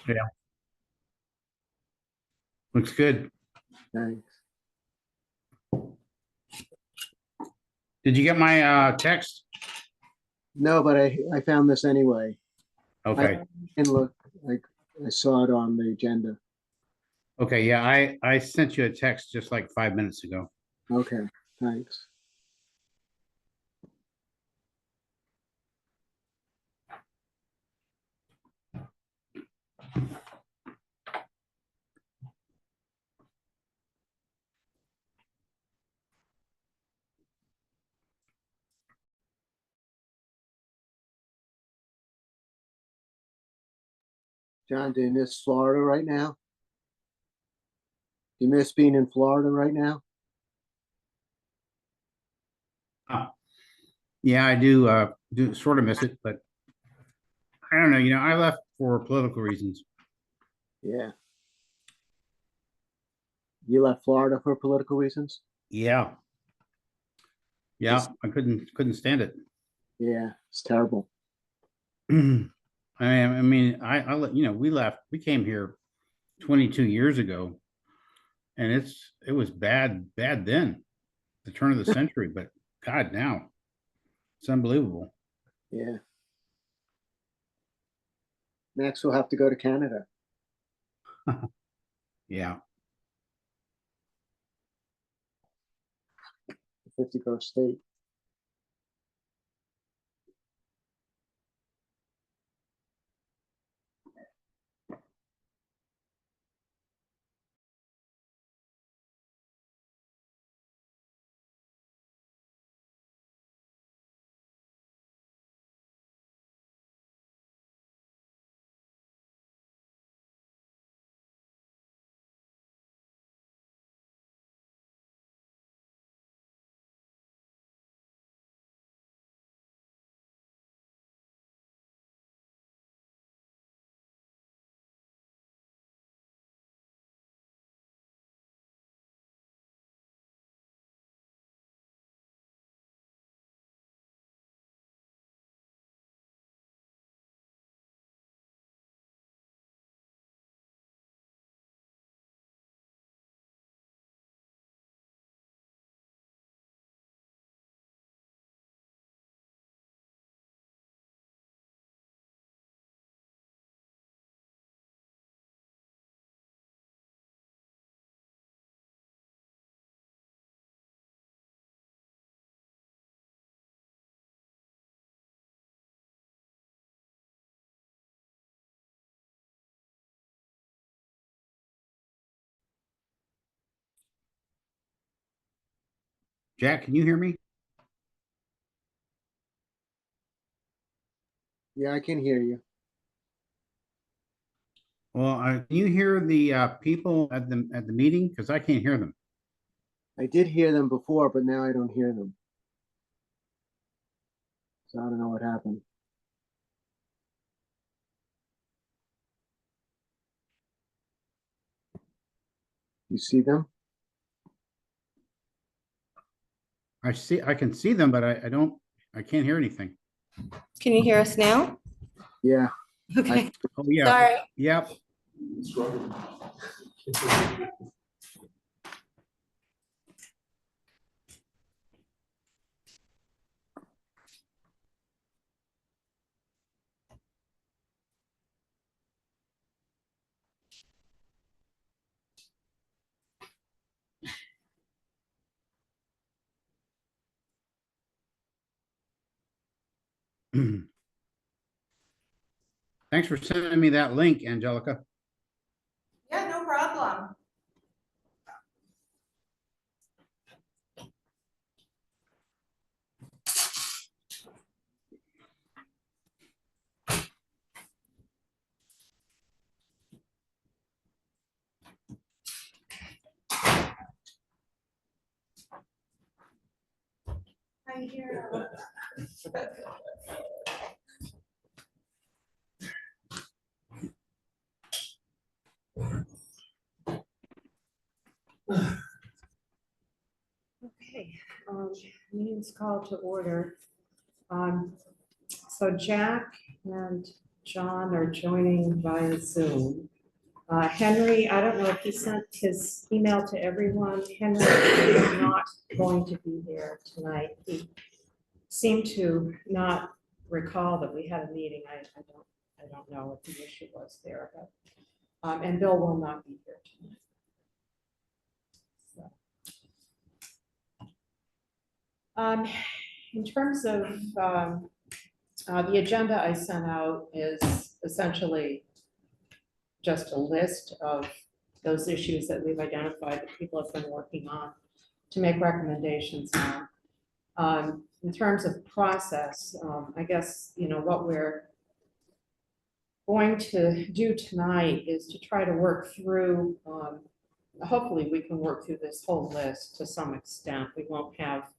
Yeah, looks good. Thanks. Did you get my text? No, but I found this anyway. I Okay. can look, like, I saw it on the agenda. Okay, yeah, I sent you a text just like 5 minutes ago. Okay, thanks. John, do you miss Florida right now? Do you miss being in Florida right now? Uh, yeah, I do sort of miss it, but I don't know, I left for political reasons. Yeah. You left Florida for political reasons? Yeah. Yeah, It's, I couldn't stand it. yeah, it's terrible. We left, we came here 22 years ago, and it was bad then, the turn of the century, but God, now it's unbelievable. Yeah. Next, we'll have to go to Canada, Yeah. the 51st state. Jack, can you hear me? Yeah, I can hear you. Well, can you hear the people at the meeting? Because I can't hear them. I did hear them before, but now I don't hear them. So I don't know what happened. You see them? I can see them, but I can't hear anything. Can you hear us now? Yeah. Okay, Oh, yeah. sorry. Yep. Thanks for sending me that link, Angelica. Yeah, no problem. Hi, here. Okay, meeting's called to order. So Jack and John are joining via Zoom. Henry, I don't know if he sent his email to everyone. Henry is not going to be here tonight. He seemed to not recall that we had a meeting. I don't know what the issue was there, but, and Bill will not be here tonight. So. In terms of the agenda I sent out is essentially just a list of those issues that we've identified that people have been working on to make recommendations on. In terms of process, I guess, what we're going to do tonight is to try to work through, hopefully we can work through this whole list to some extent. We won't have,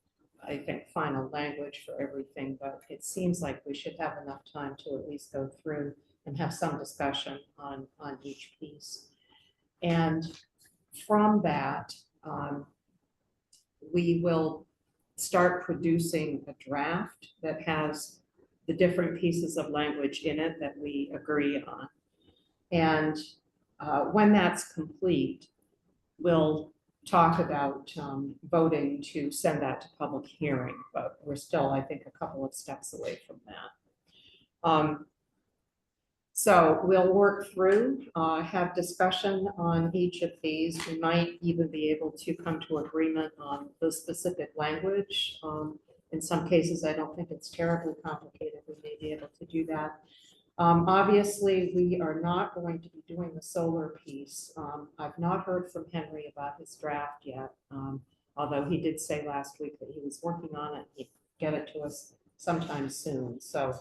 I think, final language for everything, but it seems like we should have enough time to at least go through and have some discussion on each piece. And from that, we will start producing a draft that has the different pieces of language in it that we agree on. And when that's complete, we'll talk about voting to send that to public hearing, but we're still, I think, a couple of steps away from that. So we'll work through, have discussion on each of these. We might even be able to come to agreement on the specific language. In some cases, I don't think it's terribly complicated. We may be able to do that. Obviously, we are not going to be doing the solar piece. I've not heard from Henry about his draft yet, although he did say last week that he was working on it. He'd get it to us sometime soon. So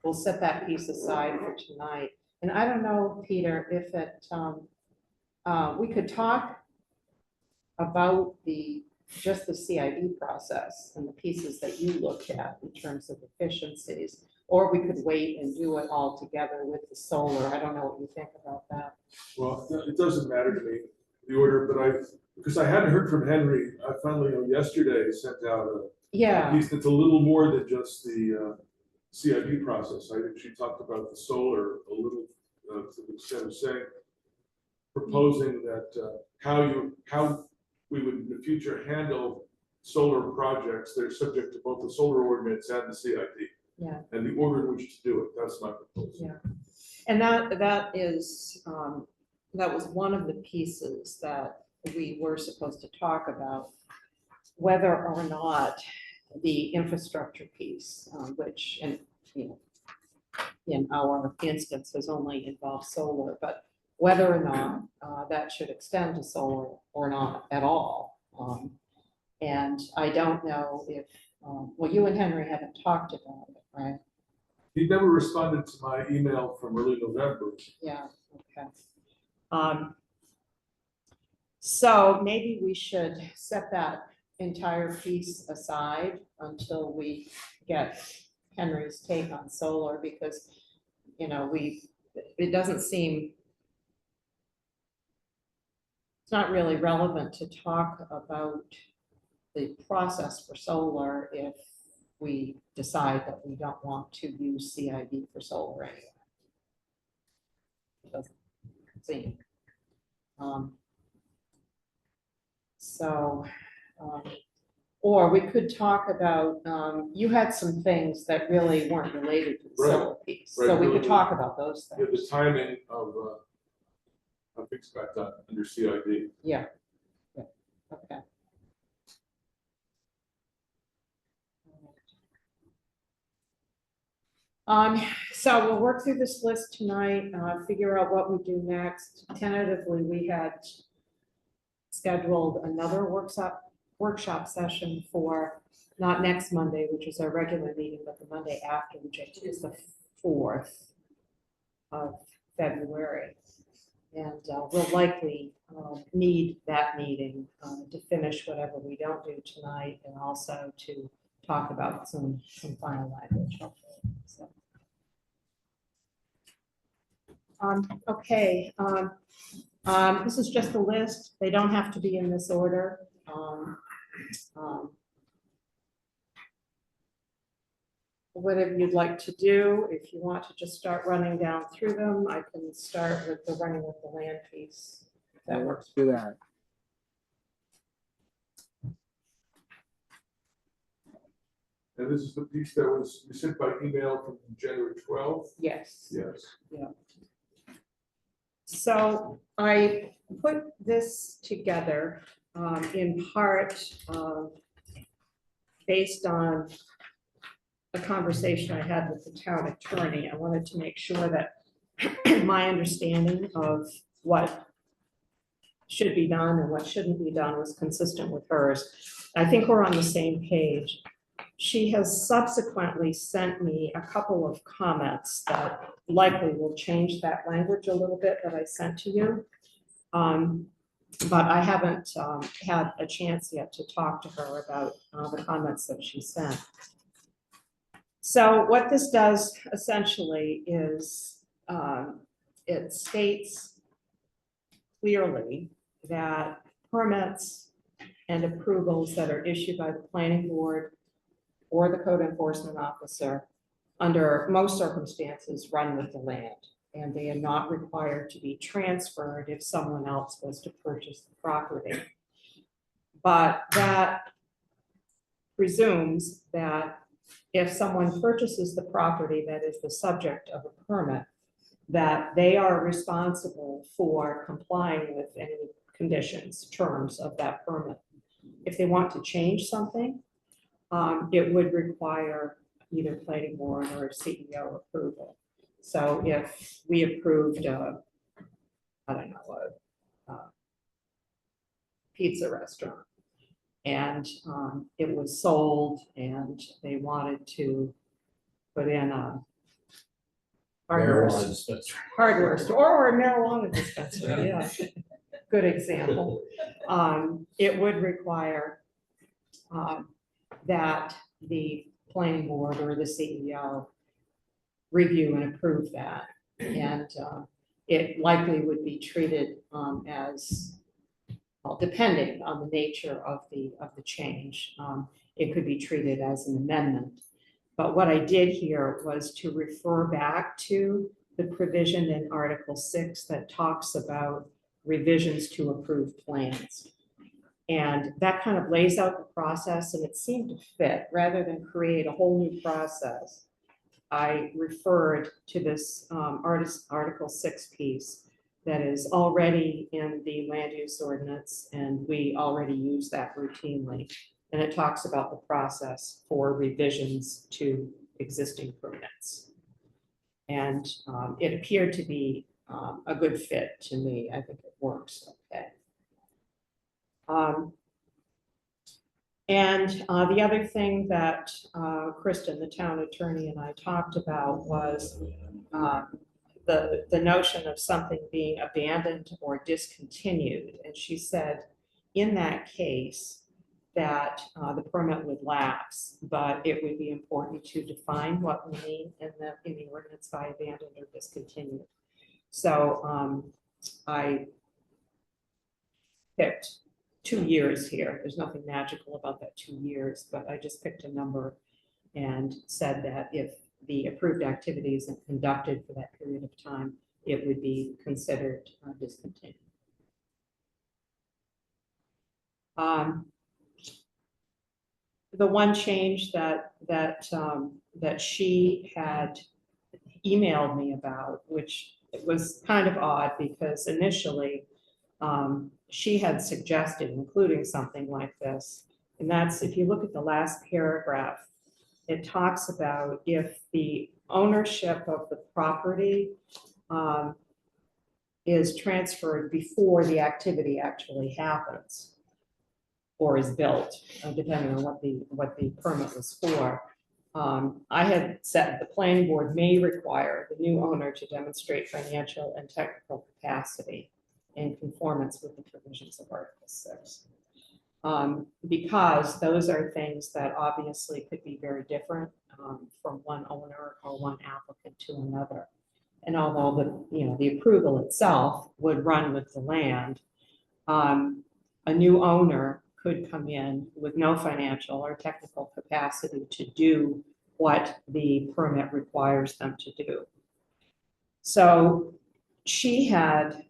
we'll set that piece aside for tonight. And I don't know, Peter, if it, we could talk about just the CID process and the pieces that you looked at in terms of efficiencies, or we could wait and do it all together with the solar. I don't know what you think about that. Well, it doesn't matter to me, the order, but because I hadn't heard from Henry, I finally, yesterday sent out a piece that's a little more than just the CID process. I think she talked about the solar a little to the extent of saying, proposing that how we would in the future handle solar projects that are subject to both the solar ordinance and the CID. Yeah. And the order in which to do it. That's my proposal. Yeah. And that is, that was one of the pieces that we were supposed to talk about, whether or not the infrastructure piece, which in our instance has only involved solar, but whether or not that should extend to solar or not at all. And I don't know if, well, you and Henry haven't talked about it, right? He never responded to my email from early November. Yeah, okay. So maybe we should set that entire piece aside until we get Henry's take on solar, because, it doesn't seem, it's not really relevant to talk about the process for solar if we decide that we don't want to use CID for solar anyway. It doesn't seem. Or we could talk about, you had some things that really weren't related to the solar piece. So we could talk about those things. Yeah, the timing of how things got done under CID. Yeah. Okay. So we'll work through this list tonight, figure out what we do next. Tentatively, we had scheduled another workshop session for not next Monday, which is our regular meeting, but the Monday after, which I think is the 4th of February. And we'll likely need that meeting to finish whatever we don't do tonight, and also to talk about some final language. So. Okay, this is just a list. They don't have to be in this order. whatever you'd like to do. If you want to just start running down through them, I can start with the running with the land piece. If that works. Let's do that. And this is the piece that was sent by email from January 12th? Yes. Yes. So I put this together in part based on a conversation I had with the town attorney. I wanted to make sure that my understanding of what should be done and what shouldn't be done was consistent with hers. I think we're on the same page. She has subsequently sent me a couple of comments that likely will change that language a little bit that I sent to you. But I haven't had a chance yet to talk to her about the comments that she sent. So what this does essentially is it states clearly that permits and approvals that are issued by the planning board or the code enforcement officer under most circumstances run with the land, and they are not required to be transferred if someone else was to purchase the property. But that presumes that if someone purchases the property that is the subject of a permit, that they are responsible for complying with any conditions, terms of that permit. If they want to change something, it would require either planning board or CEO approval. So if we approved, I don't know, a pizza restaurant, and it was sold, and they wanted to put in a hardware store or a marijuana dispensary, yeah, good example. It would require that the planning board or the CEO review and approve that. And it likely would be treated as, well, depending on the nature of the change, it could be treated as an amendment. But what I did here was to refer back to the provision in Article 6 that talks about revisions to approved plans. And that kind of lays out the process, and it seemed to fit. Rather than create a whole new process, I referred to this Article 6 piece that is already in the land use ordinance, and we already use that routinely. And it talks about the process for revisions to existing permits. And it appeared to be a good fit to me. I think it works okay. And the other thing that Kristen, the town attorney, and I talked about was the notion of something being abandoned or discontinued. And she said, in that case, that the permit would lapse, but it would be important to define what we mean in the ordinance by abandoned or discontinued. So I picked 2 years here. There's nothing magical about that 2 years, but I just picked a number and said that if the approved activity isn't conducted for that period of time, it would be considered discontinued. The one change that she had emailed me about, which it was kind of odd because initially she had suggested including something like this, and that's if you look at the last paragraph, it talks about if the ownership of the property is transferred before the activity actually happens or is built, depending on what the permit was for. I had said the planning board may require the new owner to demonstrate financial and technical capacity in conformance with the provisions of Article 6. Because those are things that obviously could be very different from one owner or one applicant to another. And although the approval itself would run with the land, a new owner could come in with no financial or technical capacity to do what the permit requires them to do. So she had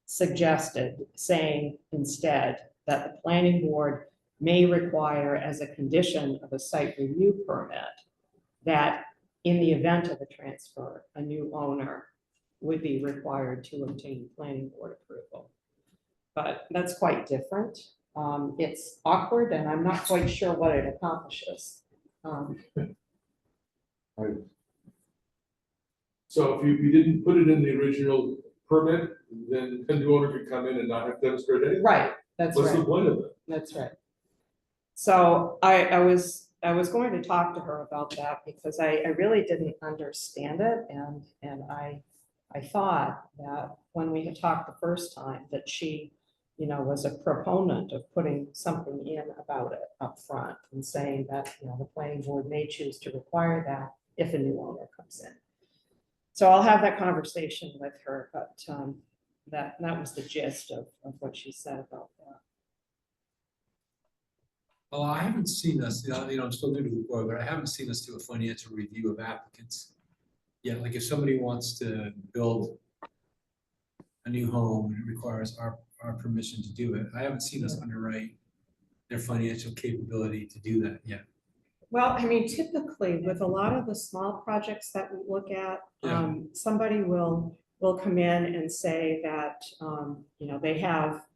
suggested saying instead that the planning board may require as a condition of a site review permit that in the event of a transfer, a new owner would be required to obtain planning board approval. But that's quite different. It's awkward and I'm not quite sure what it accomplishes. So if you didn't put it in the original permit, then the new owner could come in and not have to demonstrate anything. Right, that's What's the right, point of it? that's right. So I was going to talk to her about that because I really didn't understand it and I thought that when we had talked the first time that she, you know, was a proponent of putting something in about it up front and saying that, you know, the planning board may choose to require that if a new owner comes in. So I'll have that conversation with her, but that was the gist of what she said about that. Oh, I haven't seen us, you know, I'm still new to the board, but I haven't seen us do a financial review of applicants. Yeah, like if somebody wants to build a new home and it requires our permission to do it, I haven't seen us underwrite their financial capability to do that yet. Well, I mean, typically with a lot of the small projects that we look at, Yeah. somebody will come in and say that, you know, they have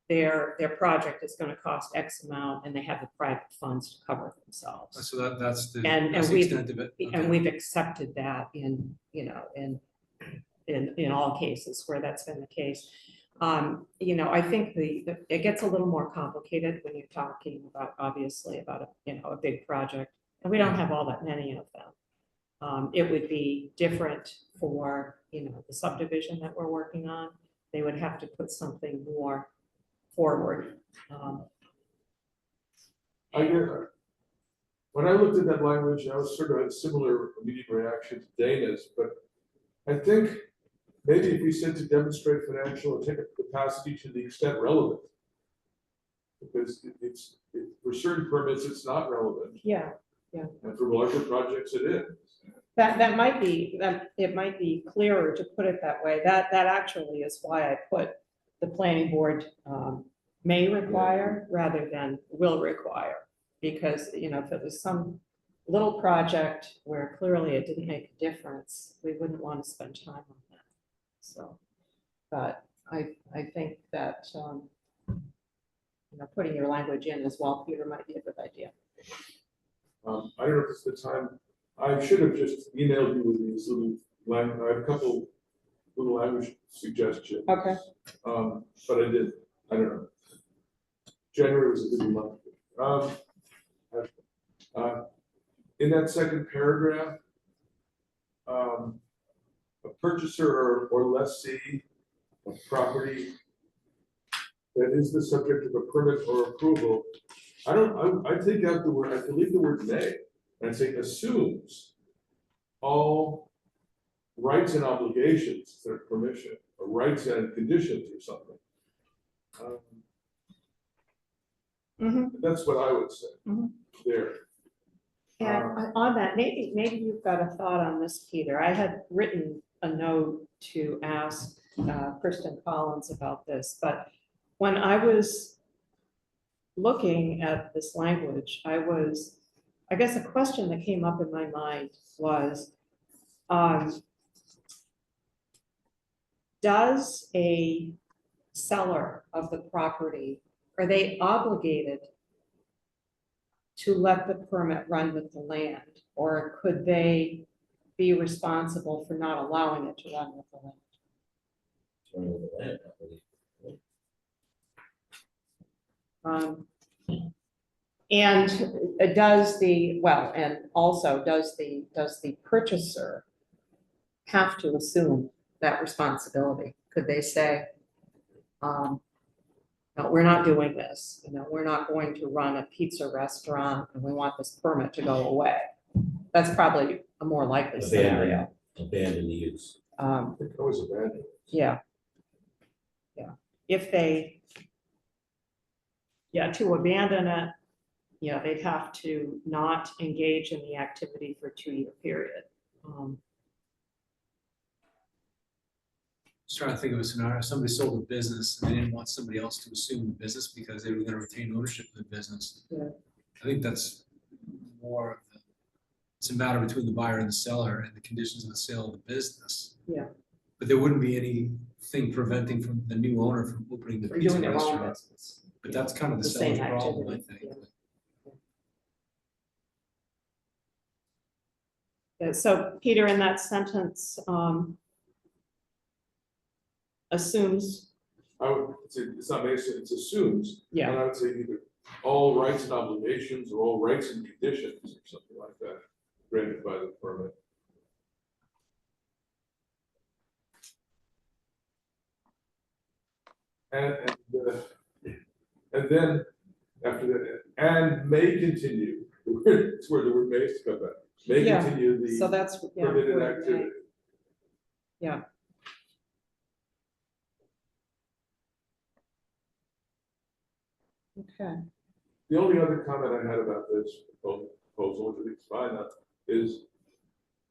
their project is going to cost X amount and they have the private funds to cover themselves. So that's the, And that's the we've- extent of it. And Okay. we've accepted that in, you know, in all cases where that's been the case. You know, I think it gets a little more complicated when you're talking about, obviously, about a, you know, a big project, and we don't have all that many of them. It would be different for, you know, the subdivision that we're working on. They would have to put something more forward. When I looked at that language, I was sort of a similar immediate reaction to Dana's, but I think maybe if we said to demonstrate financial or technical capacity to the extent relevant. Because for certain permits, it's not relevant, Yeah, and for larger projects, it is. that might be, it might be clearer to put it that way. That actually is why I put the planning board may require rather than will require. Because, you know, if it was some little project where clearly it didn't make a difference, we wouldn't want to spend time on that. So, but I think that, you know, putting your language in as well, Peter, might be a good idea. I don't know if it's the time, I should have just emailed you with these little I have a couple little language suggestions. Okay. But I did, I don't know. January was a busy month. In that second paragraph, a purchaser or lessee of property that is the subject of a permit or approval, I take out the word, I delete the word may, and I say assumes all rights and obligations instead of permission, or rights and conditions or something. That's what I would say there. And on that, maybe you've got a thought on this, Peter. I had written a note to ask Kristen Collins about this, but when I was looking at this language, I guess a question that came up in my mind was, does a seller of the property, are they obligated to let the permit run with the land, or could they be responsible for not allowing it to run with the land? And does the, well, and also does the purchaser have to assume that responsibility? Could they say, no, we're not doing this, you know, we're not going to run a pizza restaurant and we want this permit to go away? That's probably a more likely scenario. Abandon the use. They can always abandon it. Yeah. If they, to abandon it, yeah, they'd have to not engage in the activity for a 2-year period. Just trying to think of a scenario, somebody sold a business and they didn't want somebody else to assume the business because they were gonna retain ownership of the business. Yeah. I think that's more of the, it's a matter between the buyer and the seller and the conditions of the sale of the business. Yeah. But there wouldn't be anything preventing from the new owner from opening the For pizza doing their own restaurant. business. But that's kind of the The same seller's problem, I activity, think. Yeah, so Peter, in that sentence, assumes, I would say, it's not basically, it's assumes. yeah, And I would say either all rights and obligations or all rights and conditions or something like that granted by the permit. And then after that, and may continue, it's where the word may is come back, may Yeah, continue so the that's, yeah. permitted where it may- activity. Yeah. Okay, The only other comment I had about this proposal, which I think is fine, is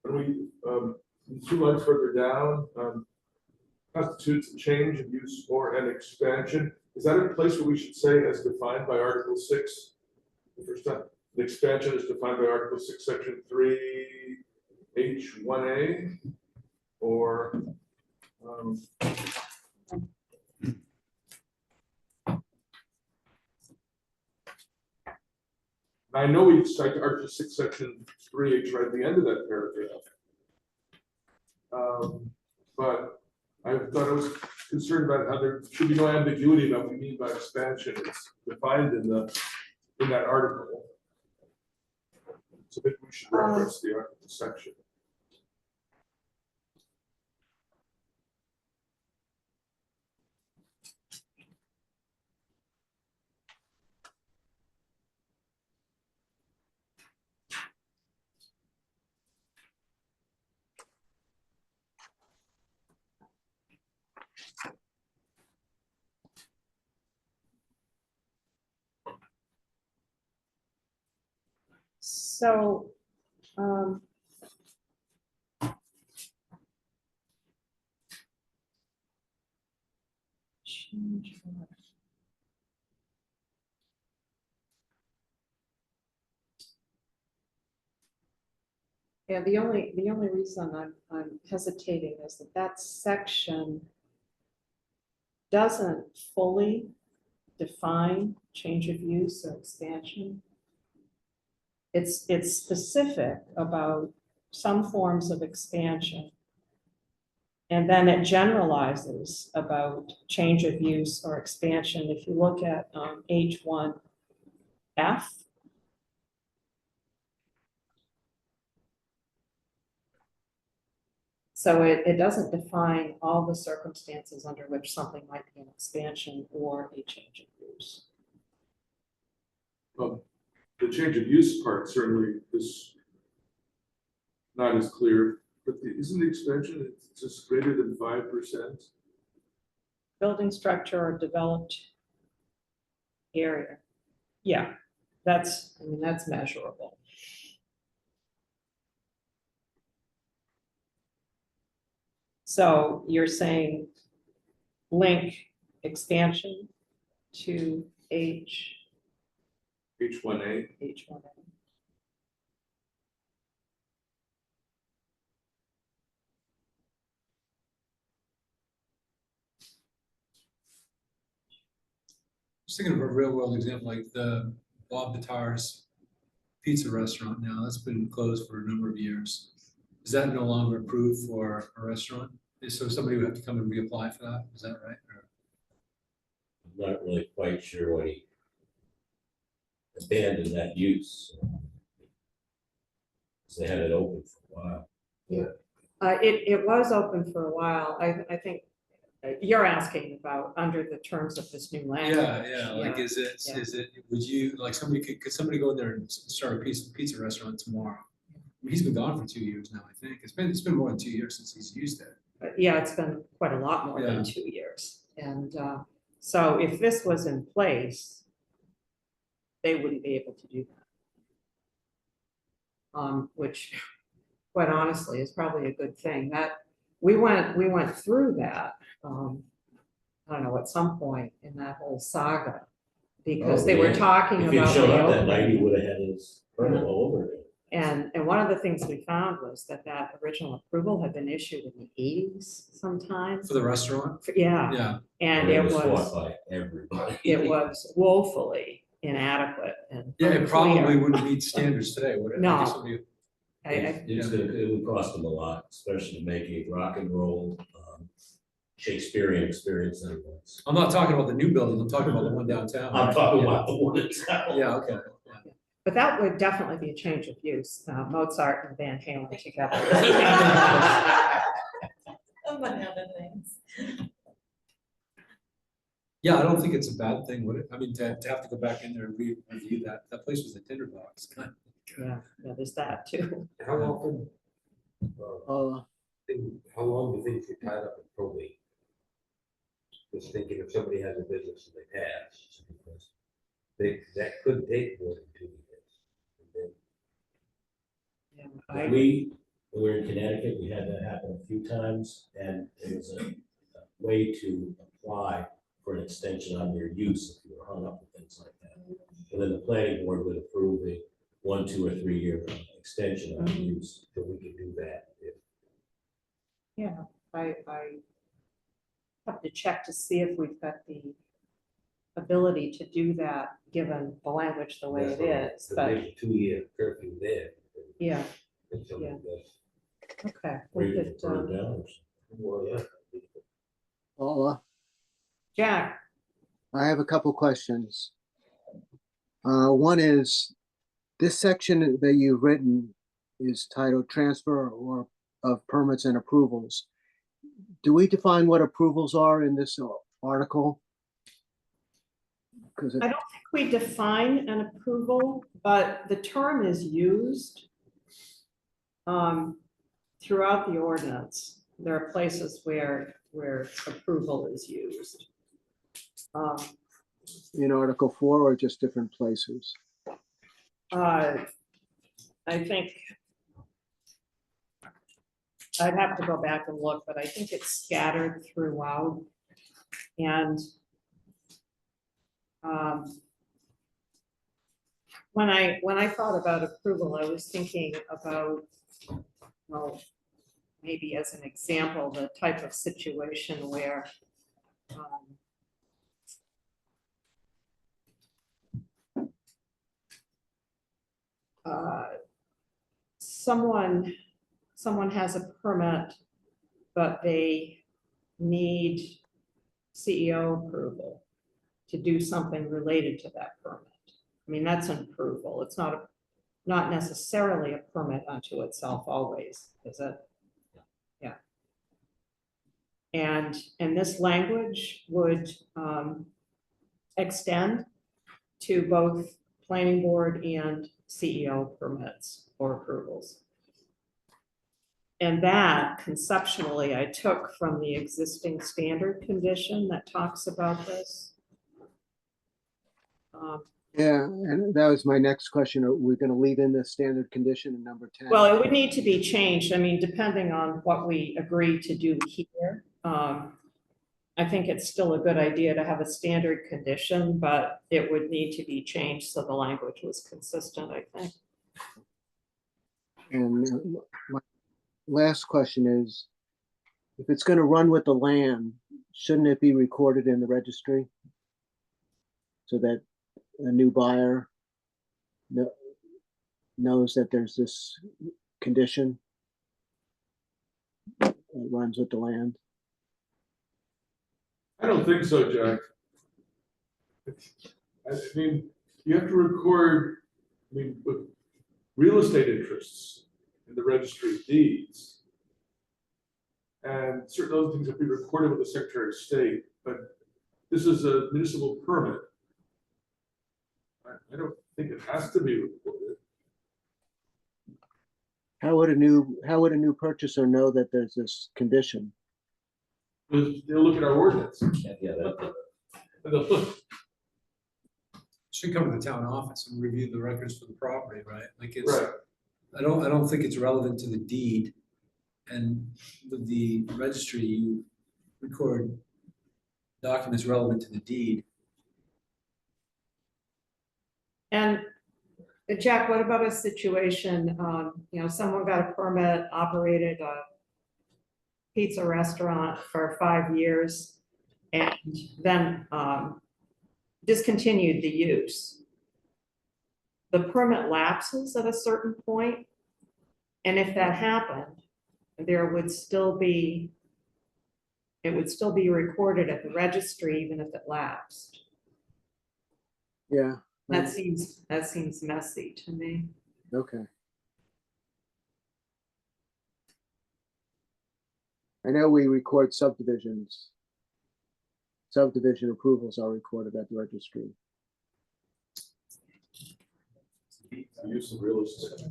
when we, 2 lines further down, constitutes a change of use or an expansion. Is that a place where we should say as defined by Article 6? The first time, the expansion is defined by Article 6, Section 3, H1A, or I know we cite Article 6, Section 3H right at the end of that paragraph. But I thought I was concerned about how there should be no ambiguity about what we mean by expansion. It's defined in that article. So maybe we should reference the article section. so, change order. Yeah, the only reason I'm hesitating is that section doesn't fully define change of use or expansion. It's specific about some forms of expansion. And then it generalizes about change of use or expansion. If you look at H1F, so it doesn't define all the circumstances under which something might be an expansion or a change of use. Well, the change of use part certainly is not as clear, but isn't the expansion, it's just greater than 5%? Building structure or developed area. Yeah, that's measurable. So you're saying link expansion to H1A. H1A. Just thinking of a real world example, like the Bob Bitar's pizza restaurant now, that's been closed for a number of years. Is that no longer approved for a restaurant? So somebody would have to come and reapply for that, is that right? Or- I'm not really quite sure when he abandoned that use. So they had it open for a while. It was open for a while. I think you're asking about under the terms of this new language. Yeah, like is it, would you, like could somebody go in there and start a pizza restaurant tomorrow? I mean, he's been gone for 2 years now, I think. It's been more than 2 years since he's used it. Yeah, it's been quite a lot more than 2 years. And so if this was in place, they wouldn't be able to do that. Which, quite honestly, is probably a good thing. That we went through that, I don't know, at some point in that whole saga, because Oh, they were yeah. talking If he'd about shown up that night, he reopening. would have had his permit all over again. And one of the things we found was that original approval had been issued in the eighties sometime. For the restaurant? Yeah, Yeah. and it fought was, by everybody. it was woefully inadequate and. Yeah, it probably unclear. wouldn't meet standards today, would it? No. I guess somebody- It would cost them a lot, especially to make a rock and roll Shakespearean experience. Anyways. I'm not talking about the new building, I'm talking about the one downtown. I'm talking about the one in town. Yeah, okay. But that would definitely be a change of use, Mozart and Van Halen together. Among other things. Yeah, I don't think it's a bad thing, would it? I mean, to have to go back in there and review that, that place was a tinderbox. Yeah, there's that too. How often, how long do you think you're tied up in probate? Just thinking if somebody has a business and they pass, because that could take more than 2 years. And then Yeah, We were in Connecticut, we had that happen a few times, and it was a way to apply for an extension on your use if you were hung up with things like that. And then the planning board would approve a 1, 2, or 3 year extension on use. so we can do that. yeah, I have to check to see if we've got the ability to do that, given the language the way it is, So but there's a 2-year curfew there. yeah, If somebody does, okay. Or We you could, could burn it down or something. well, yeah. Paula, Jack, I have a couple questions. One is, this section that you've written is titled Transfer or of Permits and Approvals. Do we define what approvals are in this article? Because I don't think we define an approval, but the term is used throughout the ordinance. There are places where approval is used. in Article 4 or just different places? I think I'd have to go back and look, but I think it's scattered throughout. And when I thought about approval, I was thinking about, well, maybe as an example, the type of situation where someone has a permit, but they need CEO approval to do something related to that permit. I mean, that's an approval. It's not necessarily a permit unto itself always, is it? Yeah. And this language would extend to both planning board and CEO permits or approvals. And that conceptually I took from the existing standard condition that talks about this. Yeah, and that was my next question. Are we going to leave in the standard condition in number 10? Well, it would need to be changed. I mean, depending on what we agree to do here. I think it's still a good idea to have a standard condition, but it would need to be changed so the language was consistent, I think. And my last question is, if it's going to run with the land, shouldn't it be recorded in the registry? So that a new buyer knows that there's this condition that runs with the land? I don't think so, Jack. I mean, you have to record, with real estate interests in the registry of deeds. And certain other things have to be recorded with the Secretary of State, but this is a municipal permit. I don't think it has to be recorded. How would a new purchaser know that there's this condition? They'll look at our ordinance. Yeah, that, And they'll look. should come to the town office and review the records for the property, right? Like it's, Right. I don't think it's relevant to the deed. And with the registry, you record documents relevant to the deed. And Jack, what about a situation, someone got a permit, operated a pizza restaurant for 5 years and then discontinued the use. The permit lapses at a certain point, and if that happened, it would still be recorded at the registry even if it lapsed. Yeah. That seems messy to me. Okay. I know we record subdivisions. Subdivision approvals are recorded at the registry. Use of real estate.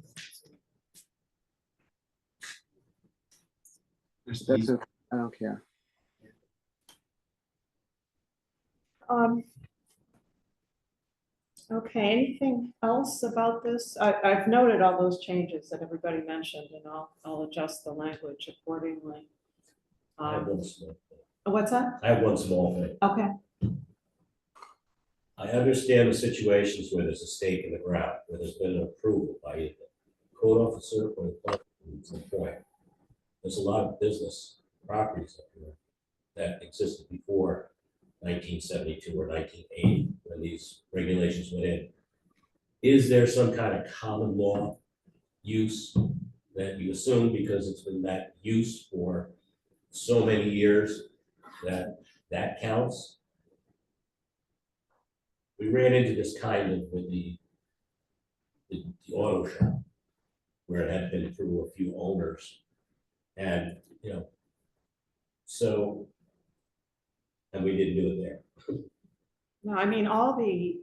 There's That's the- okay. I don't care. Okay, anything else about this? I've noted all those changes that everybody mentioned, and I'll adjust the language accordingly. I have one small thing. What's that? I have one small thing. Okay, I understand the situations where there's a stake in the ground, where there's been an approval by either the code officer or the planning at some point. There's a lot of business properties up here that existed before 1972 or 1980, when these regulations went in. Is there some kind of common law use that you assume because it's been that use for so many years that counts? We ran into this kind of with the auto shop, where it had been through a few owners. And, so, and we didn't do it there. no, I mean, all the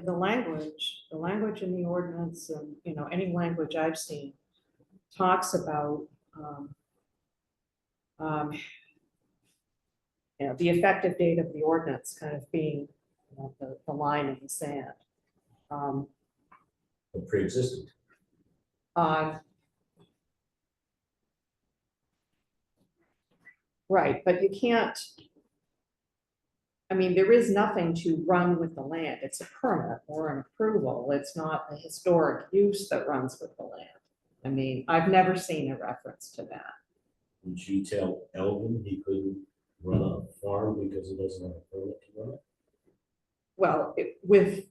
language in the ordinance and, any language I've seen talks about, the effective date of the ordinance kind of being the line in the sand. Pre-existing. Right, but you can't, I mean, there is nothing to run with the land. It's a permit or an approval. It's not a historic use that runs with the land. I mean, I've never seen a reference to that. Would you tell Elvin he couldn't run a farm because he doesn't have a permit to run it? Well, with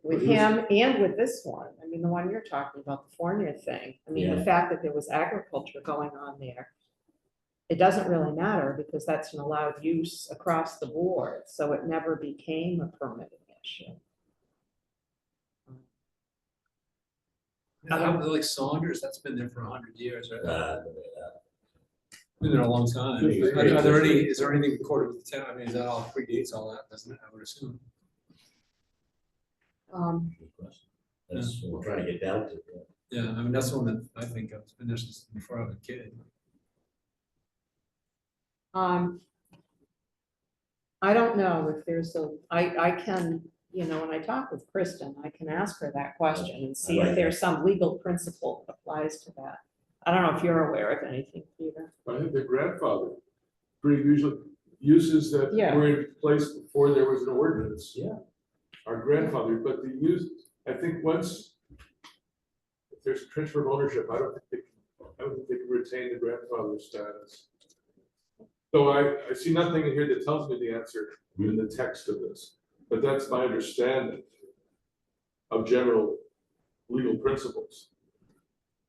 him and with this one, I mean, the one you're talking about, the Fournier thing, I mean, the Yeah. fact that there was agriculture going on there, it doesn't really matter because that's an allowed use across the board, so it never became a permitting issue. Like Saunders, that's been there for 100 years, right? Been there a long time. Yeah. Is there anything recorded with the town? I mean, is that all predates all that, doesn't it? I would assume. Good question. That's what we're trying to get down to. Yeah, I mean, that's the one that I think of. It's been there since before I was a kid. I don't know if there's I can, when I talk with Kristen, I can ask her that question and see if there's some legal principle that applies to that. I don't know if you're aware of anything, Peter. I think the grandfather, pretty usually uses that Yeah. were in place before there was an ordinance. Yeah. Our grandfather, but the use, I think once if there's a transfer of ownership, I don't think they can retain the grandfather status. So I see nothing in here that tells me the answer in the text of this, but that's my understanding of general legal principles.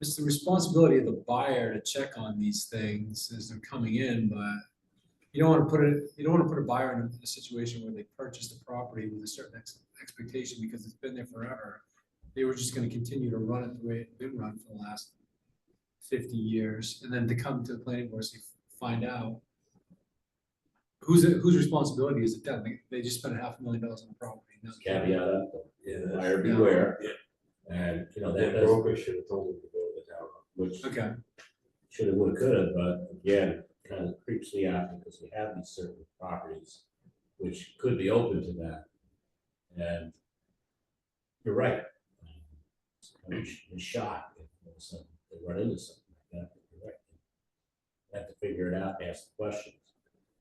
It's the responsibility of the buyer to check on these things as they're coming in, but you don't want to put a buyer in a situation where they purchase the property with a certain expectation because it's been there forever. They were just going to continue to run it the way it's been run for the last 50 years, and then to come to the planning board and find out whose responsibility is it then? They just spent $500,000 on the property. No. Caveat up, buyer Yeah. beware. Yeah. And, The that broker should have told them to go to the town. which Okay. should have, would have, could have, but again, kind of creeps me out because we have these certain properties which could be open to that. And you're right. I'm shocked if all of a sudden they run into something like that. You're right. They have to figure it out, ask the questions.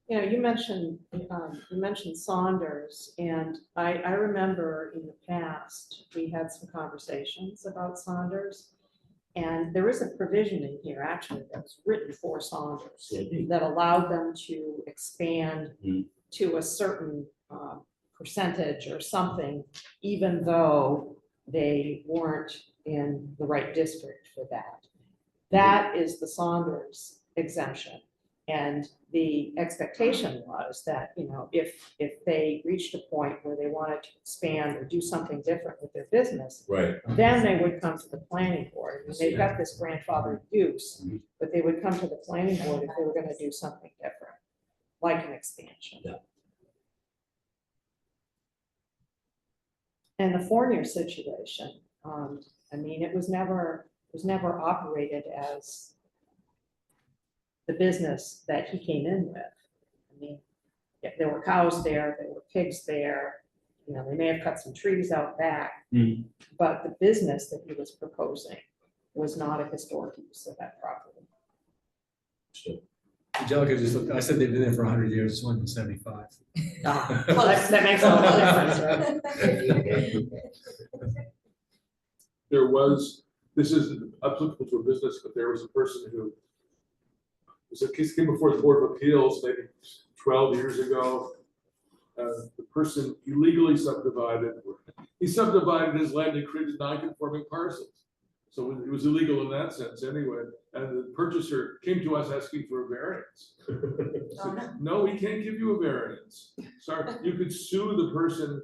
You know, you mentioned Saunders, and I remember in the past, we had some conversations about Saunders. And there is a provision in here, actually, that was written for Saunders Yeah. that allowed them to expand Mhm. to a certain percentage or something, even though they weren't in the right district for that. That is the Saunders exemption. And the expectation was that, you know, if they reached a point where they wanted to expand or do something different with their business, Right. then they would come to the planning board. And they've got this grandfathered use, Mhm. but they would come to the planning board if they were gonna do something different, like an expansion. Yeah. And the Fournier situation, I mean, it was never operated as the business that he came in with. I mean, if there were cows there were pigs there, you know, they may have cut some trees out back. Mhm. But the business that he was proposing was not a historic use of that property. So, Angelica just looked, I said they've been there for 100 years, it's 175. Well, that makes all the difference, right? There was, this isn't applicable to a business, but there was a person who was a case came before the Board of Appeals maybe 12 years ago. The person illegally subdivided, he subdivided his land and created non-conforming parcels. So it was illegal in that sense anyway. And the purchaser came to us asking for a variance. Said, no, we can't give you a variance. Sorry, you could sue the person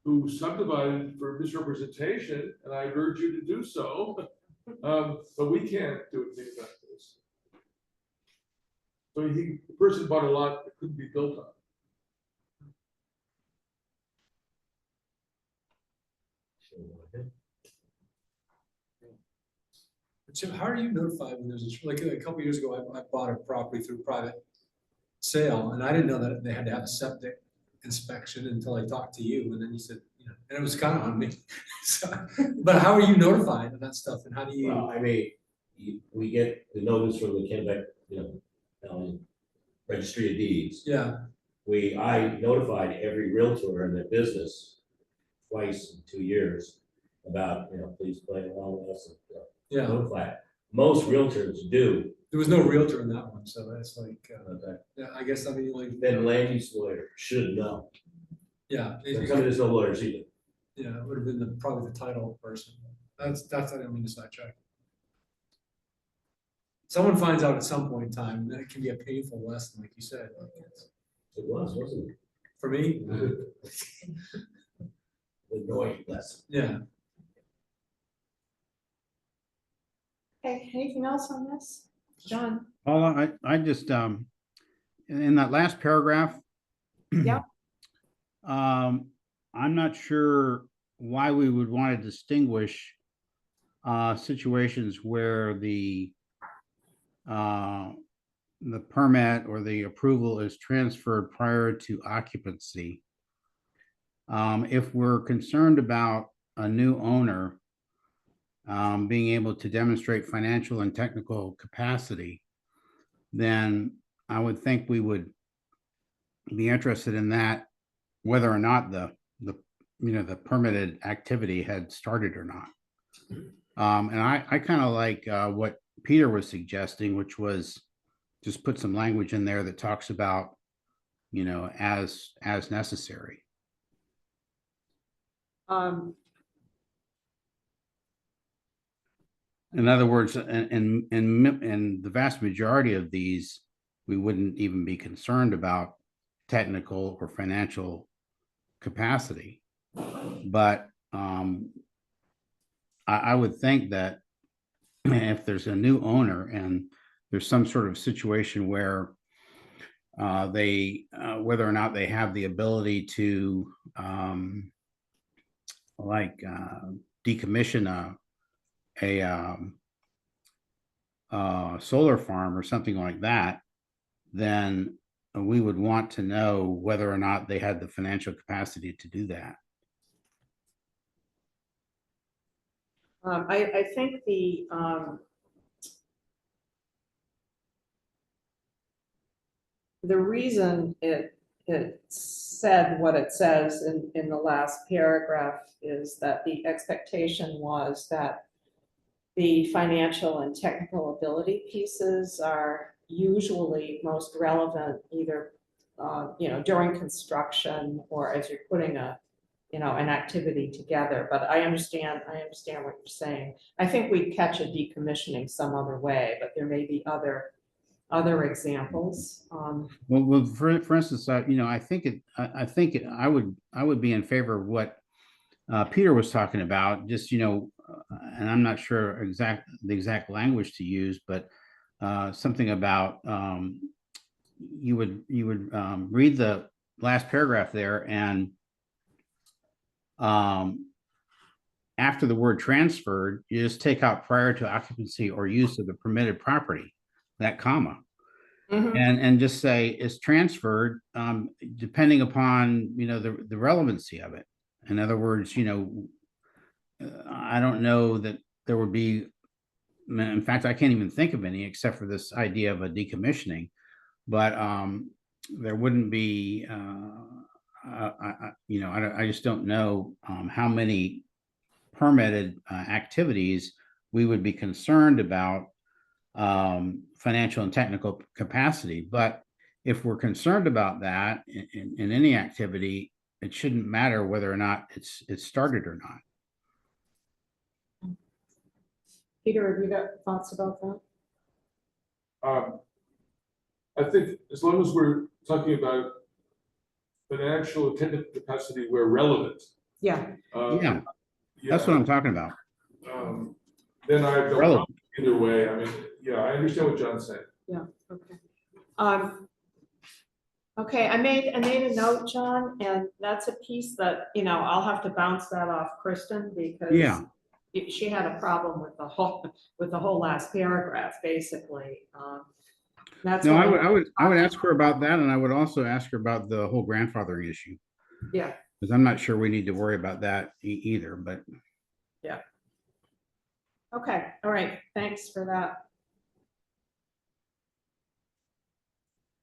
who subdivided for misrepresentation, and I urge you to do so. But we can't do anything about this. So the person bought a lot that couldn't be built on. Jim, how are you notified when there's like a couple years ago, I bought a property through private sale, and I didn't know that they had to have a septic inspection until I talked to you, and then you said, you know, and it was kind of on me. So, but how are you notified of that stuff, and how do you? Well, I mean, we get the notice from the Kennebec, Registry of Deeds. Yeah, I notified every realtor in their business twice in 2 years about, please play along with us. And, yeah. notify. Most realtors do. There was no realtor in that one, so that's like, Okay. yeah, I guess, I mean, like. Then land use lawyer should know. Yeah. Some of there's no lawyers either. Yeah, it would have been probably the title person. That's, I don't mean to sidetrack. Someone finds out at some point in time, and then it can be a painful lesson, like you said. Like It was, wasn't it? for me, Annoying lesson. yeah. Okay, anything else on this? John? Well, I just, in that last paragraph. Yeah. I'm not sure why we would want to distinguish situations where the permit or the approval is transferred prior to occupancy. If we're concerned about a new owner being able to demonstrate financial and technical capacity, then I would think we would be interested in that, whether or not the permitted activity had started or not. And I kind of like what Peter was suggesting, which was just put some language in there that talks about, as necessary. In other words, in the vast majority of these, we wouldn't even be concerned about technical or financial capacity. But I would think that if there's a new owner and there's some sort of situation where whether or not they have the ability to decommission a solar farm or something like that, then we would want to know whether or not they had the financial capacity to do that. I think the reason it said what it says in the last paragraph is that the expectation was that the financial and technical ability pieces are usually most relevant either, during construction or as you're putting an activity together. But I understand what you're saying. I think we'd catch a decommissioning some other way, but there may be other examples. Well, for instance, I think I would be in favor of what Peter was talking about, just, and I'm not sure the exact language to use, but something about you would read the last paragraph there, and after the word transferred, you just take out prior to occupancy or use of the permitted property, that comma. Mhm. And just say is transferred, depending upon, the relevancy of it. In other words, I don't know that there would be, in fact, I can't even think of any except for this idea of a decommissioning, but there wouldn't be, I just don't know how many permitted activities we would be concerned about financial and technical capacity. But if we're concerned about that in any activity, it shouldn't matter whether or not it's started or not. Peter, have you got thoughts about that? I think as long as we're talking about financial and technical capacity where relevant. Yeah. Yeah, that's what I'm talking about. Then I have no Relevant. problem either way. I mean, yeah, I understand what John's saying. Yeah, okay. Okay, I made a note, John, and that's a piece that, I'll have to bounce that off Kristen because Yeah. she had a problem with the whole last paragraph, basically. That's No, what I would ask her about that, and I would also ask her about the whole grandfathering issue, Yeah, because I'm not sure we need to worry about that either, but. yeah. Okay, all right, thanks for that.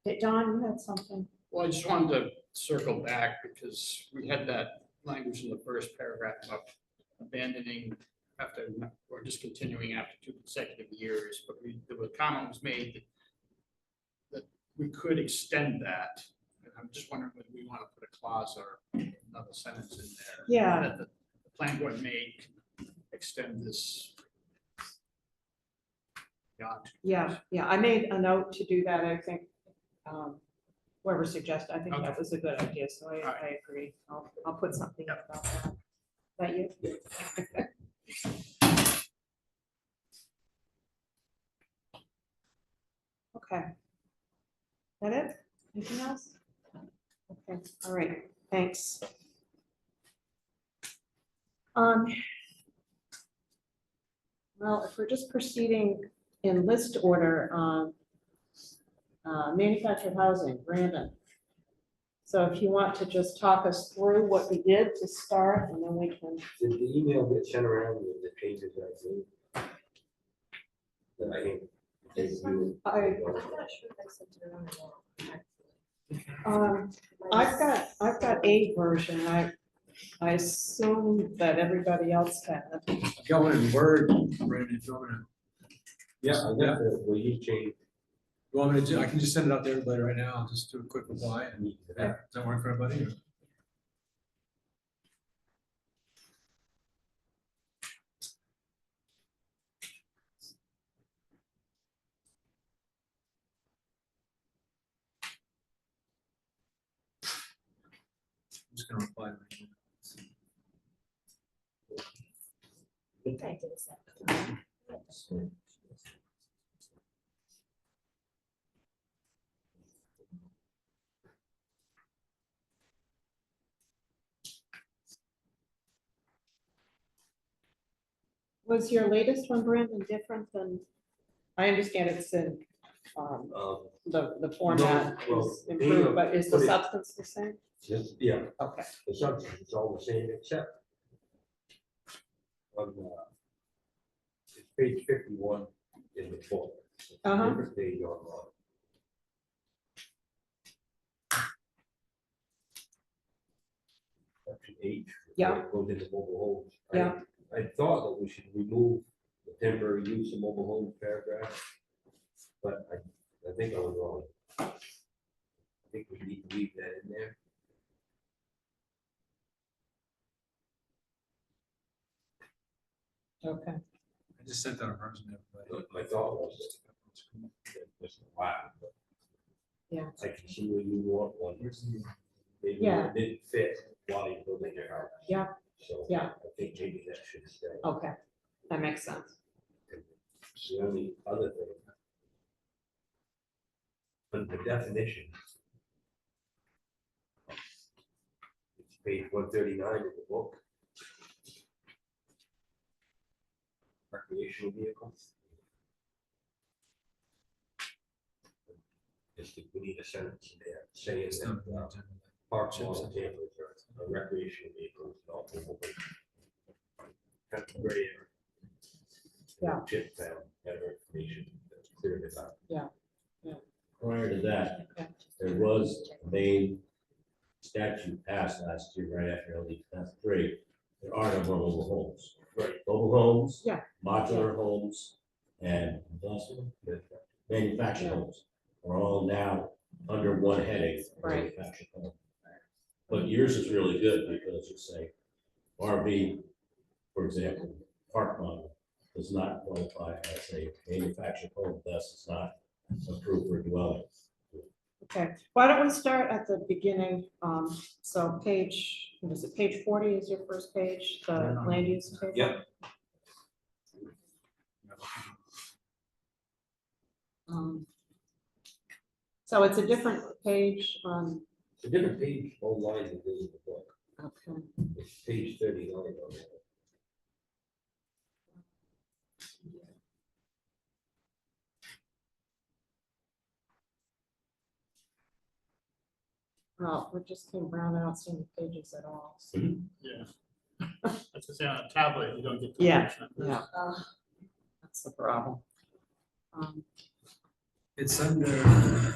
Hey, Don, you had something? Well, I just wanted to circle back because we had that language in the first paragraph about abandoning after, or discontinuing after 2 consecutive years, but the comment was made that we could extend that. And I'm just wondering whether we want to put a clause or another sentence in there. Yeah. That the planning board may extend this. beyond 2 years. Yeah, I made a note to do that, I think. Whoever suggested, I think Okay. that was a good idea, so I right. agree. I'll put something up about that. Is that you? Okay. That it? Anything else? Okay, all right, thanks. Well, if we're just proceeding in list order, manufactured housing, Brandon. So if you want to just talk us through what we did to start, and then we can. Did the email get sent around with the changes I made? That I think. I'm not sure if I sent it around. I've got a version. I assume that everybody else had. I've got one in Word, Brandon, if you want to. Yeah, I got the, well, you changed. You want me to I can just send it out to everybody right now. I'll just do a quick reply. And does that work for everybody? Or? I'm just gonna reply. Was your latest one, Brandon, different than? I understand it's in the format well, is improved, but is the put it- substance the same? Just, yeah, Okay. the substance is all the same except on page 51 in the book. It's a Uh-huh. different page online. Section H. Yeah. Goes into mobile homes. Yeah. I thought that we should remove the temporary use of mobile homes paragraph, but I think I was wrong. I think we need to leave that in there. Okay. I just sent out a version of everybody. My thought was that it's a lot, but Yeah. I can see where you want one. Maybe Yeah. it didn't fit while you're building your house. Yeah. So Yeah. I think maybe that should stay. Okay, that makes sense. The only other thing. Under the definition. It's page 139 of the book. Recreational vehicles. Just we need a sentence in there saying It's not that on the agenda. parks and all campers are recreational vehicles, not mobile. Kind of gray area. Yeah. Chip found better information that's clear this out. Prior to that, Okay. there was a main statute passed last year, right after LD 3. There are no more mobile homes. Right. Mobile homes. Yeah. Modular homes and manufactured Yeah. homes are all now under one heading. Right. manufactured home. But yours is really good because you say RV, for example, park model does not qualify as a manufactured home, thus it's not approved for dwelling. Okay, why don't we start at the beginning? So page, what is it, page 40 is your first page, the land use table? Yep. So it's a different page on, It's a different page online than this in the book. okay, It's page 39 on it. well, we just came around, I don't see any pages at all. so- Yeah. That's to say on a tablet, you don't get. the Yeah, page numbers. yeah, that's the problem. It's under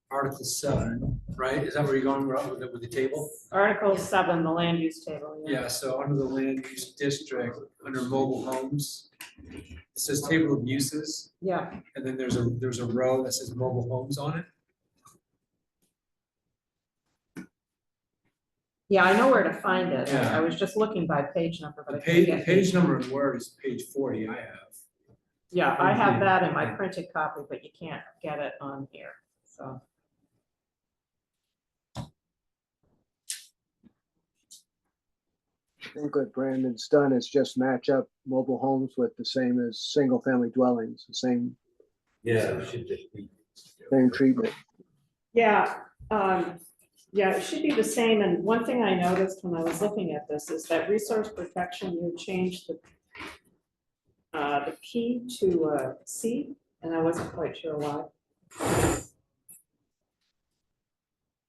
Article 7, right? Is that where you're going with the table? Article 7, the land use table. Yeah, so under the land use district, under mobile homes, it says table of uses, Yeah, and then there's a row that says mobile homes on it. yeah, I know where to find it. Yeah. I was just looking by page number, but The I can't get. page number in Word is page 40 I have. Yeah, I have Okay. that in my printed copy, but you can't get it on here, so. I think what Brandon's done is just match up mobile homes with the same as single family dwellings, the same Yeah, it should just be. treatment. Yeah, yeah, it should be the same, and one thing I noticed when I was looking at this is that resource protection, you changed the P to a C, and I wasn't quite sure why.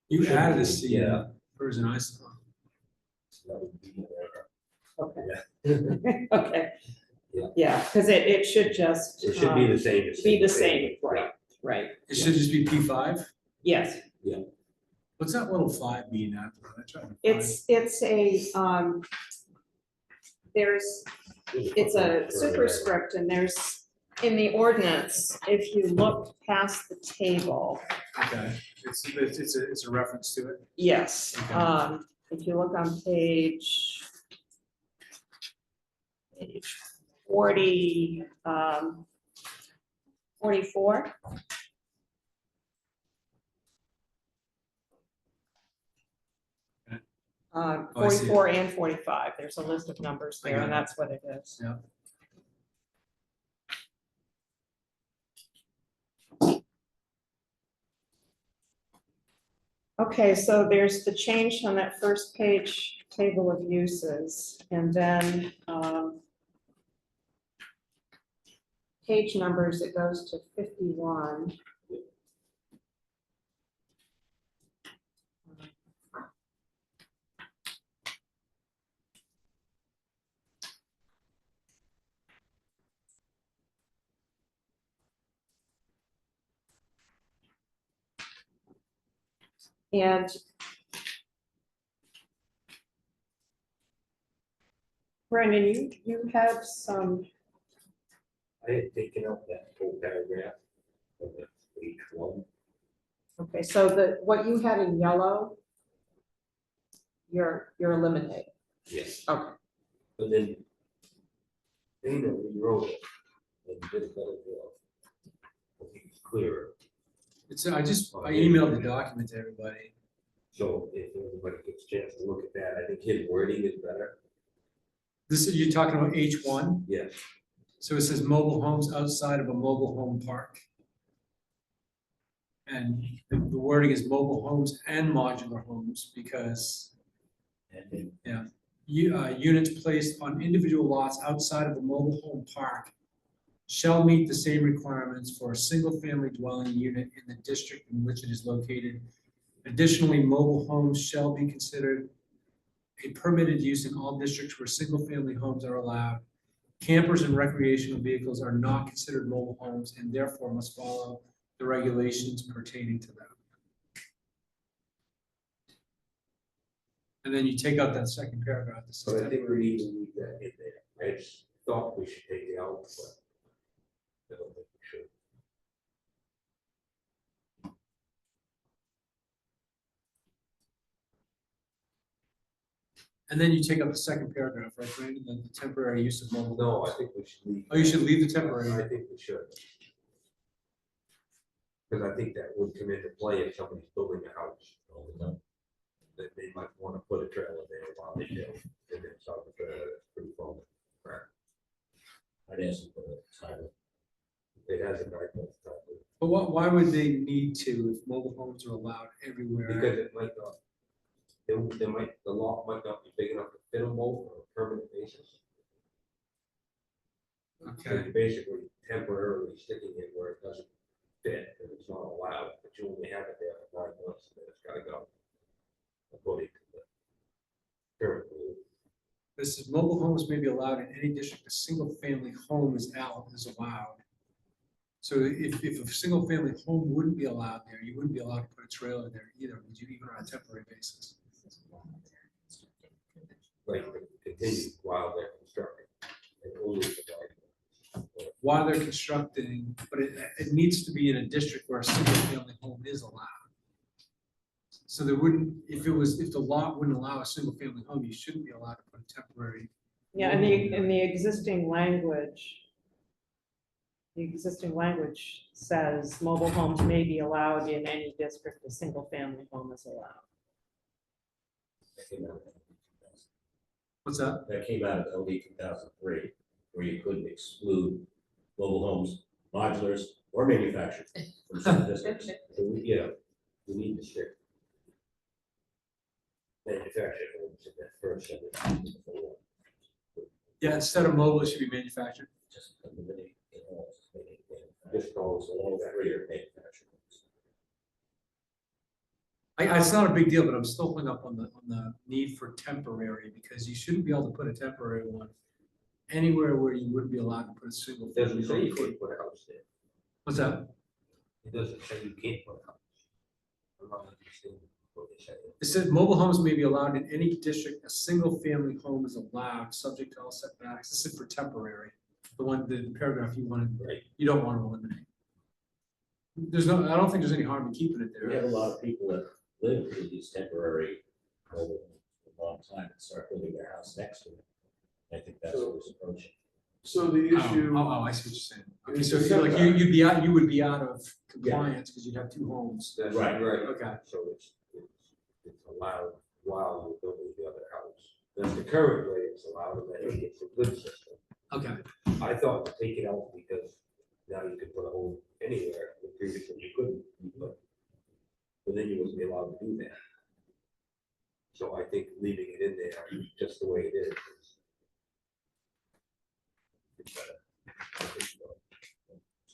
You added a C in Yeah. version I saw. That would be, Okay. Yeah. Okay. Yeah. Yeah, because it should just. It should be the same. as Be the single same, family. right, right, It should just be P5? yes. What's that little 5 mean after? I tried to find It's a, there's, it's a superscript and there's, in the ordinance, if you look past the table, Okay, it's a reference to it. yes, Okay. if you look on page 40, 44. Oh, I see it. 44 and 45, there's a list of numbers I there, got and it. that's what it is. Yeah. Okay, so there's the change on that first page, table of uses, and then page numbers, it goes to 51. And Brandon, you have some, I had taken out that whole paragraph of the H1. okay, so what you had in yellow, you're eliminating. Yes. Okay. But then Dana rewrote it and did a better job. I think it's clearer. It's, I emailed the document to everybody. So if everybody gets a chance to look at that, I think his wording is better. This is, you're talking about H1? Yes. So it says mobile homes outside of a mobile home park. And the wording is mobile homes and modular homes because, And yeah, units placed on individual lots outside of a mobile home park shall meet the same requirements for a single-family dwelling unit in the district in which it is located. Additionally, mobile homes shall be considered a permitted use in all districts where single-family homes are allowed. Campers and recreational vehicles are not considered mobile homes and therefore must follow the regulations pertaining to them. And then you take out that second paragraph. That says So I think we temporary need use. to leave that in there. I just thought we should take it out, but I don't think we should. And then you take out the second paragraph, right, Brandon, the temporary use of mobile. No, homes. I think we should leave. Oh, you should leave the I temporary. think we should. Because I think that would come into play if somebody's building a house all the time. That they might want to put a trailer there while they build, and then start the trailer, that's pretty common. I'd ask them for the title. It has a very close time. But why would they need to if mobile homes are allowed everywhere? Because it might not, the lot might not be big enough to fit them both on a permanent basis. So Okay, you're basically temporarily sticking it where it doesn't fit and it's not allowed, but you only have it there for 9 months, and then it's gotta go. According to the current rule. this is mobile homes may be allowed in any district, a single family home is allowed. So if a single family home wouldn't be allowed there, you wouldn't be allowed to put a trailer there either, would you, even on a temporary basis? Like continue while they're constructing. And only provide. While they're constructing, but it needs to be in a district where a single family home is allowed. So there wouldn't, if the lot wouldn't allow a single family home, you shouldn't be allowed to put a temporary. yeah, and the existing language. The existing language says mobile homes may be allowed in any district, a single family home is allowed. That came out What's that? That came out of LD 2003, where you couldn't exclude mobile homes, modulars, or manufactured from certain districts. So we, we need to stick manufactured homes in that first sentence. Yeah, instead of mobile, it should be manufactured. Just eliminate it all. Just calls All three are manufactured homes. It's not a big deal, but I'm still hung up on the need for temporary, because you shouldn't be able to put a temporary one anywhere where you wouldn't be allowed to put a single. It doesn't say family you home. can't put a house there. What's that? It doesn't say you can't put a house. I'm not understanding what they say. It said mobile homes may be allowed in any district, a single family home is allowed, subject to all setbacks. This is for temporary. The paragraph you wanted, Right. you don't want to eliminate. I don't think there's any harm in keeping it We have there. a lot of people that live in these temporary mobile homes for a long time and start building their house next to it. I think that's what was approaching. So the issue. I see what you're saying. Okay, It's so a if you're like, setback. you would be out of compliance because you'd have two homes. That's Right. right. Okay. So it's allowed while you're building the other house. That's the current way it's allowed, and I think it's a good system. Okay. I thought to take it out because now you can put a home anywhere, and previously you couldn't, but then you wouldn't be allowed to do that. So I think leaving it in there, just the way it is. It's better. I think so.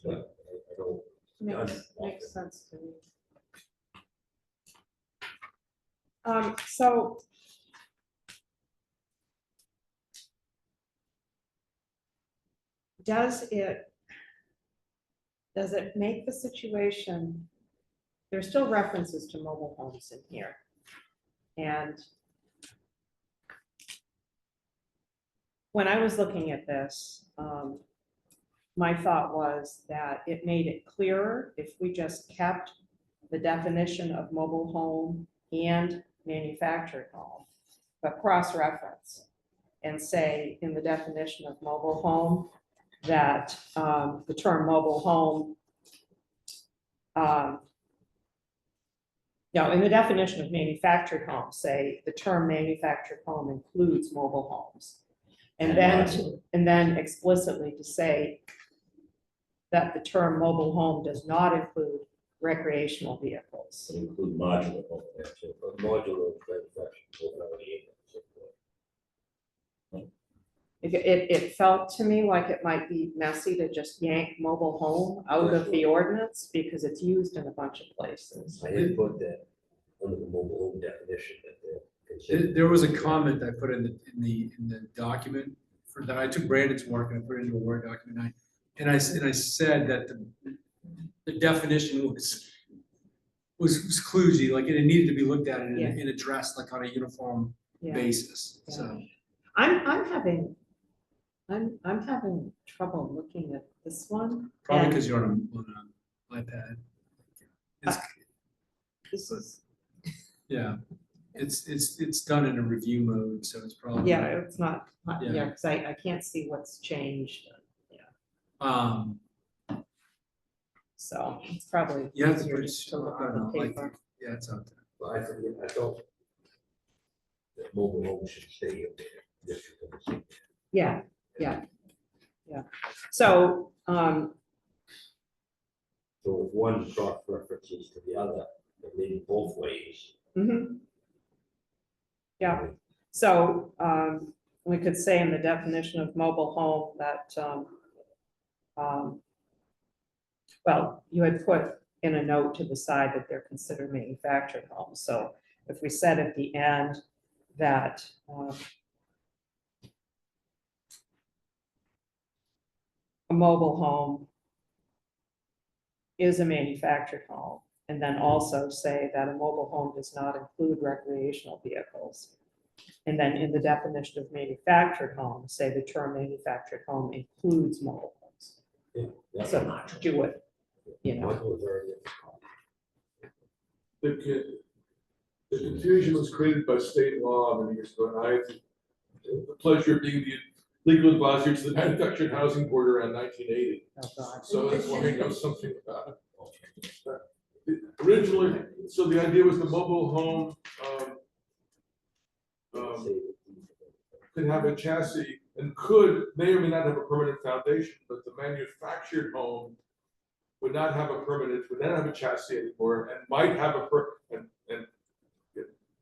But I don't. Makes sense to me. So. Does it make the situation there's still references to mobile homes in here. And when I was looking at this, my thought was that it made it clearer if we just kept the definition of mobile home and manufactured home, but cross-reference and say in the definition of mobile home that the term mobile home, no, in the definition of manufactured home, say the term manufactured home includes mobile homes. And then explicitly to say that the term mobile home does not include recreational vehicles. It include modular home there too. A modular manufacturing. It felt to me like it might be messy to just yank mobile home out of the ordinance because it's used in a bunch of places. I had put that under the mobile home definition that they're considering. There was a comment I put in the document for that. I took Brandon's work and I put it into a Word document. And I said that the definition was kludgy, like it needed to be looked at and addressed like on a uniform basis. Yeah. So I'm having trouble looking at this one. probably and because you're on an iPad. This is, Yeah, it's done in a review mode, so it's probably. yeah, it's not, Yeah. yeah, because I can't see what's changed. So it's probably You have to easier put, just to look I at don't the know, like, paper. yeah, it's out there. Well, I thought that mobile home should stay up there. just because it's- Yeah. So, So if one cross references to the other, it may both ways. mhm. Yeah, so, we could say in the definition of mobile home that, well, you had put in a note to the side that they're considered manufactured homes. So if we said at the end that, a mobile home is a manufactured home, and then also say that a mobile home does not include recreational vehicles. And then in the definition of manufactured home, say the term manufactured home includes mobile homes. Yeah, that's So not- do it, you know. Modular is already- The confusion was created by state law many years ago, and I had the pleasure of being the legal advisor to the manufactured housing board around 1980. Oh, God. So that's why I know something about it. Originally, so the idea was the mobile home could have a chassis and may or may not have a permanent foundation, but the manufactured home would not have a chassis anymore and might have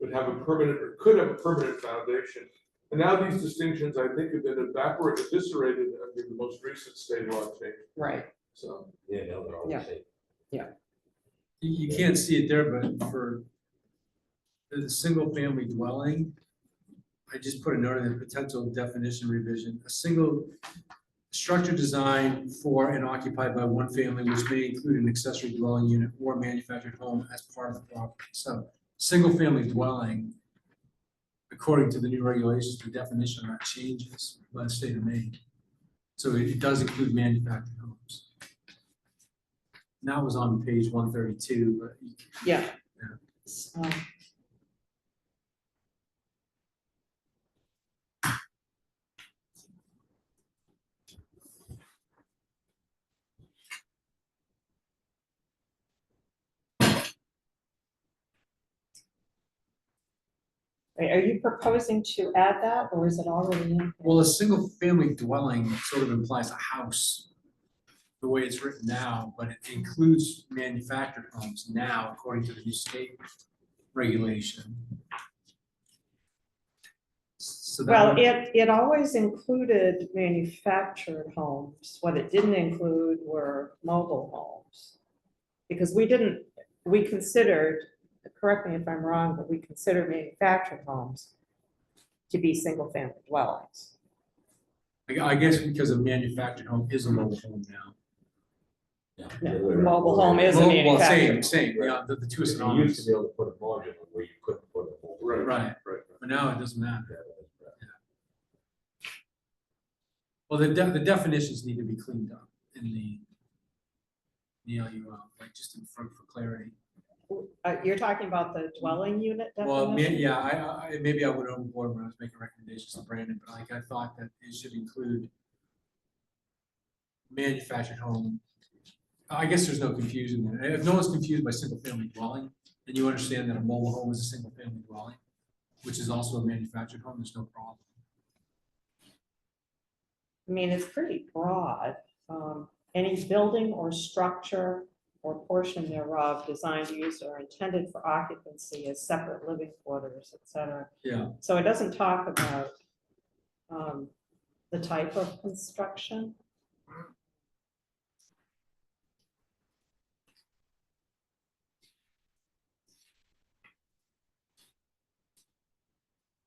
would have a permanent, or could have a permanent foundation. And now these distinctions, I think, have been eviscerated under the most recent state law change. Right, So, Yeah, no, they're all the same. You can't see it there, but for the single family dwelling, I just put a note in the potential definition revision, a single structure designed for and occupied by one family, which may include an accessory dwelling unit or manufactured home as part of the property. So, single family dwelling, according to the new regulations, the definition of that changes by the state of Maine. So it does include manufactured homes. And that was on page 132, but yeah. Yeah. Are you proposing to add that, or is it already in? well, a single family dwelling sort of implies a house, the way it's written now, but it includes manufactured homes now, according to the new state regulation. So that Well, would- it always included manufactured homes. What it didn't include were mobile homes. Because we considered, correct me if I'm wrong, but we consider manufactured homes to be single-family dwellings. I guess because a manufactured home is a mobile home now. Yeah. No, We're- mobile home is a Well, manufactured. same, yeah, the two are You used to synonymous. be able to put a module where you couldn't put a whole. Right. Right, Right. but now it doesn't matter. Yeah, that's right. Well, the definitions need to be cleaned up in the LUL, like just for clarity. You're talking about the dwelling unit Well, definition? yeah, maybe I went overboard when I was making recommendations to Brandon, but like I thought that it should include manufactured home. I guess there's no confusion there. If no one's confused by single family dwelling, then you understand that a mobile home is a single family dwelling, which is also a manufactured home, there's no problem. I mean, it's pretty broad. Any building or structure or portion thereof designed, used, or intended for occupancy as separate living quarters, et cetera. Yeah, So it doesn't talk about the type of construction.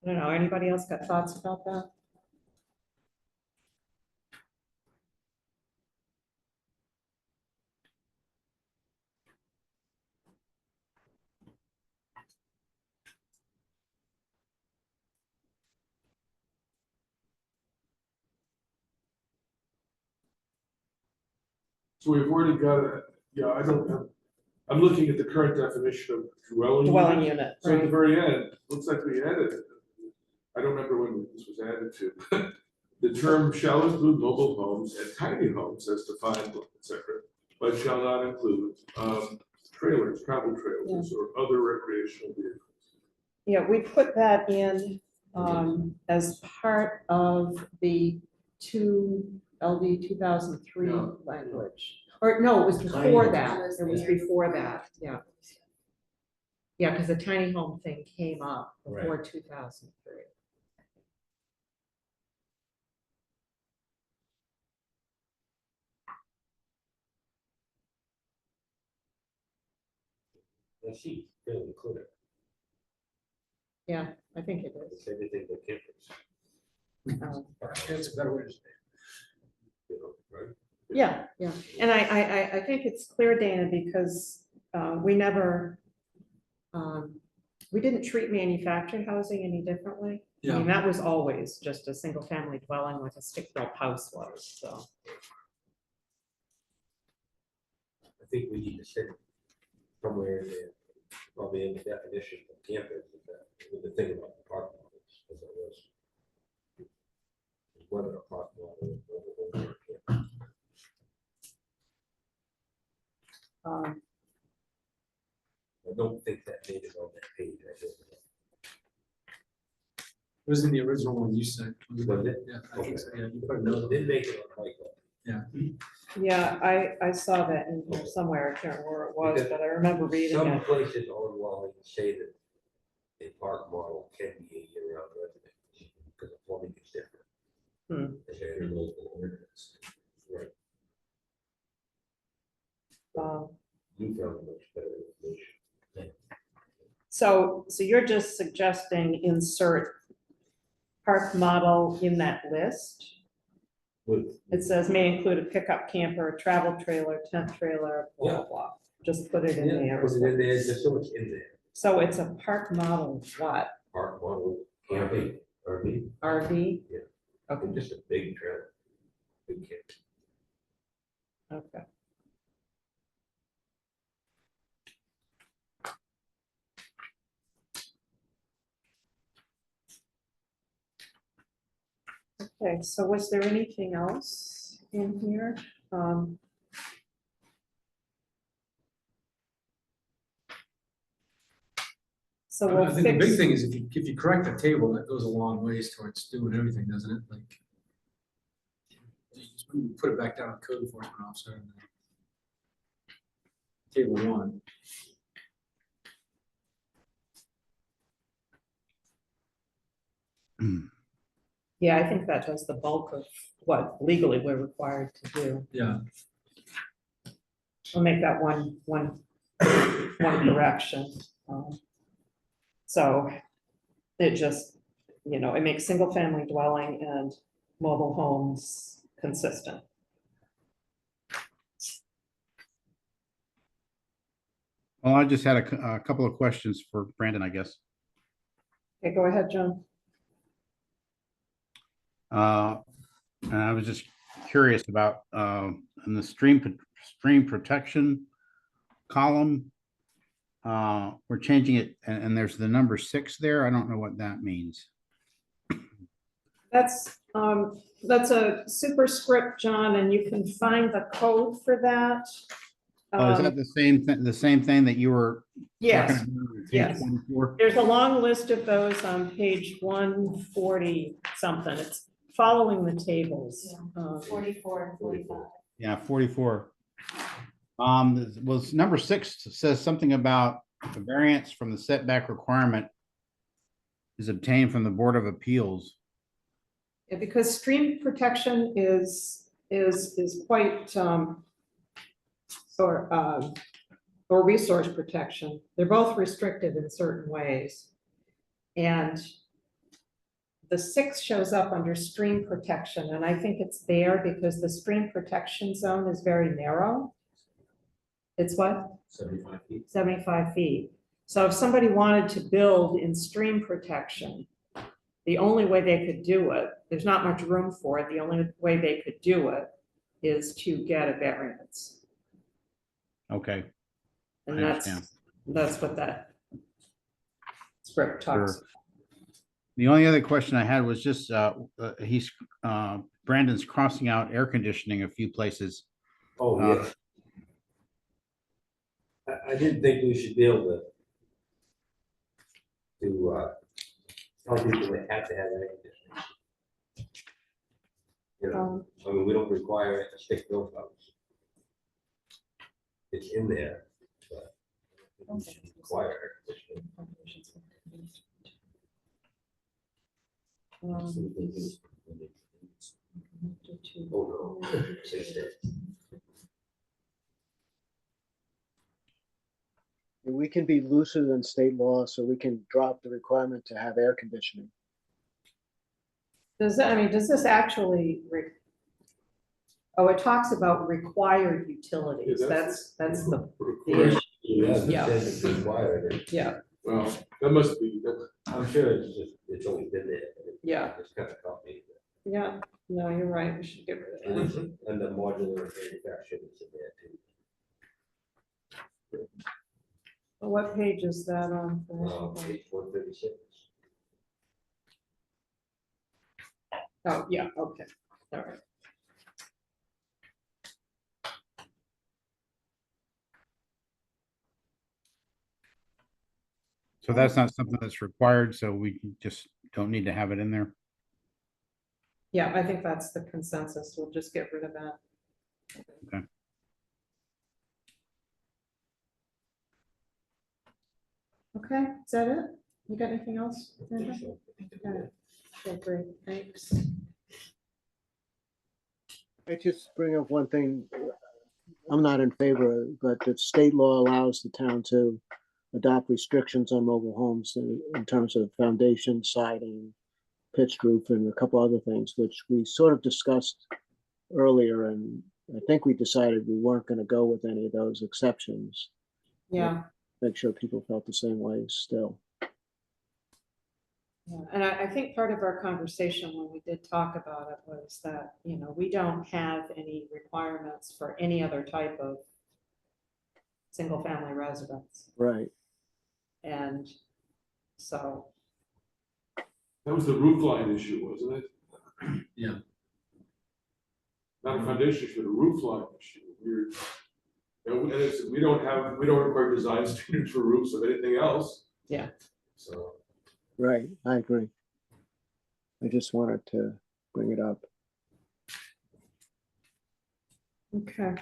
I don't know, anybody else got thoughts about that? So we've already got a, yeah, I don't know. I'm looking at the current definition of dwelling. Dwelling unit. unit, So at the right? very end, looks like we added it. I don't remember when this was added to. The term shall include mobile homes and tiny homes as defined, et cetera, but shall not include trailers, travel trailers, or other recreational vehicles. Yeah, we put that in as part of the LD 2003 Yeah. language. Or no, it was Tiny before homes. that. It was before that, yeah. Yeah, because the tiny home thing came up before 2003. The sheet, fairly clear. Yeah, I think it is. It's everything but campers. that's a better way to say You know, right? Yeah, yeah. And I think it's clear, Dana, because we never, we didn't treat manufactured housing any differently. it. I mean, Yeah, that was always just a single family dwelling like a stick-built house was, so. I think we need to sit somewhere in there, probably in the definition of campers, with the thing about the parking lots, as it was. Whether a parking lot is mobile home or a camper. I don't think that made it on that page. I don't know. it was in the original one you sent. Was it? Yeah, I think so, yeah, you put a note. It didn't make it on Michael. Yeah, I saw that in here somewhere. I can't remember where it was, but I remember reading Some it. places on dwelling say that a park model can be a year-round resident, because the plumbing is different. Hmm. As a local ordinance. Right, Um, you found much better information. So you're just suggesting insert park model in that list? With, It says may include a pickup camper, a travel trailer, tent trailer, blah, blah, blah. Just put it in there. put it in there, there's so much in there. So it's a park model, what, Park model, camping, RV, RV? Yeah. Okay, just a big trailer. Big camp. okay. Okay, so was there anything else in here? So I we'll think the big fix, thing is if you correct the table, that goes a long ways towards doing everything, doesn't it? Like, you just put it back down on code enforcement officer. And then Table 1. yeah, I think that does the bulk of what legally we're required to do. Yeah, We'll make that one correction. So it just, it makes single family dwelling and mobile homes consistent. Well, I just had a couple of questions for Brandon, I guess. Okay, go ahead, John. And I was just curious about, in the stream protection column, we're changing it, and there's the number 6 there. I don't know what that means. That's a superscript, John, and you can find the code for that. Oh, is that the same thing that you were? Yes, talking about on page yes. 24? There's a long list of those on page 140 something. It's following the tables. 44 and 45. Yeah, 44. Was number 6 says something about the variance from the setback requirement is obtained from the Board of Appeals. Yeah, because stream protection is quite, or resource protection. They're both restricted in certain ways. And the 6 shows up under stream protection, and I think it's there because the stream protection zone is very narrow. It's what? 75 feet. 75 feet. So if somebody wanted to build in stream protection, the only way they could do it, there's not much room for it, the only way they could do it is to get a variance. Okay. And I understand. that's what that script talks. Sure. The only other question I had was just, Brandon's crossing out air conditioning a few places. Oh, yeah. I didn't think we should be able to tell people they have to have air conditioning. You know, I mean, we don't require it to stick those house. It's in there, but we should require air conditioning. Oh, no. We can be looser than state law, so we can drop the requirement to have air conditioning. Does this actually, oh, it talks about required utilities. Yeah, That's the Required. issue. Yeah, Yeah. it says it's required. Yeah, Well, that must be, I'm sure it's always been there. but Yeah. It's kind of copied. yeah, no, you're right, we should get rid of that. And the modular manufacturing is in there too. What page is that on? Page 136. Oh, yeah, okay, all right. So that's not something that's required, so we just don't need to have it in there. Yeah, I think that's the consensus. We'll just get rid of that. Okay. Okay, is that it? You got anything else? I think Linda? so. Okay, great, thanks. I just bring up one thing. I'm not in favor of, but the state law allows the town to adopt restrictions on mobile homes in terms of foundation, siding, pitched roof, and a couple other things, which we sort of discussed earlier. And I think we decided we weren't going to go with any of those exceptions. Yeah. Make sure people felt the same way still. Yeah, and I think part of our conversation when we did talk about it was that, we don't have any requirements for any other type of single-family residence. Right. And so, that was the roof line issue, wasn't it? Yeah. Not a foundation issue, but a roof line issue. We don't require design standards for roofs of anything else. Yeah. So. Right, I agree. I just wanted to bring it up. okay.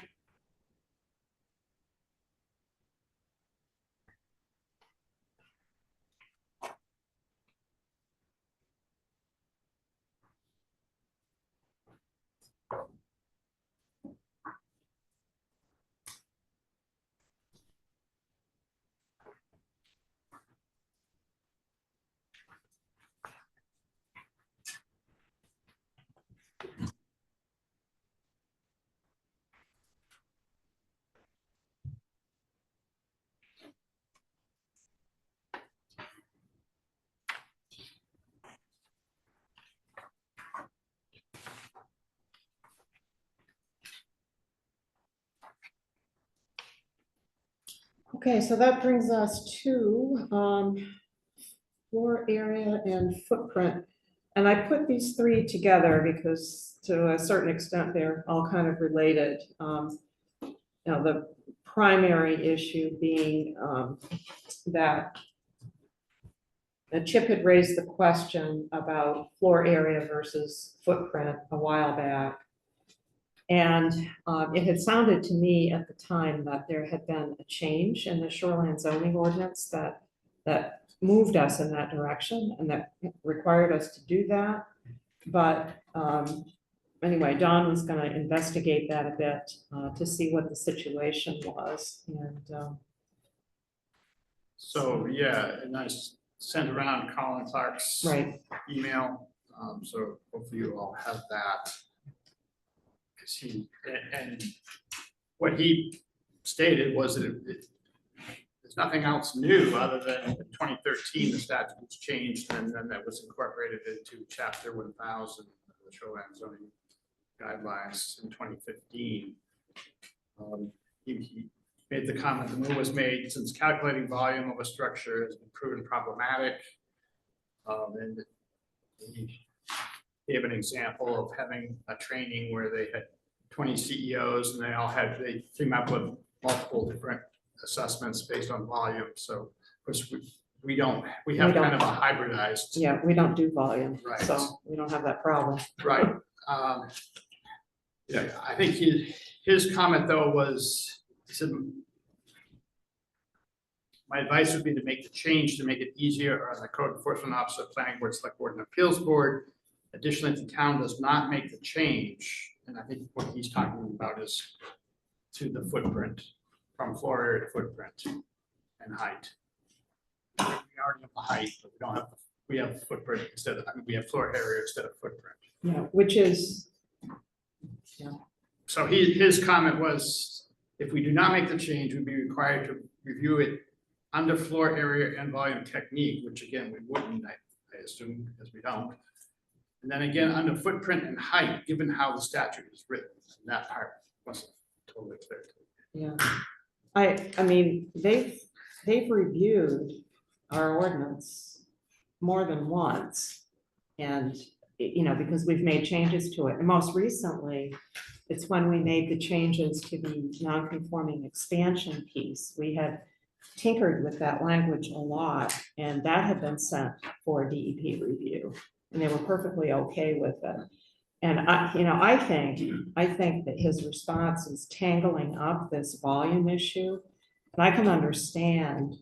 Okay, so that brings us to floor area and footprint. And I put these three together because to a certain extent, they're all kind of related. Now, the primary issue being that Chip had raised the question about floor area versus footprint a while back. And it had sounded to me at the time that there had been a change in the shoreline zoning ordinance that moved us in that direction and that required us to do that. But anyway, Don was going to investigate that a bit to see what the situation was. And So, yeah, and I sent around Colin Clark's right, email, so hopefully you all have that. Because and what he stated was that there's nothing else new other than in 2013, the statute was changed and then that was incorporated into chapter 1000 of the shoreline zoning guidelines in 2015. He made the comment, the move was made since calculating volume of a structure has been proven problematic. And he gave an example of having a training where they had 20 CEOs and they came up with multiple different assessments based on volume. So of course we have kind of a hybridized. yeah, we don't do volume, Right. so we don't have that problem. Right. Yeah, I think his comment though was, he said, my advice would be to make the change to make it easier on the code enforcement officer, planning board, select board, and appeals board. Additionally, if the town does not make the change, and I think what he's talking about is to the footprint, from floor area to footprint and height. We already have the height, but we don't have, we have footprint instead of, we have floor area instead of footprint. Yeah, which is, So his comment was, if we do not make the change, we'd be required to review it under floor area and volume technique, which again, we wouldn't, I assume, because we don't. And then again, under footprint and height, given how the statute is written, and that part wasn't totally clear to me. yeah. I mean, they've reviewed our ordinance more than once. And, because we've made changes to it. And most recently, it's when we made the changes to the non-conforming expansion piece. We had tinkered with that language a lot, and that had been sent for DEP review, and they were perfectly okay with it. And I think that his response is tangling up this volume issue. And I can understand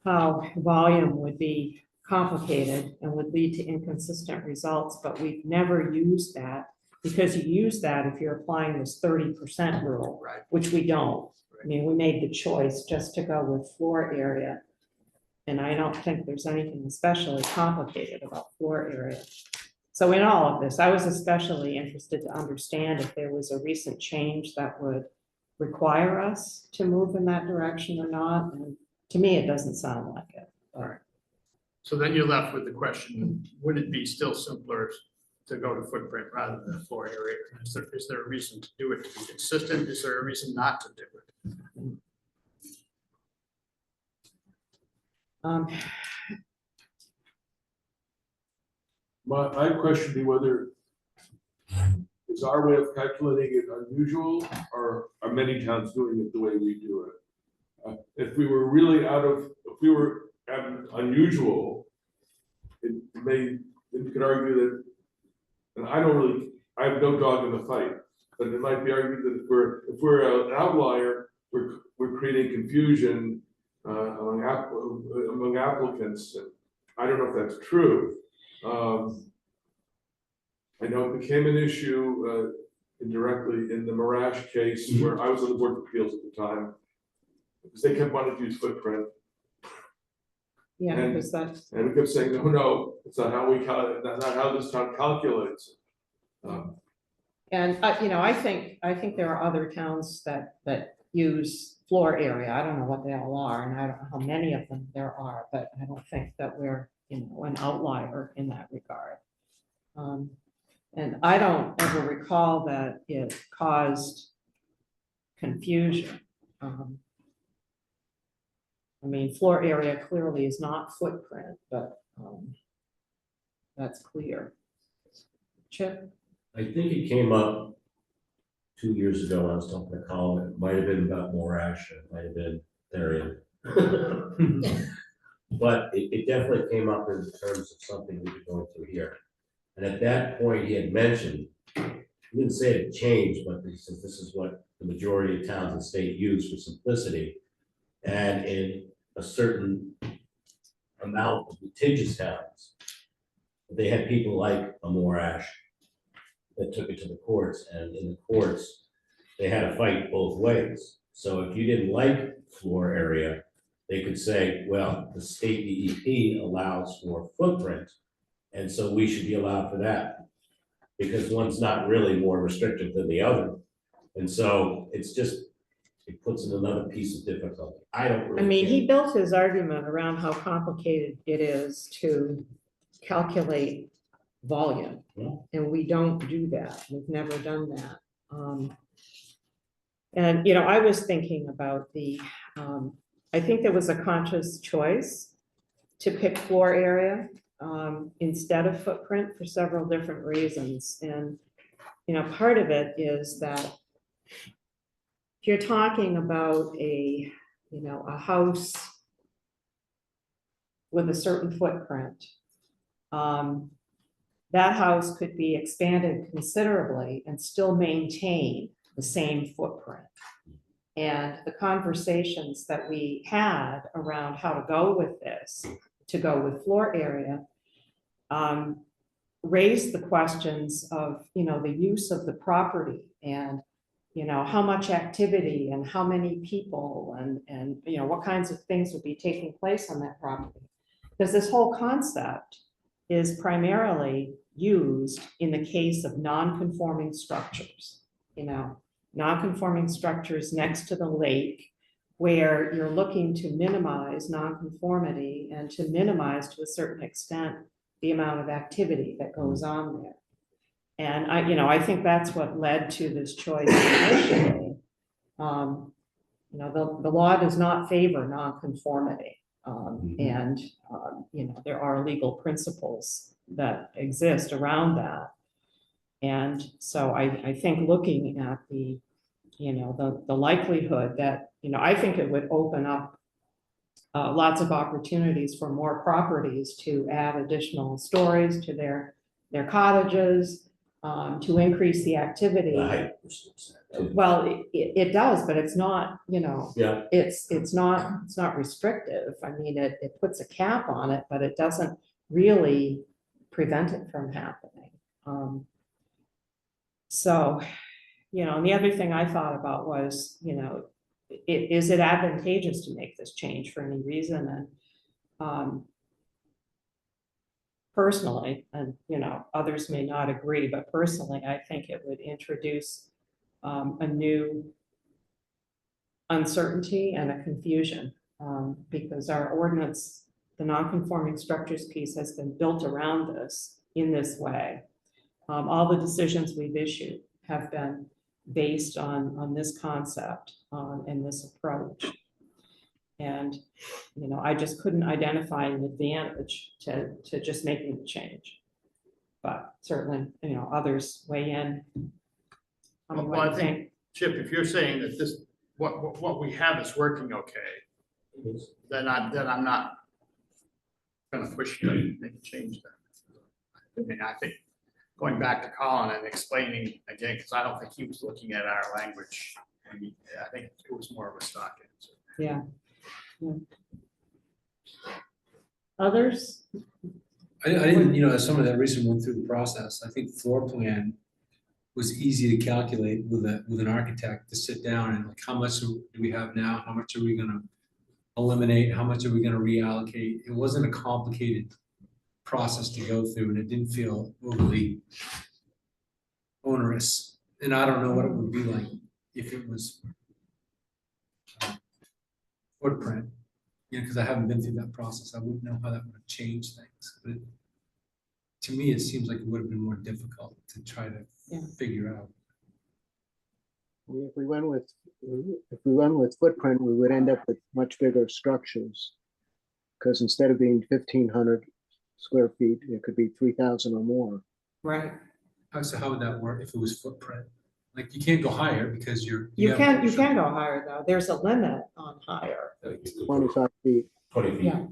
how volume would be complicated and would lead to inconsistent results, but we've never used that because you use that if you're applying this 30% rule, Right. which we don't. I mean, we made the choice just to go with floor area. And I don't think there's anything especially complicated about floor area. So in all of this, I was especially interested to understand if there was a recent change that would require us to move in that direction or not. And to me, it doesn't sound like it. All right. So then you're left with the question, would it be still simpler to go to footprint rather than floor area? Is there a reason to do it to be consistent? Is there a reason not to do it? My question would be whether is our way of calculating it unusual, or are many towns doing it the way we do it? If we were really if we were unusual, you could argue that, and I have no dog in the fight, but it might be argued that if we're an outlier, we're creating confusion among applicants. And I don't know if that's true. I know it became an issue indirectly in the Marash case, where I was on the Board of Appeals at the time, because they kept wanting to use footprint. Yeah, And- because that's, And we kept saying, no, it's not how that's not how this town calculates. and I think there are other towns that use floor area. I don't know what they all are, and I don't know how many of them there are, but I don't think that we're, an outlier in that regard. And I don't ever recall that it caused confusion. I mean, floor area clearly is not footprint, but, that's clear. Chip? I think it came up 2 years ago when I was talking to Colin. It might have been about Morash, it might have been Darien. But it definitely came up in terms of something we were going through here. And at that point, he had mentioned, he didn't say it changed, but he said this is what the majority of towns and state use for simplicity. And in a certain amount of litigious towns, they had people like a Morash that took it to the courts, and in the courts, they had a fight both ways. So if you didn't like floor area, they could say, well, the state DEP allows for footprint, and so we should be allowed for that. Because one's not really more restrictive than the other. And so it's just, it puts in another piece of difficulty. I don't really. I mean, he care. built his argument around how complicated it is to calculate volume. Yeah. And we don't do that. We've never done that. And, you know, I was thinking about I think there was a conscious choice to pick floor area instead of footprint for several different reasons. And, you know, part of it is that if you're talking about a house with a certain footprint, that house could be expanded considerably and still maintain the same footprint. And the conversations that we had around how to go with this, to go with floor area, raised the questions of, you know, the use of the property and, you know, how much activity and how many people and, you know, what kinds of things would be taking place on that property. Because this whole concept is primarily used in the case of non-conforming structures, you know, non-conforming structures next to the lake where you're looking to minimize non-conformity and to minimize to a certain extent the amount of activity that goes on there. And I think that's what led to this choice initially. You know, the law does not favor non-conformity. And, you know, there are legal principles that exist around that. And so I think looking at the, you know, the likelihood that, you know, I think it would open up lots of opportunities for more properties to add additional stories to their cottages, to increase the activity. The height restricts that, too. Well, it does, but it's not, you know, Yeah, it's not restrictive. I mean, it puts a cap on it, but it doesn't really prevent it from happening. So, you know, and the other thing I thought about was, you know, is it advantageous to make this change for any reason? And personally, and, you know, others may not agree, but personally, I think it would introduce a new uncertainty and a confusion because our ordinance, the non-conforming structures piece, has been built around this in this way. All the decisions we've issued have been based on this concept and this approach. And, you know, I just couldn't identify an advantage to just making the change. But certainly, you know, others weigh in. Well, I think, Chip, if you're saying that this, what we have is working okay, then I'm not gonna push you to make a change then. I mean, I think going back to Colin and explaining again, because I don't think he was looking at our language. I think it was more of a stock answer. Yeah. Others? I didn't, you know, as someone that recently went through the process, I think floor plan was easy to calculate with an architect to sit down and like, how much do we have now? How much are we gonna eliminate? How much are we gonna reallocate? It wasn't a complicated process to go through, and it didn't feel overly onerous. And I don't know what it would be like if it was footprint, you know, because I haven't been through that process. I wouldn't know how that would have changed things. But to me, it seems like it would have been more difficult to try to figure out. If we went with footprint, we would end up with much bigger structures. Because instead of being 1,500 square feet, it could be 3,000 or more. Right. So how would that work if it was footprint? Like you can't go higher because You have- can go higher though. There's a limit on higher. 25 feet. 20 feet. Yeah.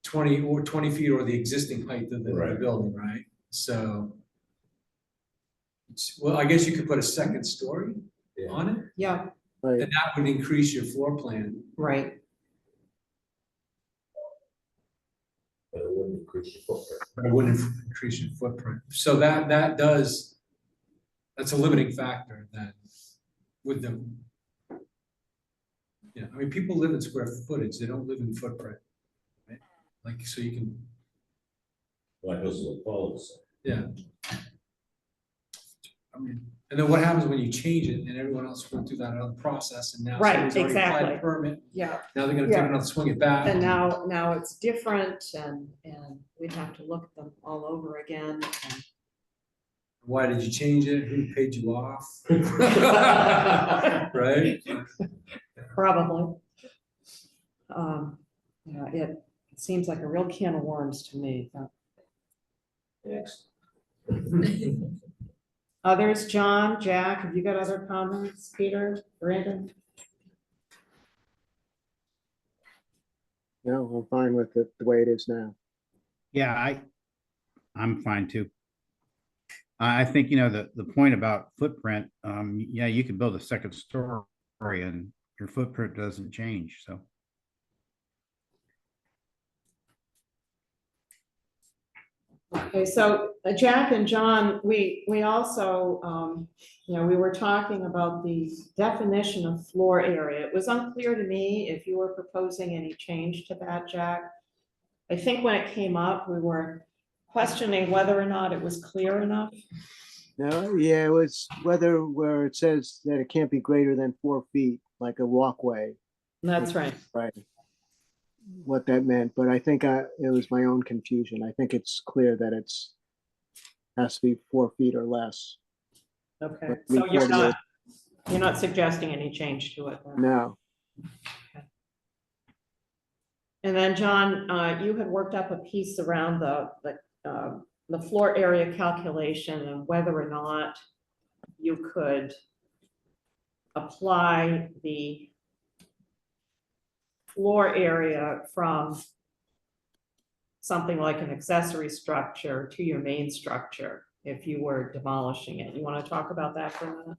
20 feet or the existing height of the Right. building, right? So. Well, I guess you could put a second story Yeah. on it, Yeah, Right. and that would increase your floor plan. right. But it wouldn't increase your footprint. But it wouldn't increase your footprint. So that's a limiting factor then with them. Yeah, I mean, people live in square footage, they don't live in footprint. Right? Like, so you can, Like those little poles. yeah. I mean, and then what happens when you change it and everyone else went through that other process and now Right, somebody's already applied a exactly. permit, Yeah. now they're gonna take Yeah. another swing at that. And now it's different and we'd have to look at them all over again. and- Why did you change it? Who paid you off? Right? Probably. Yeah, it seems like a real can of worms to me. but- Next. Others, John, Jack, have you got other comments? Peter, Brandon? No, I'm fine with it the way it is now. Yeah, I'm fine too. I think, the point about footprint, yeah, you can build a second story and your footprint doesn't change, so. Okay, so Jack and John, we also, we were talking about the definition of floor area. It was unclear to me if you were proposing any change to that, Jack. I think when it came up, we were questioning whether or not it was clear enough. No, yeah, it was where it says that it can't be greater than 4 feet, like a walkway, That's right. right? What that meant, but I think it was my own confusion. I think it's clear that has to be 4 feet or less. Okay, But so you're 348 not suggesting any change to it then? No, And then, John, you had worked up a piece around the floor area calculation and whether or not you could apply the floor area from something like an accessory structure to your main structure if you were demolishing it. You want to talk about that for a minute?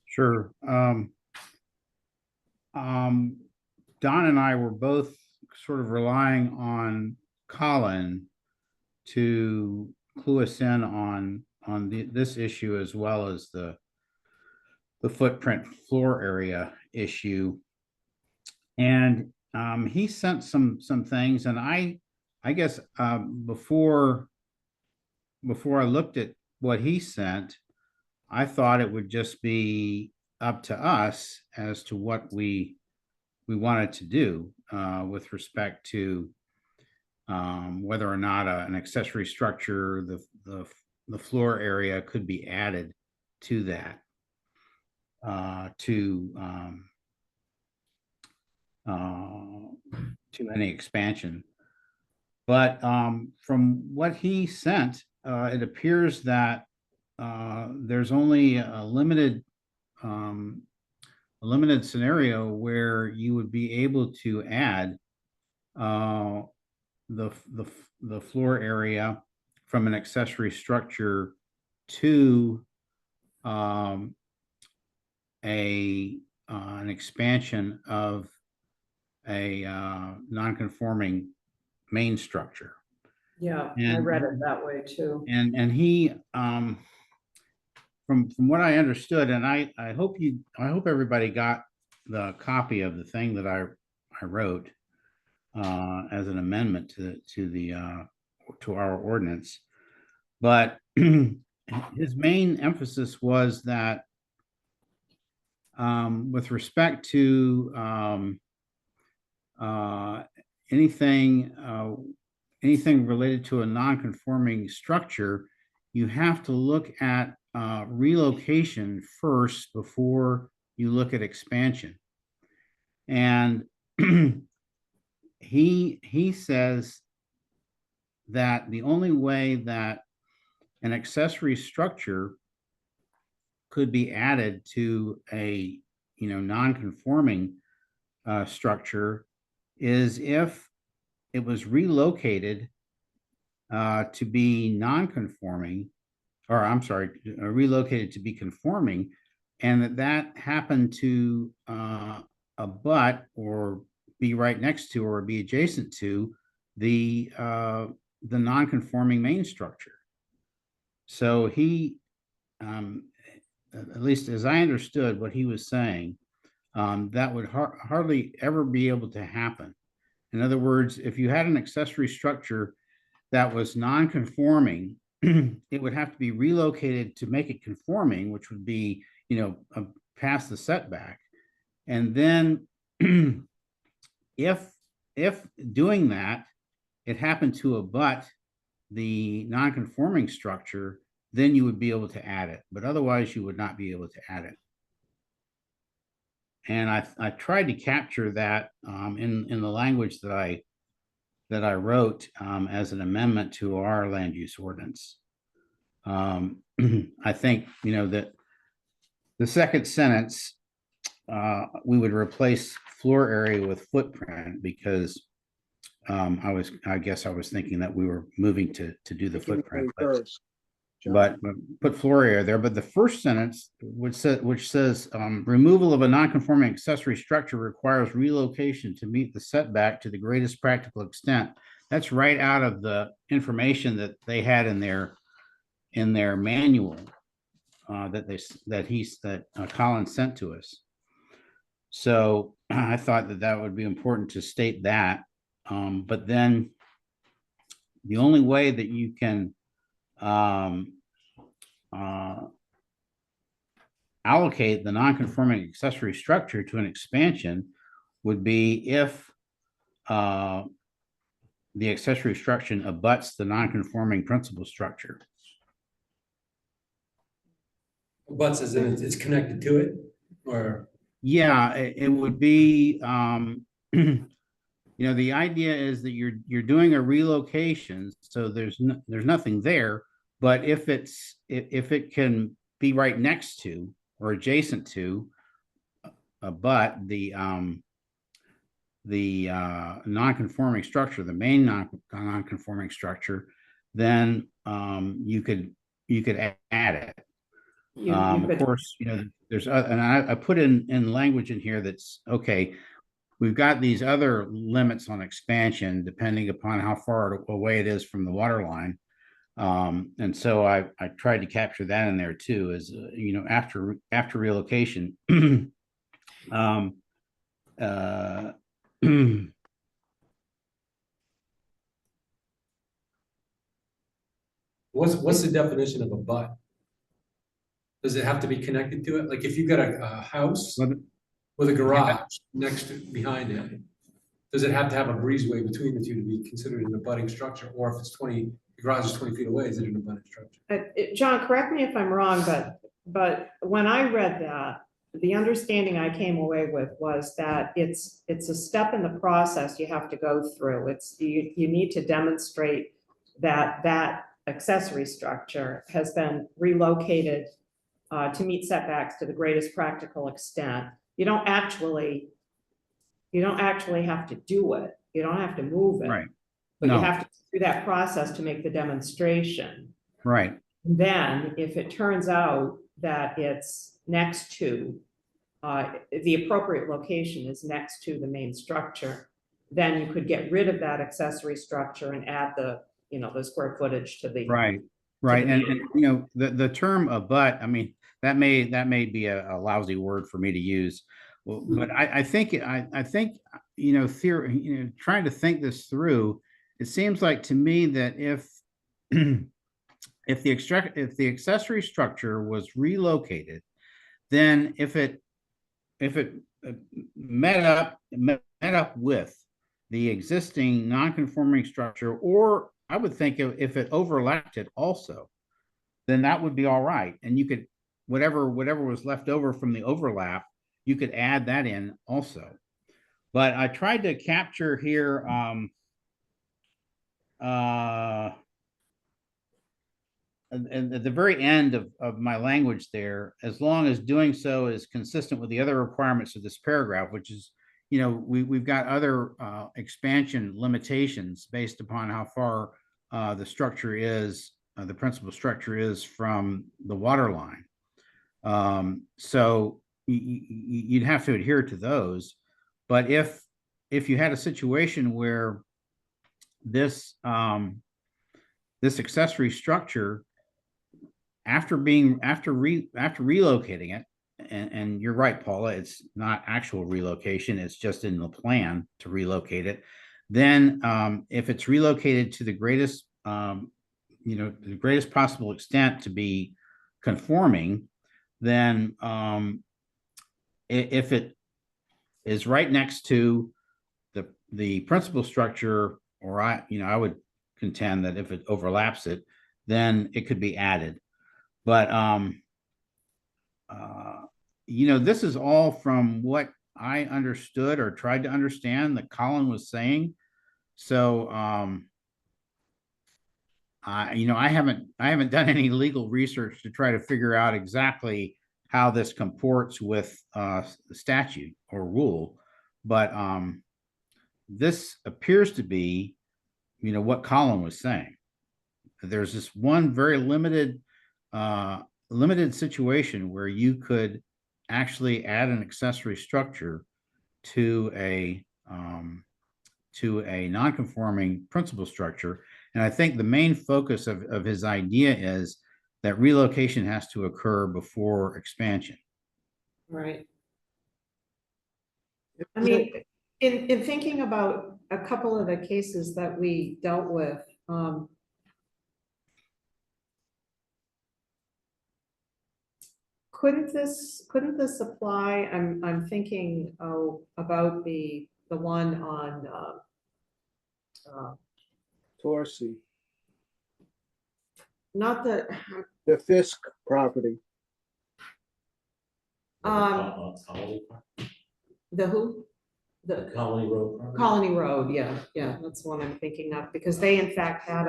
Sure. Don and I were both sort of relying on Colin to clue us in on this issue as well as the footprint floor area issue. And he sent some things, and I guess before I looked at what he sent, I thought it would just be up to us as to what we wanted to do with respect to whether or not an accessory structure, the floor area could be added to that to any expansion. But from what he sent, it appears that there's only a limited scenario where you would be able to add the floor area from an accessory structure to an expansion of a non-conforming main structure. Yeah, I read it that way too. And he from what I understood, and I hope everybody got the copy of the thing that I wrote as an amendment to our ordinance. But his main emphasis was that with respect to anything related to a non-conforming structure, you have to look at relocation first before you look at expansion. And he says that the only way that an accessory structure could be added to a non-conforming structure is if it was relocated to be non-conforming, or I'm sorry, relocated to be conforming, and that happened to abut or be right next to or be adjacent to the non-conforming main structure. So he, at least as I understood what he was saying, that would hardly ever be able to happen. In other words, if you had an accessory structure that was non-conforming, it would have to be relocated to make it conforming, which would be, past the setback. And then if doing that, it happened to abut the non-conforming structure, then you would be able to add it, but otherwise you would not be able to add it. And I tried to capture that in the language that I wrote as an amendment to our land use ordinance. I think that the second sentence, we would replace floor area with footprint, because I guess I was thinking that we were moving to do the footprint, but put floor area there. But the first sentence, which says removal of a non-conforming accessory structure requires relocation to meet the setback to the greatest practical extent. That's right out of the information that they had in their manual that Colin sent to us. So I thought that would be important to state that. But then the only way that you can allocate the non-conforming accessory structure to an expansion would be if the accessory structure abuts the non-conforming principal structure. Abuts as in it's connected to it, or? Yeah, it would be, the idea is that you're doing a relocation, so there's nothing there, but if it can be right next to or adjacent to abut the non-conforming structure, the main non-conforming structure, then you could add it. Of course, there's and I put in language in here that's okay. We've got these other limits on expansion depending upon how far away it is from the water line. And so I tried to capture that in there too, as after relocation. What's the definition of abut? Does it have to be connected to it? Like if you've got a house with a garage behind it, does it have to have a breezeway between the two to be considered an abutting structure? Or if it's the garage is 20 feet away, is it an abutting structure? John, correct me if I'm wrong, but when I read that, the understanding I came away with was that it's a step in the process you have to go through. You need to demonstrate that accessory structure has been relocated to meet setbacks to the greatest practical extent. You don't actually have to do it. You don't have to move it. Right. But you have to do that process to make the demonstration. Right. Then if it turns out that it's next to, the appropriate location is next to the main structure, then you could get rid of that accessory structure and add the square footage to the. Right. And the term abut, I mean, that may be a lousy word for me to use. Well, but I think trying to think this through, it seems like to me that if the accessory structure was relocated, then if it met up with the existing non-conforming structure, or I would think if it overlapped it also, then that would be all right. And you could, whatever was left over from the overlap, you could add that in also. But I tried to capture here, and at the very end of my language there, as long as doing so is consistent with the other requirements of this paragraph, which is, we've got other expansion limitations based upon how far the structure is, the principal structure is from the water line. So you'd have to adhere to those. But if you had a situation where this this accessory structure, after relocating it, and you're right, Paula, it's not actual relocation, it's just in the plan to relocate it. Then if it's relocated to the greatest the greatest possible extent to be conforming, then if it is right next to the principal structure, or I would contend that if it overlaps it, then it could be added. But this is all from what I understood or tried to understand that Colin was saying. So I haven't done any legal research to try to figure out exactly how this comports with the statute or rule, but this appears to be, what Colin was saying. There's this one very limited situation where you could actually add an accessory structure to a non-conforming principal structure. And I think the main focus of his idea is that relocation has to occur before expansion. Right. I mean, in thinking about a couple of the cases that we dealt with, couldn't this apply? I'm thinking about the one on Torsi, not the the Fisk property. the who? The Colony Road. Property? Colony Road, yeah, that's the one I'm thinking of, because they in fact had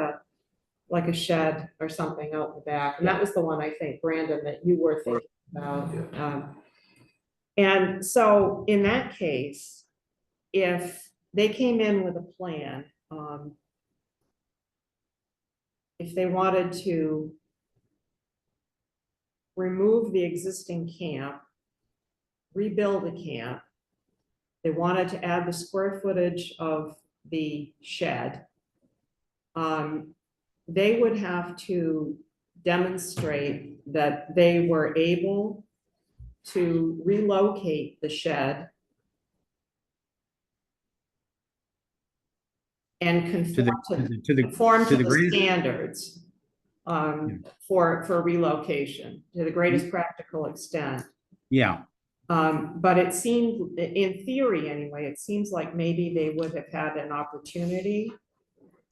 like a shed or something out the back, and that was the one I think, Brandon, that you were thinking about. And so in that case, if they came in with a plan, if they wanted to remove the existing camp, rebuild a camp, they wanted to add the square footage of the shed, they would have to demonstrate that they were able to relocate the shed and conform to the standards for relocation to the greatest practical extent. Yeah. But it seemed, in theory anyway, it seems like maybe they would have had an opportunity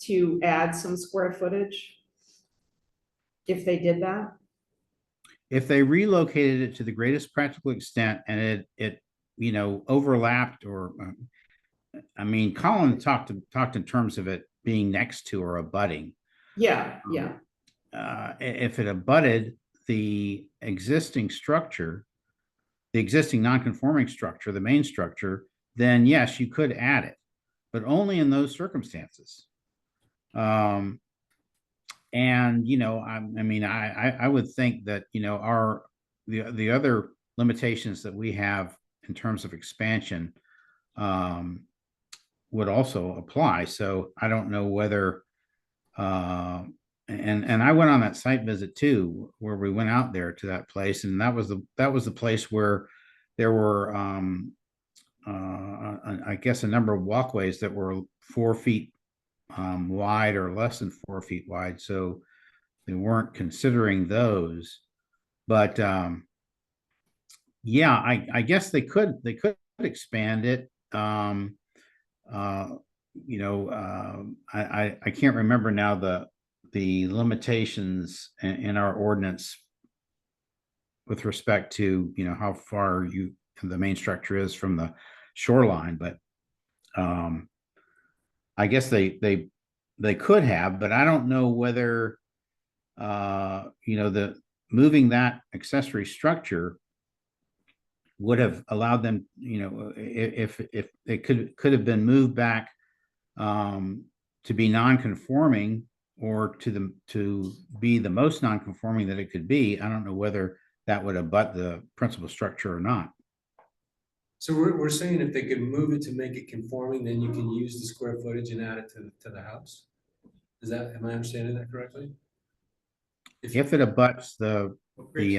to add some square footage if they did that. If they relocated it to the greatest practical extent and it overlapped, or I mean, Colin talked in terms of it being next to or abutting. Yeah. If it abutted the existing structure, the existing non-conforming structure, the main structure, then yes, you could add it, but only in those circumstances. And I would think that the other limitations that we have in terms of expansion would also apply. So I don't know whether and I went on that site visit too, where we went out there to that place, and that was the place where there were I guess a number of walkways that were 4 feet wide or less than 4 feet wide, so they weren't considering those. But yeah, I guess they could expand it. I can't remember now the limitations in our ordinance with respect to, you know, how far the main structure is from the shoreline, but I guess they could have, but I don't know whether you know, the moving that accessory structure would have allowed them, you know, if it could have been moved back to be non-conforming, or to be the most non-conforming that it could be. I don't know whether that would abut the principal structure or not. So we're saying if they could move it to make it conforming, then you can use the square footage and add it to the house? Am I understanding that correctly? If it abuts the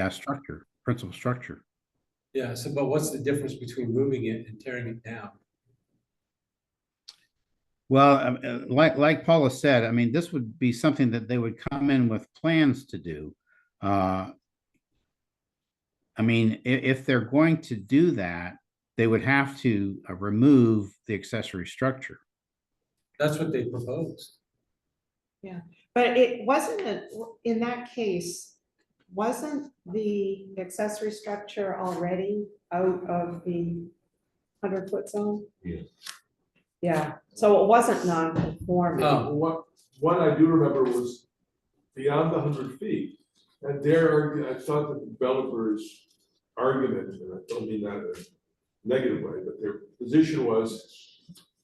structure, principal structure. Yeah, so but what's the difference between moving it and tearing it down? Well, like Paula said, I mean, this would be something that they would come in with plans to do. I mean, if they're going to do that, they would have to remove the accessory structure. That's what they proposed. Yeah, but it wasn't, in that case, wasn't the accessory structure already out of the 100-foot zone? Yes. Yeah, so it wasn't non-conforming. What I do remember was beyond the 100 feet, and I thought the developer's argument, and I don't mean that in a negative way, but their position was,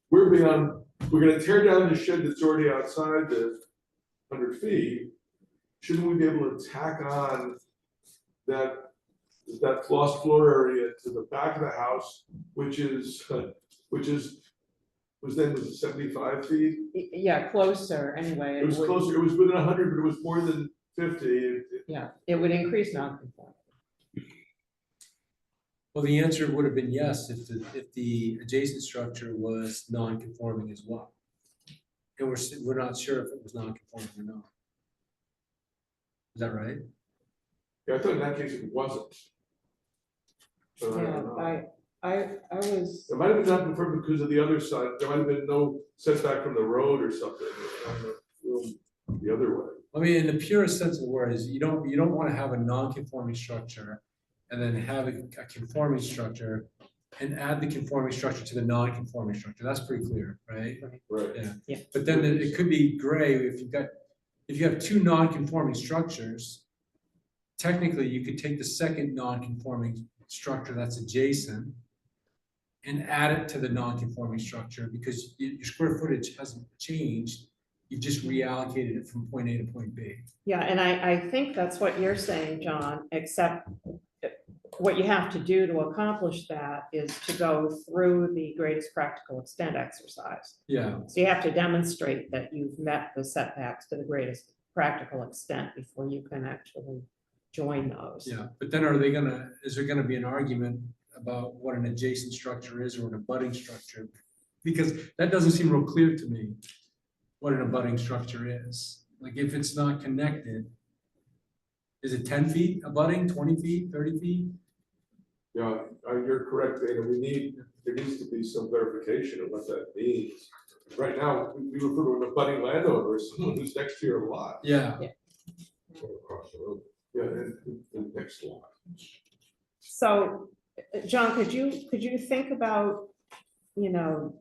we're gonna tear down the shed that's already outside the 100 feet. Shouldn't we be able to tack on that floss floor area to the back of the house, which is was it 75 feet? Yeah, closer, anyway. It was closer, it was within 100, but it was more than 50. Yeah, it would increase non-conformity. Well, the answer would have been yes if the adjacent structure was non-conforming as well. And we're not sure if it was non-conforming or not. Is that right? Yeah, I thought in that case it wasn't. So I don't know. I was. It might have been non-conforming because of the other side. There might have been no setback from the road or something. The other way. I mean, in the purest sense of the word is you don't want to have a non-conforming structure and then have a conforming structure and add the conforming structure to the non-conforming structure. That's pretty clear, right? Right. Yeah. But then it could be gray if you have two non-conforming structures. Technically, you could take the second non-conforming structure that's adjacent and add it to the non-conforming structure because your square footage hasn't changed. You've just reallocated it from point A to point B. Yeah, and I think that's what you're saying, John, except what you have to do to accomplish that is to go through the greatest practical extent exercise. Yeah. So you have to demonstrate that you've met the setbacks to the greatest practical extent before you can actually join those. Yeah, but then is there gonna be an argument about what an adjacent structure is or an abutting structure? Because that doesn't seem real clear to me, what an abutting structure is. Like if it's not connected, is it 10 feet abutting, 20 feet, 30 feet? Yeah, you're correct, Dana. There needs to be some verification of what that means. Right now, we refer to an abutting landowner as someone who's next to your lot. Yeah. Across the road. Yeah, the next lot. So, John, could you think about, you know,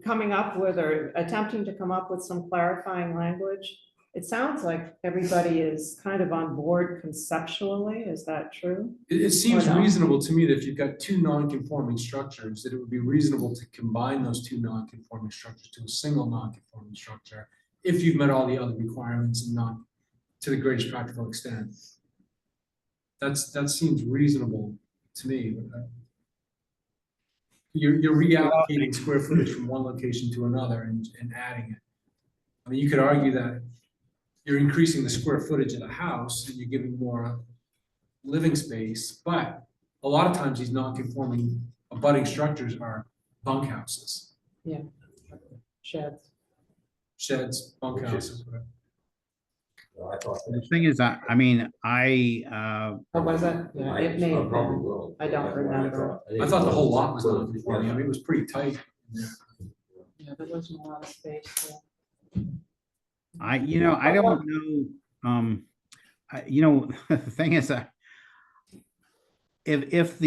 coming up with or attempting to come up with some clarifying language? It sounds like everybody is kind of on board conceptually. Is that true? It seems reasonable to me that if you've got two non-conforming structures, that it would be reasonable to combine those two non-conforming structures to a single non-conforming structure if you've met all the other requirements and not to the greatest practical extent. That seems reasonable to me. You're reallocating square footage from one location to another and adding it. I mean, you could argue that you're increasing the square footage of the house and you're giving more living space, but a lot of times these non-conforming abutting structures are bunkhouses. Yeah. Sheds, bunkhouses, whatever. Well, I thought The thing is, I mean, What was it? Yeah, it may have probably been. will. I don't remember. I thought the whole lot was non-conforming. I mean, it was pretty tight. Yeah, there was a lot of space there. I don't know, the thing is, if,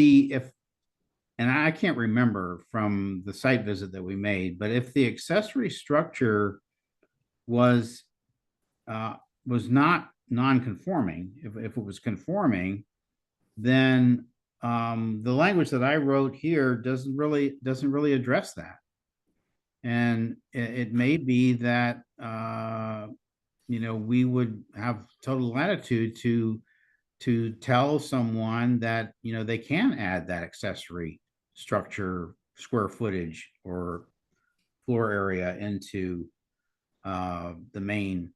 and I can't remember from the site visit that we made, but if the accessory structure was, was not non-conforming, if it was conforming, then, the language that I wrote here doesn't really address that. And it may be that, we would have total latitude to tell someone that, they can add that accessory structure, square footage or floor area into, the main,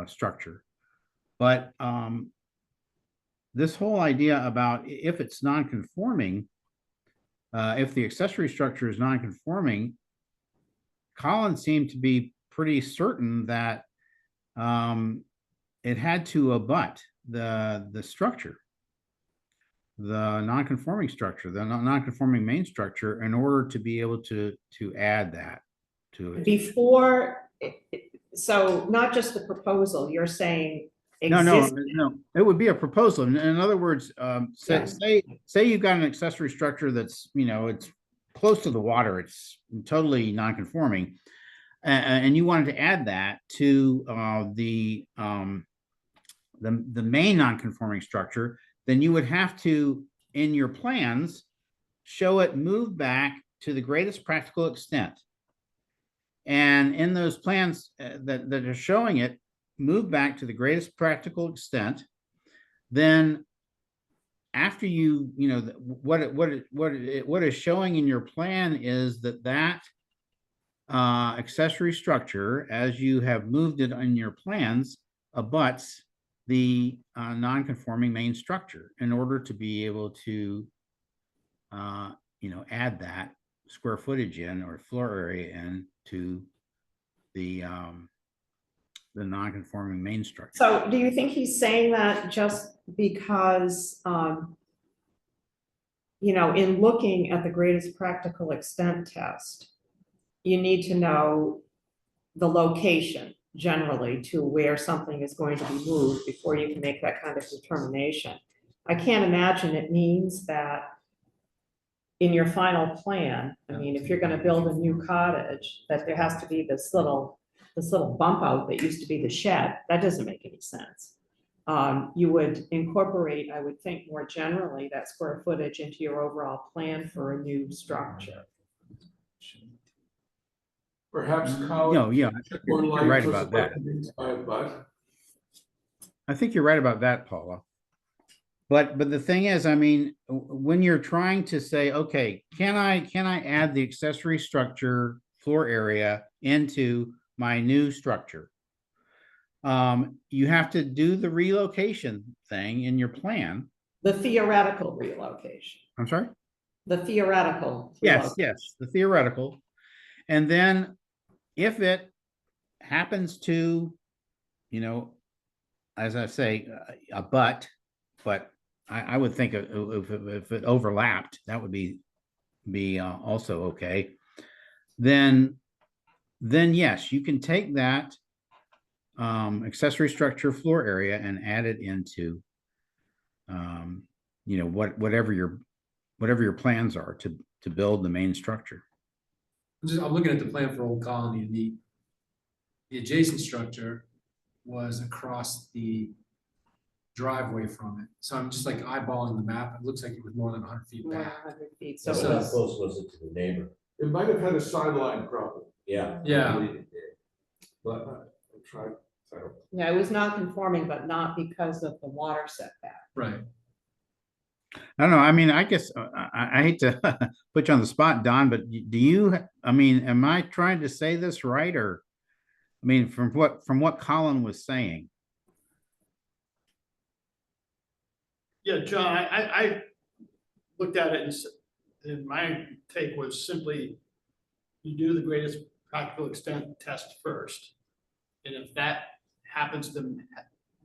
structure. But, this whole idea about if it's non-conforming, if the accessory structure is non-conforming, Colin seemed to be pretty certain that, it had to abut the structure, the non-conforming structure, the non-conforming main structure, in order to be able to add that to it. Before, so not just the proposal, you're saying No, existing. it would be a proposal. In other words, Yeah. say you've got an accessory structure that's, it's close to the water, it's totally non-conforming, and you wanted to add that to, the main non-conforming structure, then you would have to, in your plans, show it move back to the greatest practical extent. And in those plans, that are showing it move back to the greatest practical extent, then after what is showing in your plan is that accessory structure, as you have moved it on your plans, abuts the, non-conforming main structure, in order to be able to, add that square footage in, or floor area in, to the non-conforming main structure. So do you think he's saying that just because, in looking at the greatest practical extent test, you need to know the location generally to where something is going to be moved before you can make that kind of determination? I can't imagine it means that in your final plan, I mean, if you're gonna build a new cottage, that there has to be this little bump out that used to be the shed. That doesn't make any sense. You would incorporate, I would think, more generally, that square footage into your overall plan for a new structure. Perhaps No, college. yeah, Or you're light right for about that. but I think you're right about that, Paula. But the thing is, I mean, when you're trying to say, okay, can I add the accessory structure floor area into my new structure? You have to do the relocation thing in your plan. The theoretical relocation, I'm sorry? the theoretical. Yes, the theoretical. And then if it happens to, as I say, but I would think if it overlapped, that would be also okay. Then yes, you can take that, accessory structure floor area and add it into, whatever your plans are to build the main structure. I'm looking at the plan for Old Colony, and the adjacent structure was across the driveway from it. So I'm just like eyeballing the map. It looks like it was more than 100 feet More than back. 100 feet. So So how it's, close was it to the neighbor? it might have had a sideline problem. Yeah. Yeah. But I tried. yeah, it was not conforming, but not because of the water setback. Right. I don't know. I mean, I guess, I hate to put you on the spot, Don, but am I trying to say this right? Or, I mean, from what Colin was saying? Yeah, John, I looked at it and my take was simply, you do the greatest practical extent test first. And if that happens to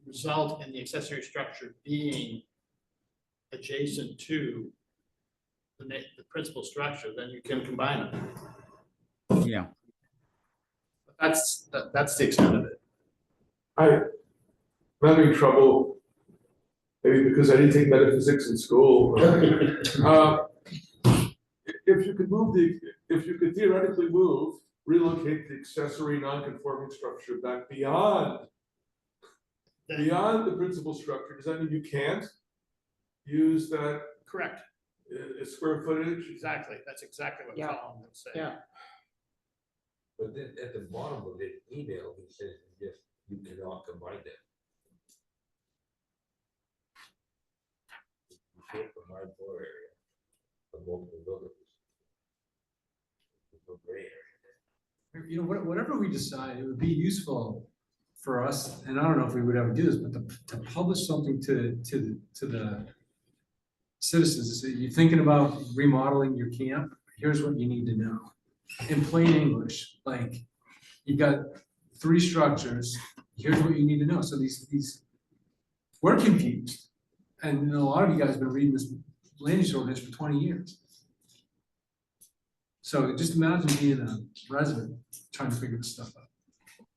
result in the accessory structure being adjacent to the principal structure, then you can combine them. Yeah. That's the extent of it. I'm having trouble, maybe because I didn't take metaphysics in school. If you could if you could theoretically relocate the accessory non-conforming structure back beyond the principal structure, does that mean you can't use that Correct, square footage? exactly. That's exactly what Yeah. Colin would say. Yeah. But then at the bottom of the email, he says, just, you cannot combine them. You can't combine floor area of multiple buildings. There's no gray area. You know, whatever we decide, it would be useful for us, and I don't know if we would ever do this, but to publish something to the citizens, so you're thinking about remodeling your camp, here's what you need to know. In plain English, like, you've got 3 structures, here's what you need to know. So these, we're confused. And you know, a lot of you guys have been reading this land use ordinance for 20 years. So just imagine being a resident trying to figure this stuff out.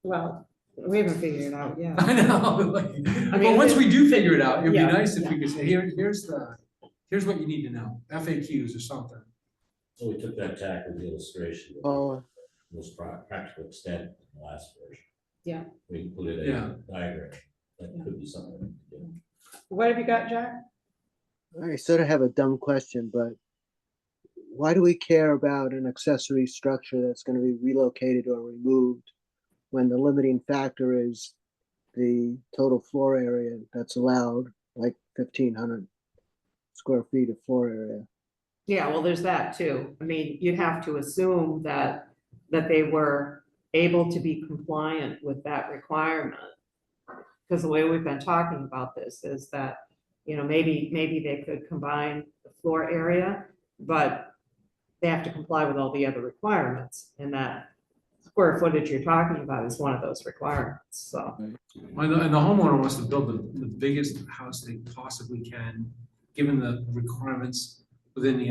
Well, we haven't figured it out yet. I know, like, mean, but once we do figure it out, it'd be yeah, nice if yeah. we could say, here's what you need to know, FAQs or something. So we took that tack with the illustration. Oh, Most practical extent in the last version. Yeah. We included Yeah. a diagram. That could be something we could do. What have you got, Jack? I sort of have a dumb question, but why do we care about an accessory structure that's going to be relocated or removed when the limiting factor is the total floor area that's allowed, like 1,500 square feet of floor area? Yeah, well, there's that too. I mean, you'd have to assume that they were able to be compliant with that requirement. Because the way we've been talking about this is that, you know, maybe they could combine the floor area, but they have to comply with all the other requirements, and that square footage you're talking about is one of those requirements, so. And the homeowner wants to build the biggest house they possibly can, given the requirements within the,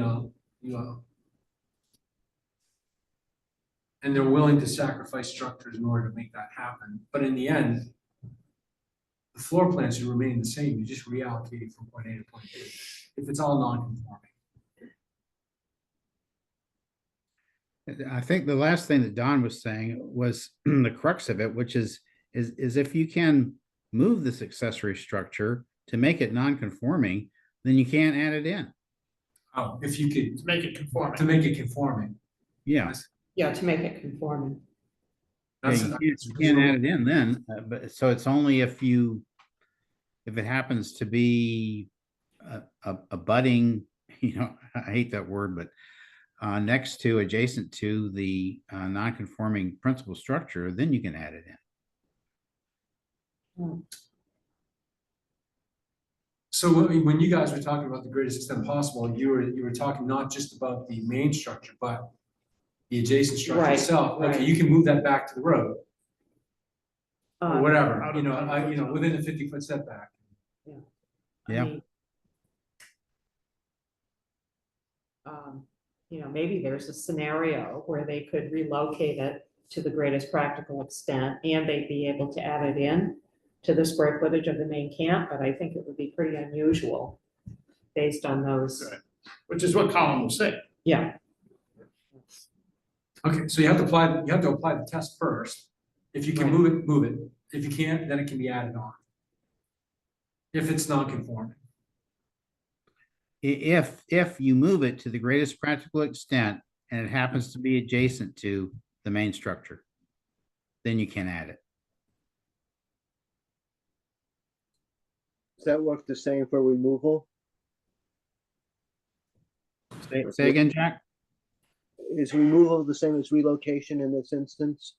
and they're willing to sacrifice structures in order to make that happen. But in the end, the floor plan should remain the same. You just reallocate from point A to point B, if it's all non-conforming. I think the last thing that Don was saying was the crux of it, which is if you can move this accessory structure to make it non-conforming, then you can't add it in. Oh, if you could, To make it conforming. to make it conforming. Yeah. Yeah, to make it conforming. Yeah, you can't add it in then, but so it's only if it happens to be a budding, you know, I hate that word, but next to, adjacent to the non-conforming principal structure, then you can add it in. So when you guys were talking about the greatest extent possible, you were talking not just about the main structure, but the adjacent structure Right, itself. Okay, right. you can move that back to the road or whatever, out you of- know, out of- you know, within a 50-foot setback. I Yeah. mean, you know, maybe there's a scenario where they could relocate it to the greatest practical extent, and they'd be able to add it in to the square footage of the main camp, but I think it would be pretty unusual based on those, Right. Which is what Colin will say. yeah. Okay, so you have to apply the test first. If you can Right. move it, move it. If you can't, then it can be added on. If it's non-conforming. If you move it to the greatest practical extent and it happens to be adjacent to the main structure, then you can add it. Does that work the same for removal? Say again, Jack? Is removal the same as relocation in this instance?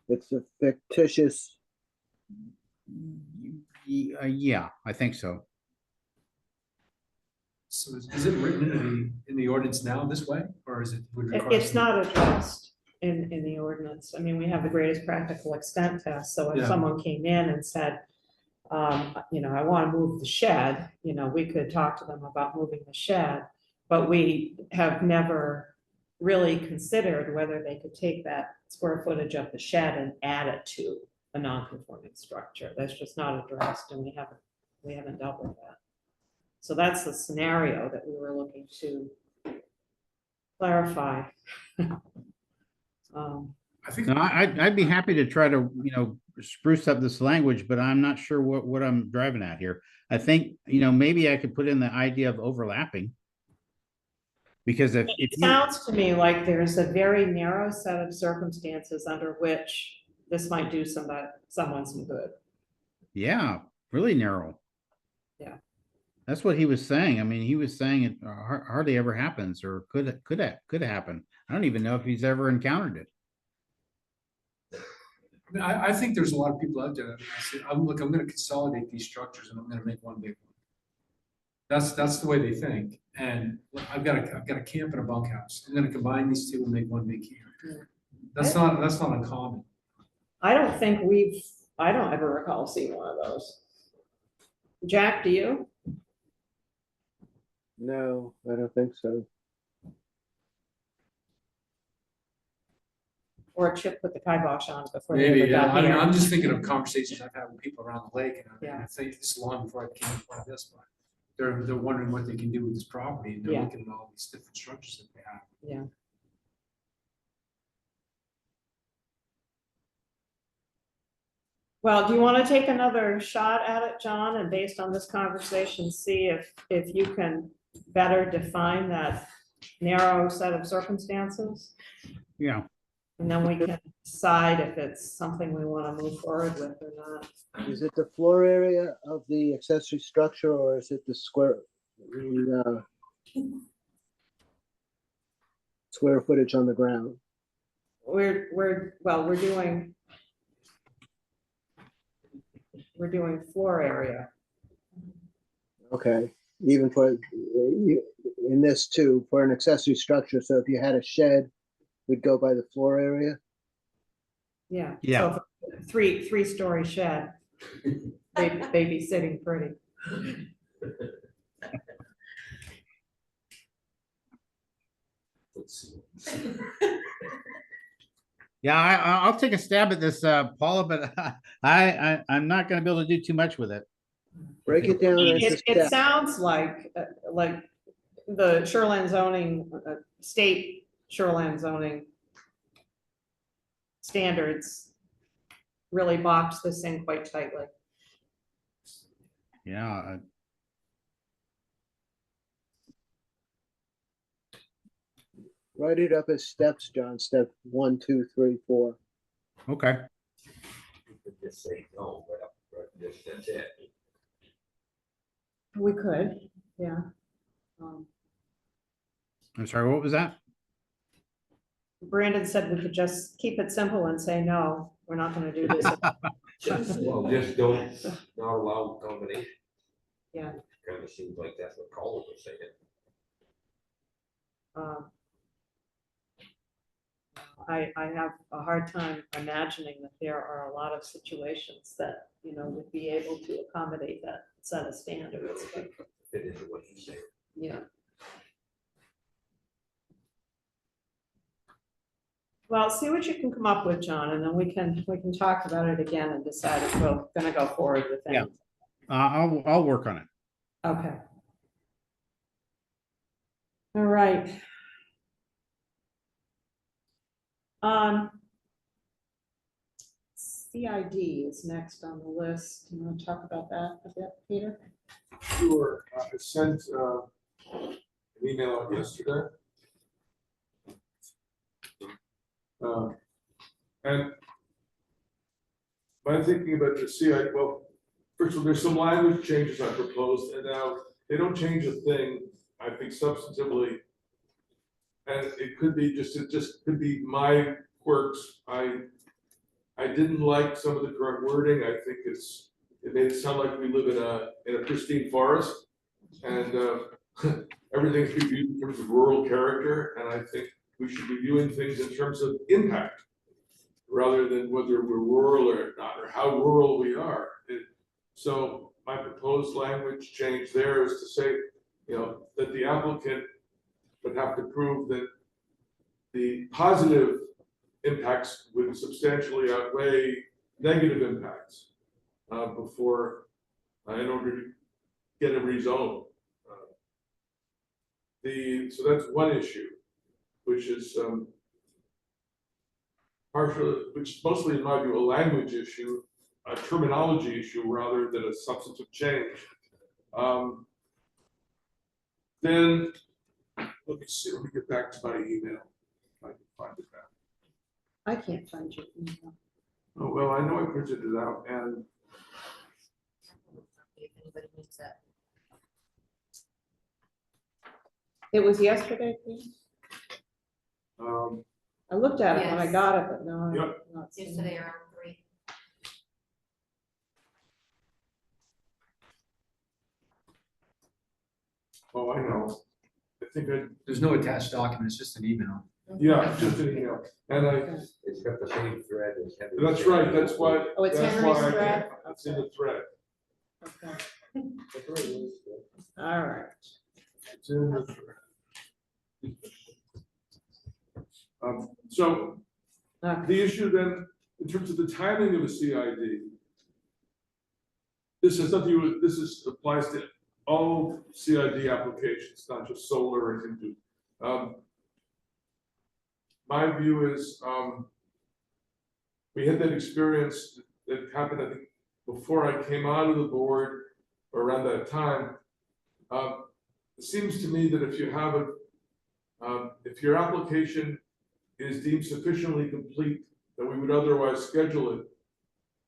It's a fictitious, Yeah, I think so. So is it written in the ordinance now this way, or is it? would require It's some- not addressed in the ordinance. I mean, we have the greatest practical extent test, so if Yeah. someone came in and said, you know, I want to move the shed, you know, we could talk to them about moving the shed, but we have never really considered whether they could take that square footage of the shed and add it to a non-conforming structure. That's just not addressed, and we haven't dealt with that. So that's the scenario that we were looking to clarify. I think. No, I'd be happy to try to, spruce up this language, but I'm not sure what I'm driving at here. I think, maybe I could put in the idea of overlapping. Because if It you, sounds to me like there's a very narrow set of circumstances under which this might do someone some good. yeah, really narrow. Yeah. That's what he was saying. I mean, he was saying it hardly ever happens or could happen. I don't even know if he's ever encountered it. I mean, I think there's a lot of people out there that say, I'm gonna consolidate these structures and I'm gonna make one big one. That's the way they think. And I've got a camp and a bunkhouse. I'm gonna combine these two and make one big camp. That's not uncommon. I don't ever recall seeing one of those. Jack, do you? No, I don't think so. Or Chip put the kibosh on before they Maybe, ever yeah. got I mean, here? I'm just thinking of conversations I've had with people around the lake, and Yeah. I think this is long before I became part of this, but they're wondering what they can do with this property, and they're Yeah. looking at all these different structures that they have. Yeah. Well, do you want to take another shot at it, John, and based on this conversation, see if you can better define that narrow set of circumstances? Yeah. And then we can decide if it's something we want to move forward with or not. Is it the floor area of the accessory structure or is it the square footage on the ground? We're doing floor area. Okay, even for, in this too, for an accessory structure, so if you had a shed, we'd go by the floor area? Yeah. Yeah. So three-story shed, they'd be sitting pretty. Let's see. Yeah, I'll take a stab at this, Paula, but I'm not going to be able to do too much with it. Break it down into It steps. sounds like the shoreline zoning, state shoreline zoning standards really box this in quite tightly. Yeah. Write it up as steps, John. Step 1, 2, 3, 4. Okay. You could just say no, right up, right, that's it. We could, yeah. I'm sorry, what was that? Brandon said we could just keep it simple and say, no, we're not gonna do this. Well, just don't, not allow combination. Yeah. Kind of seems like that's what Colin was saying. I have a hard time imagining that there are a lot of situations that, would be able to accommodate that set of standards. Fit into what he's saying. Yeah. Well, see what you can come up with, John, and then we can talk about it again and decide if we're gonna go forward with Yeah. it. I'll work on it. Okay. All right. CID is next on the list. You want to talk about that a bit, Peter? Sure, I sent an email out yesterday. And my thinking about the CI, well, first of all, there's some language changes I proposed, and now they don't change a thing, I think substantively. And it could be it just could be my quirks. I didn't like some of the current wording. I think it made it sound like we live in a pristine forest, and everything's viewed in terms of rural character, and I think we should be viewing things in terms of impact, rather than whether we're rural or not, or how rural we are. So my proposed language change there is to say, that the applicant would have to prove that the positive impacts would substantially outweigh negative impacts before, in order to get a rezone. So that's one issue, which is which is mostly, in my view, a language issue, a terminology issue rather than a substantive change. Then, let me see, let me get back to my email. If I can find it now. I can't find your email. Oh, well, I know I printed it out and If anybody needs that. It was yesterday, please? I looked at it when I Yes. got it, but no. Yep. I'm not seeing it. Yesterday around 3. oh, I know. I think There's no attached document, it's just an email. yeah, just an email. And It's got the same thread as Henry. that's right, that's why. Oh, it's that's Henry's why I- thread? It's in the thread. Okay, all right. It's in the thread. So Okay. the issue then, in terms of the timing of a CID, this has nothing to do with, applies to all CID applications, not just solar or anything. My view is, we had that experience that happened, I think, before I came out of the board, or around that time. It seems to me that if you have if your application is deemed sufficiently complete, that we would otherwise schedule it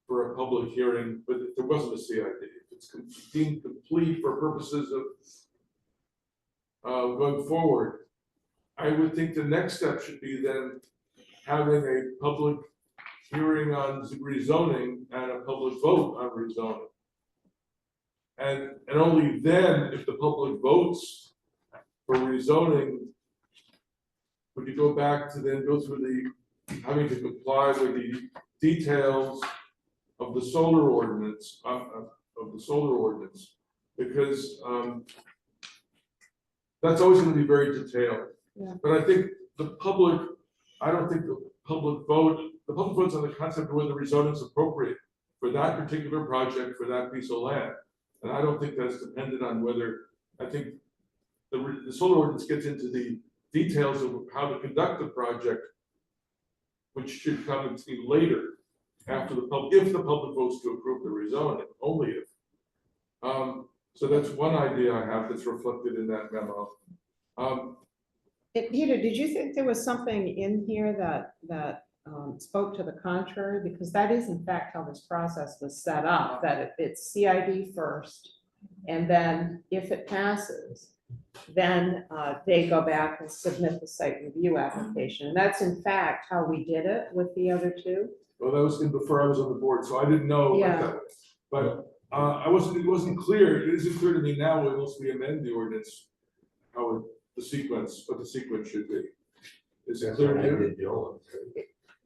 for a public hearing, but if there wasn't a CID, if it's deemed complete for purposes of going forward, I would think the next step should be then having a public hearing on rezoning and a public vote on rezoning. And only then, if the public votes for rezoning, would you go back to then go through having to comply with the details of the solar ordinance, because that's always going to be very detailed. Yeah. But I think I don't think the public vote's on the concept of whether rezoning is appropriate for that particular project, for that piece of land. And I don't think that's dependent on whether, I think the solar ordinance gets into the details of how to conduct the project, which should come later, after if the public votes to approve the rezoning, only if. So that's one idea I have that's reflected in that memo. Peter, did you think there was something in here that spoke to the contrary? Because that is in fact how this process was set up, that it's CID first, and then if it passes, then they go back and submit the site review application. And that's in fact how we did it with the other two. Well, that was before I was on the board, so I didn't know Yeah. that. But it wasn't clear, it isn't clear to me now unless we amend the ordinance, what the sequence should be. Is it That's clear what to I you? did, Joel.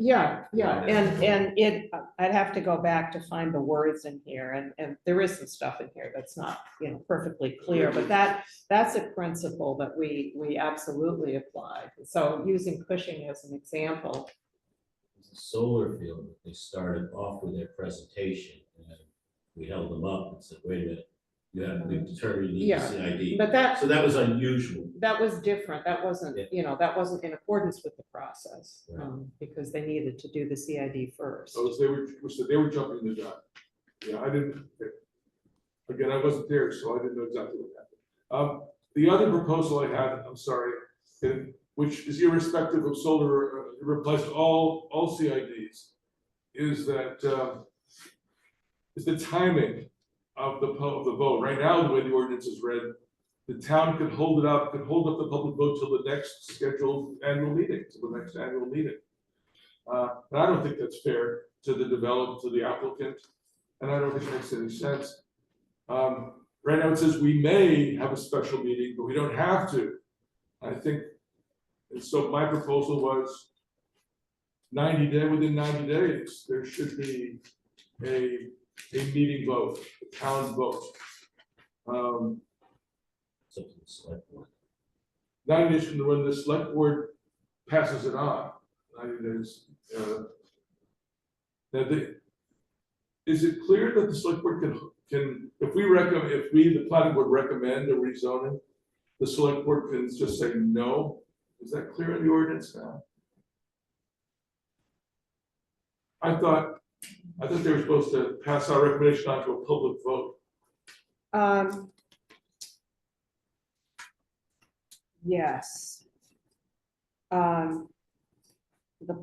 Yeah, and I'd have to go back to find the words in here, and there is some stuff in here that's not, perfectly clear, but that's a principle that we absolutely applied. So using Cushing as an example. The solar field, they started off with their presentation, and we held them up and said, wait a minute, we've determined you need Yeah, a CID. But So that was unusual. that was different. That wasn't, Yeah. that wasn't in accordance with the process, Right. because they needed to do the CID first. So they were jumping the gun. Yeah, I didn't, again, I wasn't there, so I didn't know exactly what happened. The other proposal I had, I'm sorry, which is irrespective of solar, it applies to all CIDs, is that, is the timing of the vote. Right now, the way the ordinance is read, the town could hold up the public vote till the next scheduled annual meeting, And I don't think that's fair to the applicant, and I don't think it makes any sense. Right now, it says we may have a special meeting, but we don't have to. I think, and so my proposal was within 90 days, there should be a meeting vote, a town vote. Something select board. 90 days from when the select board passes it on. Now, is it clear that the select board can, if the planning board recommend a rezoning, the select board can just say no? Is that clear in the ordinance now? I thought they were supposed to pass our recommendation on to a public vote. Yes. The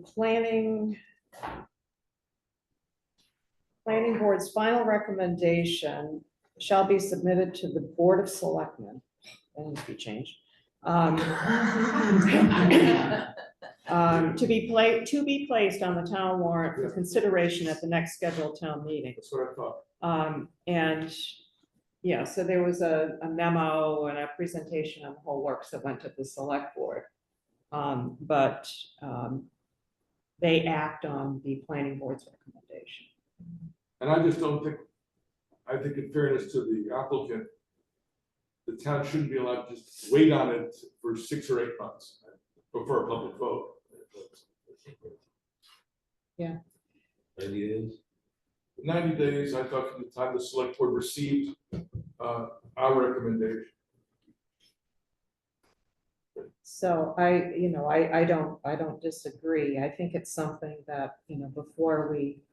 planning board's final recommendation shall be submitted to the Board of Selectmen. That needs to be changed. To be placed on the town warrant for consideration at the next scheduled town meeting. That's what I thought. And yeah, so there was a memo and a presentation on the whole works that went to the select board. But they act on the planning board's recommendation. And I just don't think, I think in fairness to the applicant, the town shouldn't be allowed to just wait on it for 6 or 8 months before a public vote. Yeah. 90 days? 90 days, I thought, from the time the select board received our recommendation. So I don't disagree. I think it's something that, before we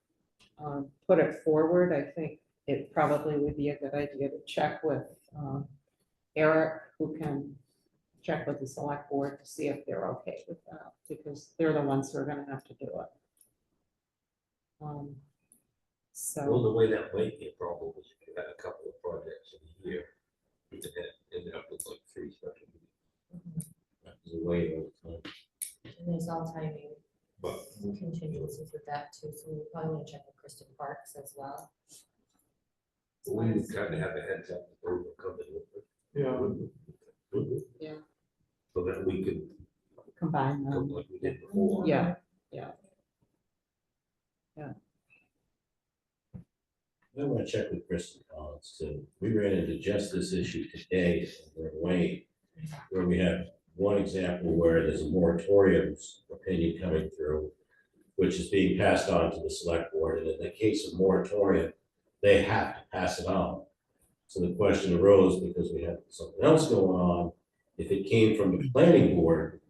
put it forward, I think it probably would be a good idea to check with Eric, who can check with the select board to see if they're okay with that, because they're the ones who are gonna have to do it. Well, So, the way that might be a problem is if you had a couple of projects in a year, you could end up with like 3 special meetings. That's the way all the time. And there's all timing But contingencies with that too, so we probably want to check with Kristen Parks as well. we would kind of have a heads up before we come in with it. Yeah. Yeah. So that we could combine go them. like we did before. Yeah, I want to check with Kristen Collins too. We ran into just this issue today in Wayne, where we have one example where there's a moratorium's opinion coming through, which is being passed on to the select board, and in the case of moratorium, they have to pass it on. So the question arose, because we had something else going on, if it came from the planning board,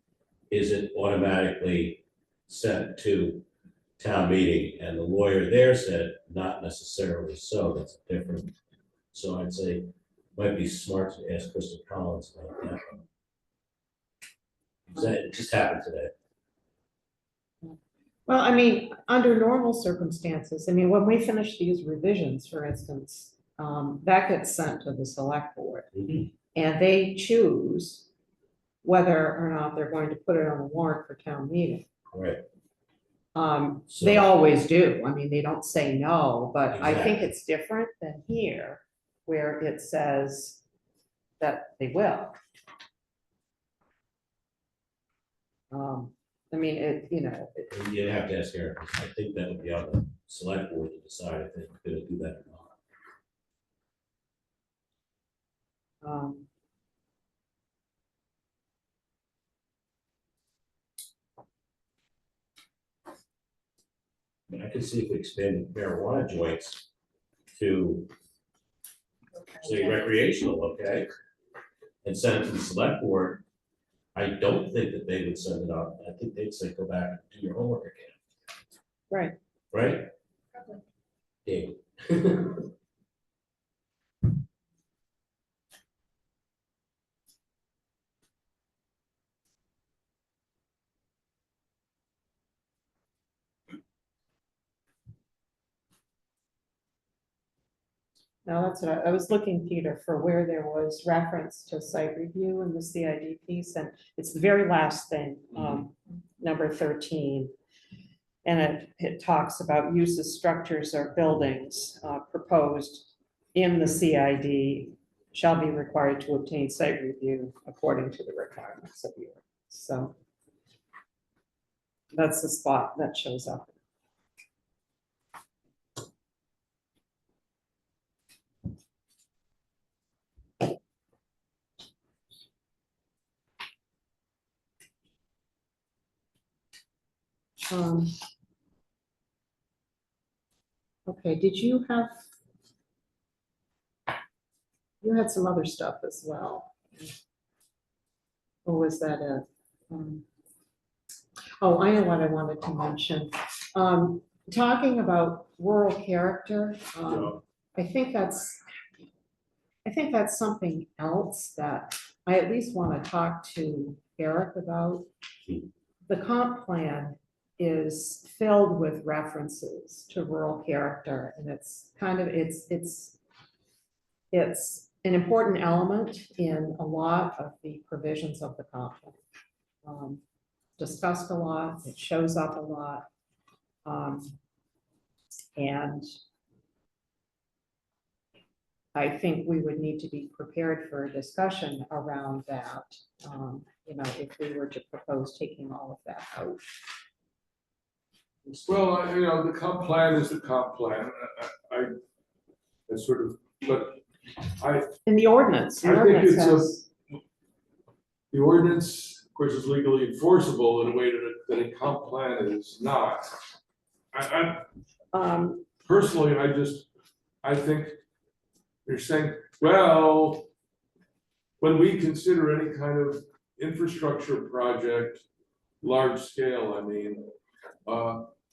is it automatically sent to town meeting? And the lawyer there said, not necessarily so, that's different. So I'd say, might be smart to ask Kristen Collins about that. It just happened today. well, I mean, under normal circumstances, I mean, when we finish these revisions, for instance, that gets sent to the select board. And they choose whether or not they're going to put it on the warrant for town meeting. Right. They always do. I mean, they don't say no, but I think Exactly. it's different than here, where it says that they will. I mean, You'd have to ask Eric, 'cause I think that would be on the select board to decide if they're gonna do that or not. I mean, I could see if we expanded marijuana joints to, say, recreational, okay? And send it to the select board. I don't think that they would send it out. I think they'd say, go back and do your homework again. right. Right? Yeah. Now, that's what I was looking, Peter, for where there was reference to site review in the CID piece, and it's the very last thing, number 13. And it talks about uses, structures, or buildings proposed in the CID shall be required to obtain site review according to the requirements of the ordinance. So that's the spot that shows up. Um, Okay, did you have? You had some other stuff as well. Or was that it? Oh, I know what I wanted to mention. Talking about rural character, I think that's something else that I at least want to talk to Eric about. The comp plan is filled with references to rural character, and it's kind of, it's an important element in a lot of the provisions of the comp plan. Discussed a lot, it shows up a lot. And I think we would need to be prepared for a discussion around that, you know, if we were to propose taking all of that out. Well, you know, the comp plan is the comp plan. I sort of, but In the ordinance, I think ordinance it's has, the ordinance, of course, is legally enforceable in a way that a comp plan is not. Personally, I think you're saying, well, when we consider any kind of infrastructure project, large scale, I mean,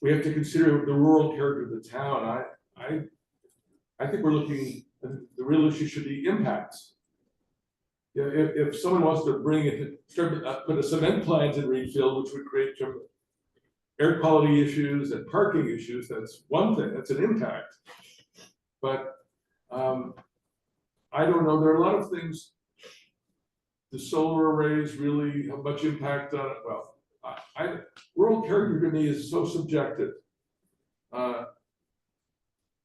we have to consider the rural character of the town. I think we're looking, the real issue should be impacts. Yeah, if someone wants to bring it, put a cement plant in Readfield, which would create some air quality issues and parking issues, that's one thing, that's an impact. But I don't know, there are a lot of things. The solar arrays really have much impact on it. Well, rural character to me is so subjective that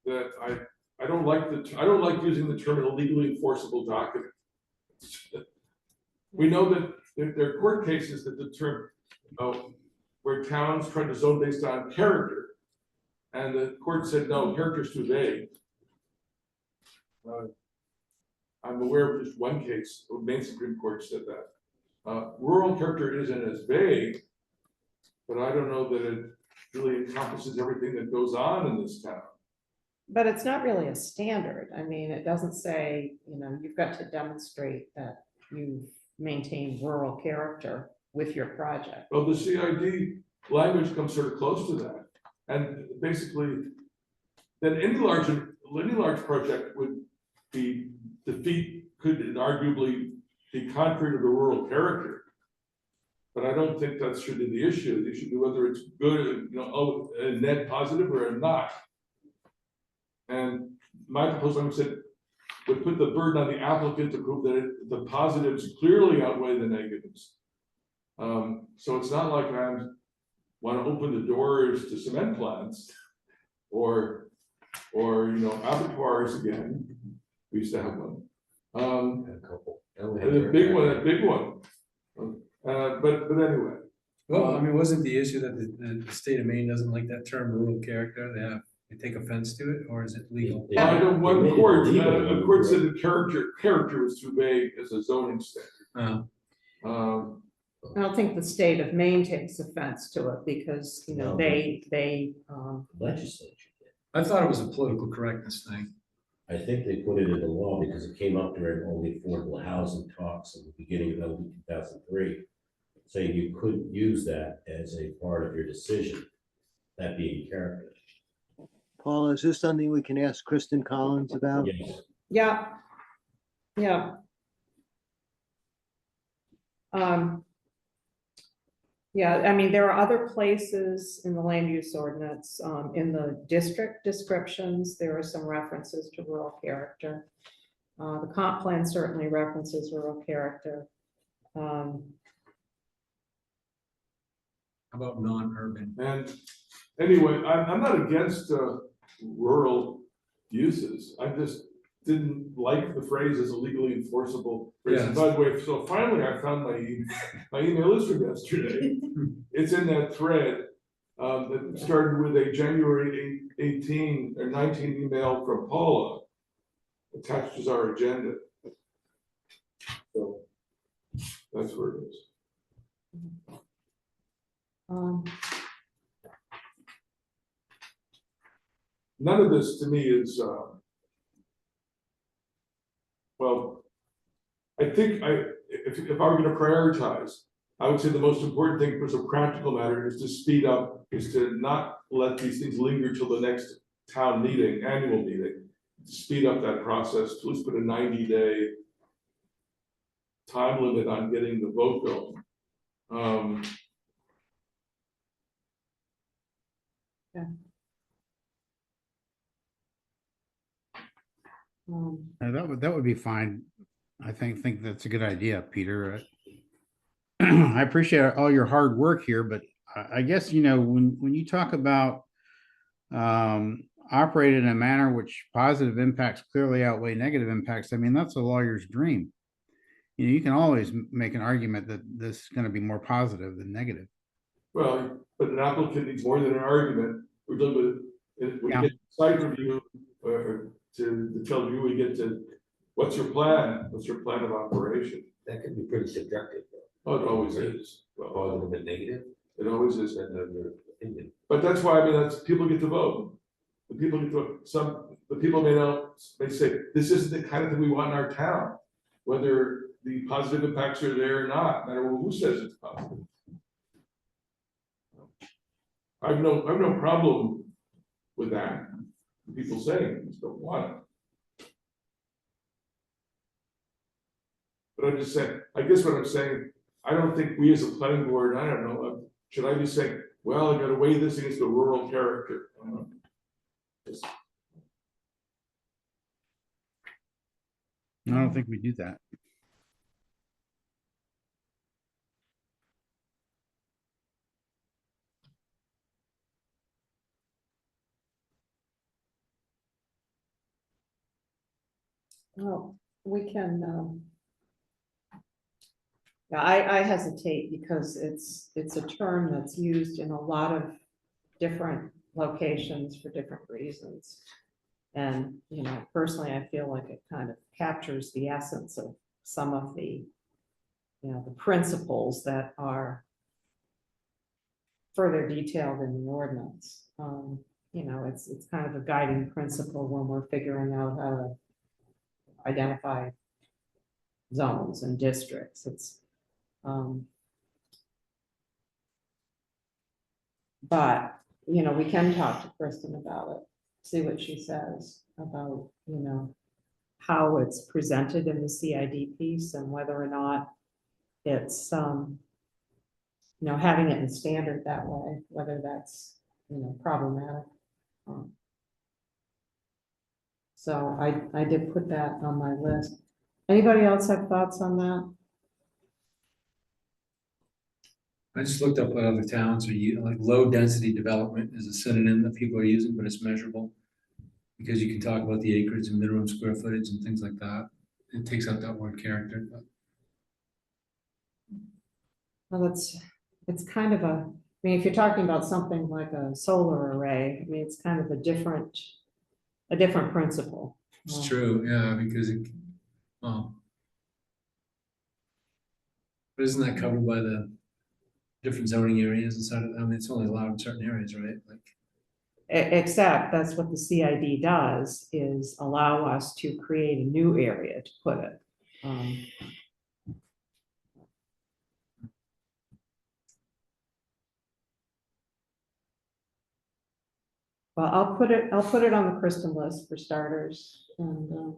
I don't like using the term illegally enforceable document. We know that there are court cases that determine where towns tried to zone based on character, and the court said no, character's too vague. I'm aware of just one case, the Maine Supreme Court said that. Rural character isn't as vague, but I don't know that it really encompasses everything that goes on in this town. but it's not really a standard. I mean, it doesn't say, you know, you've got to demonstrate that you've maintained rural character with your project. Well, the CID language comes sort of close to that. And basically, then any large project would be could arguably be contrary to the rural character. But I don't think that should be the issue. The issue should be whether it's good, you know, a net positive or a not. And my proposal said would put the burden on the applicant to prove that the positives clearly outweigh the negatives. So it's not like I want to open the doors to cement plants or you know, abattoirs again. We used to have one. A couple. A big one. But anyway. Well, I mean, wasn't the issue that the state of Maine doesn't like that term rural character? They take offense to it, or is it legal? I know one court, a court said the character was too vague as a zoning standard. I don't think the state of Maine takes offense to it because, you know, No. they Legislature did. I thought it was a political correctness thing. I think they put it in the law because it came up during all the affordable housing talks in the beginning of 2003. Saying you couldn't use that as a part of your decision, that being character. Paula, is this something we can ask Kristen Collins about? Yes. yeah. Yeah, I mean, there are other places in the land use ordinance, in the district descriptions, there are some references to rural character. The comp plan certainly references rural character. How about non-urban? And anyway, I'm not against rural uses. I just didn't like the phrase as a legally enforceable phrase. And by the way, so finally I found my email list from yesterday. It's in that thread that started with a January 18 or 19 email from Paula attached as our agenda. So that's where it is. none of this to me is, well, I think if I were gonna prioritize, I would say the most important thing for some practical matter is to speed up, is to not let these things linger till the next town meeting, annual meeting. To speed up that process, to at least put a 90-day time limit on getting the vote going. That would be fine. I think that's a good idea, Peter. I appreciate all your hard work here, but I guess, when you talk about operate in a manner which positive impacts clearly outweigh negative impacts, I mean, that's a lawyer's dream. You can always make an argument that this is going to be more positive than negative. Well, but an applicant needs more than an argument. We're dealing with, we Yeah. get site review, to tell you, we get to, what's your plan? What's your plan of operation? That can be pretty subjective, though. Oh, it always is. Well, Positive and negative, it always is. and then their opinion. But that's why, I mean, that's, people get to vote. The people get to vote. The people may say, this isn't the kind of thing we want in our town. Whether the positive impacts are there or not, no matter who says it's positive. I have no problem with that. People saying, they just don't want it. But I'm just saying, I guess what I'm saying, I don't think we as a planning board, I don't know, should I be saying, well, I gotta weigh this against the rural character? I don't think we do that. Well, we can, yeah, I hesitate because it's a term that's used in a lot of different locations for different reasons. And, personally, I feel like it kind of captures the essence of some of the, the principles that are further detailed in the ordinance. It's kind of a guiding principle when we're figuring out how to identify zones and districts. It's, but, we can talk to Kristen about it, see what she says about, how it's presented in the CID piece and whether or not it's, having it in standard that way, whether that's, problematic. So I did put that on my list. Anybody else have thoughts on that? I just looked up what other towns are like low density development is a synonym that people are using, but it's measurable. Because you can talk about the acreage and minimum square footage and things like that. It takes out that word character. But. Well, it's kind of if you're talking about something like a solar array, it's kind of a different principle. It's true, yeah, because but isn't that covered by the different zoning areas inside of, it's only allowed in certain areas, right? Like, except that's what the CID does, is allow us to create a new area to put it. Well, I'll put it on the Kristen list for starters, and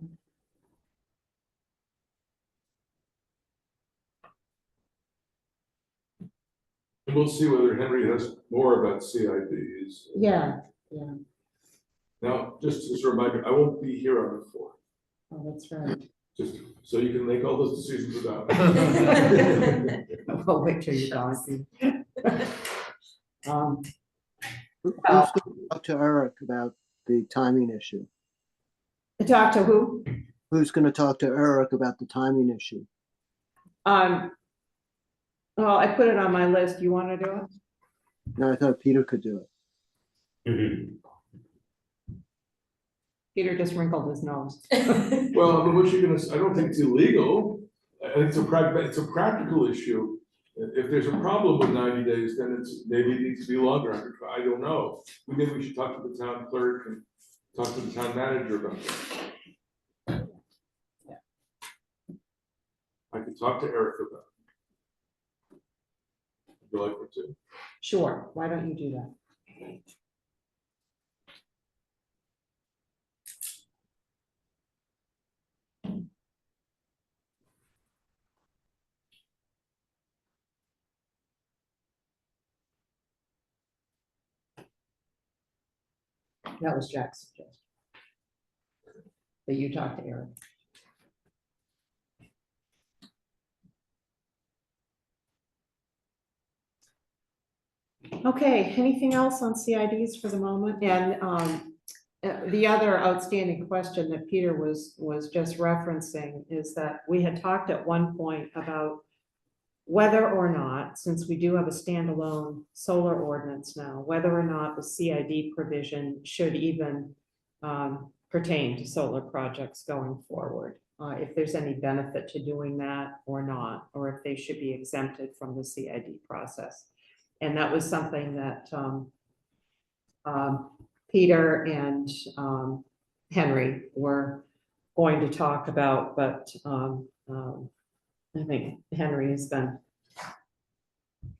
And we'll see whether Henry has more about CIDs. yeah. Now, just as a reminder, I won't be here on the 4th. Oh, that's right. Just so you can make all those decisions without me. I'll wait till you're gone. Who's going to talk to Eric about the timing issue? Talk to who? Who's going to talk to Eric about the timing issue? Well, I put it on my list. You want to do it? No, I thought Peter could do it. Peter just wrinkled his nose. Well, I mean, what you're gonna, I don't think it's illegal. I think it's a practical issue. If there's a problem with 90 days, then it's, maybe it needs to be longer. I don't know. Maybe we should talk to the town clerk and talk to the town manager about that. I could talk to Eric about it. Would you like me to? Sure, why don't you do that? That was Jack's suggestion. That you talk to Eric. Okay, anything else on CIDs for the moment? And the other outstanding question that Peter was just referencing is that we had talked at one point about whether or not, since we do have a standalone solar ordinance now, whether or not the CID provision should even pertain to solar projects going forward. If there's any benefit to doing that or not, or if they should be exempted from the CID process. And that was something that Peter and Henry were going to talk about, but I think Henry has been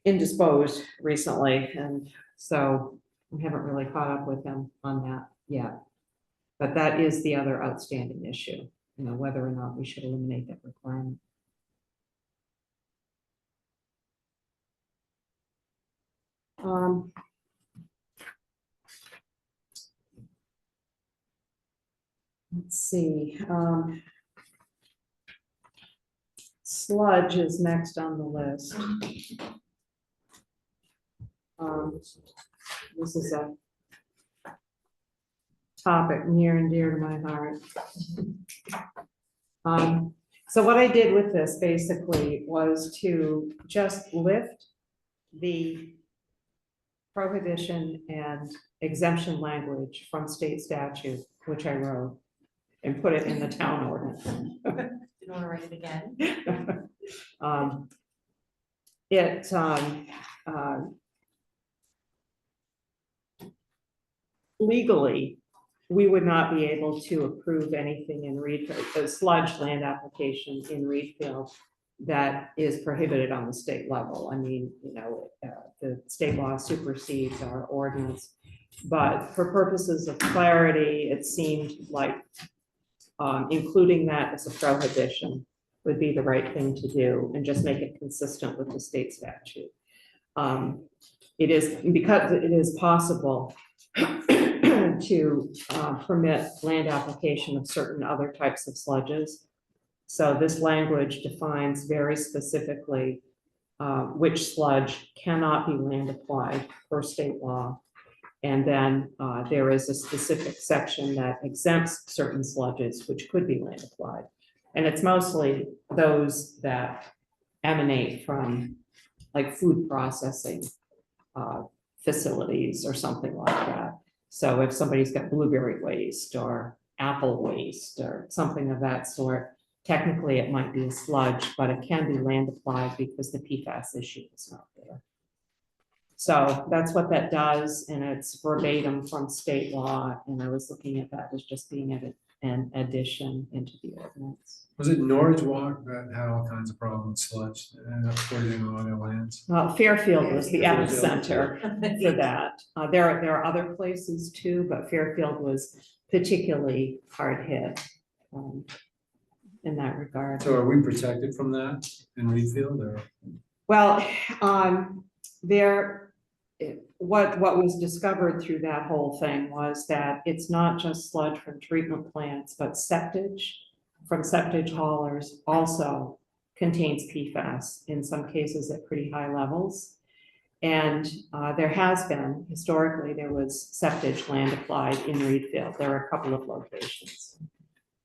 indisposed recently, and so we haven't really caught up with him on that yet. But that is the other outstanding issue, you know, whether or not we should eliminate that requirement. Let's see. Sludge is next on the list. This is a topic near and dear to my heart. So what I did with this basically was to just lift the prohibition and exemption language from state statute, which I wrote, and put it in the town ordinance. You want to write it again? Legally, we would not be able to approve anything in Readfield, the sludge land application in Readfield that is prohibited on the state level. I mean, you know, the state law supersedes our ordinance, but for purposes of clarity, it seemed like including that as a prohibition would be the right thing to do and just make it consistent with the state statute. It is because it is possible to permit land application of certain other types of sludges. So this language defines very specifically which sludge cannot be land applied per state law. And then there is a specific section that exempts certain sludges which could be land applied. And it's mostly those that emanate from like food processing facilities or something like that. So if somebody's got blueberry waste or apple waste or something of that sort, technically it might be a sludge, but it can be land applied because the PFAS issue is not there. So that's what that does, and it's verbatim from state law, and I was looking at that as just being an addition into the ordinance. Was it Norwich Walk that had all kinds of problems with sludge and poisoning on their lands? Fairfield was the Fairfield, epicenter for that. There are other places too, but Fairfield was particularly hard hit in that regard. So are we protected from that in Readfield or? Well, what was discovered through that whole thing was that it's not just sludge from treatment plants, but septage from septage haulers also contains PFAS, in some cases at pretty high levels. And there has been, historically, there was septage land applied in Readfield. There are a couple of locations.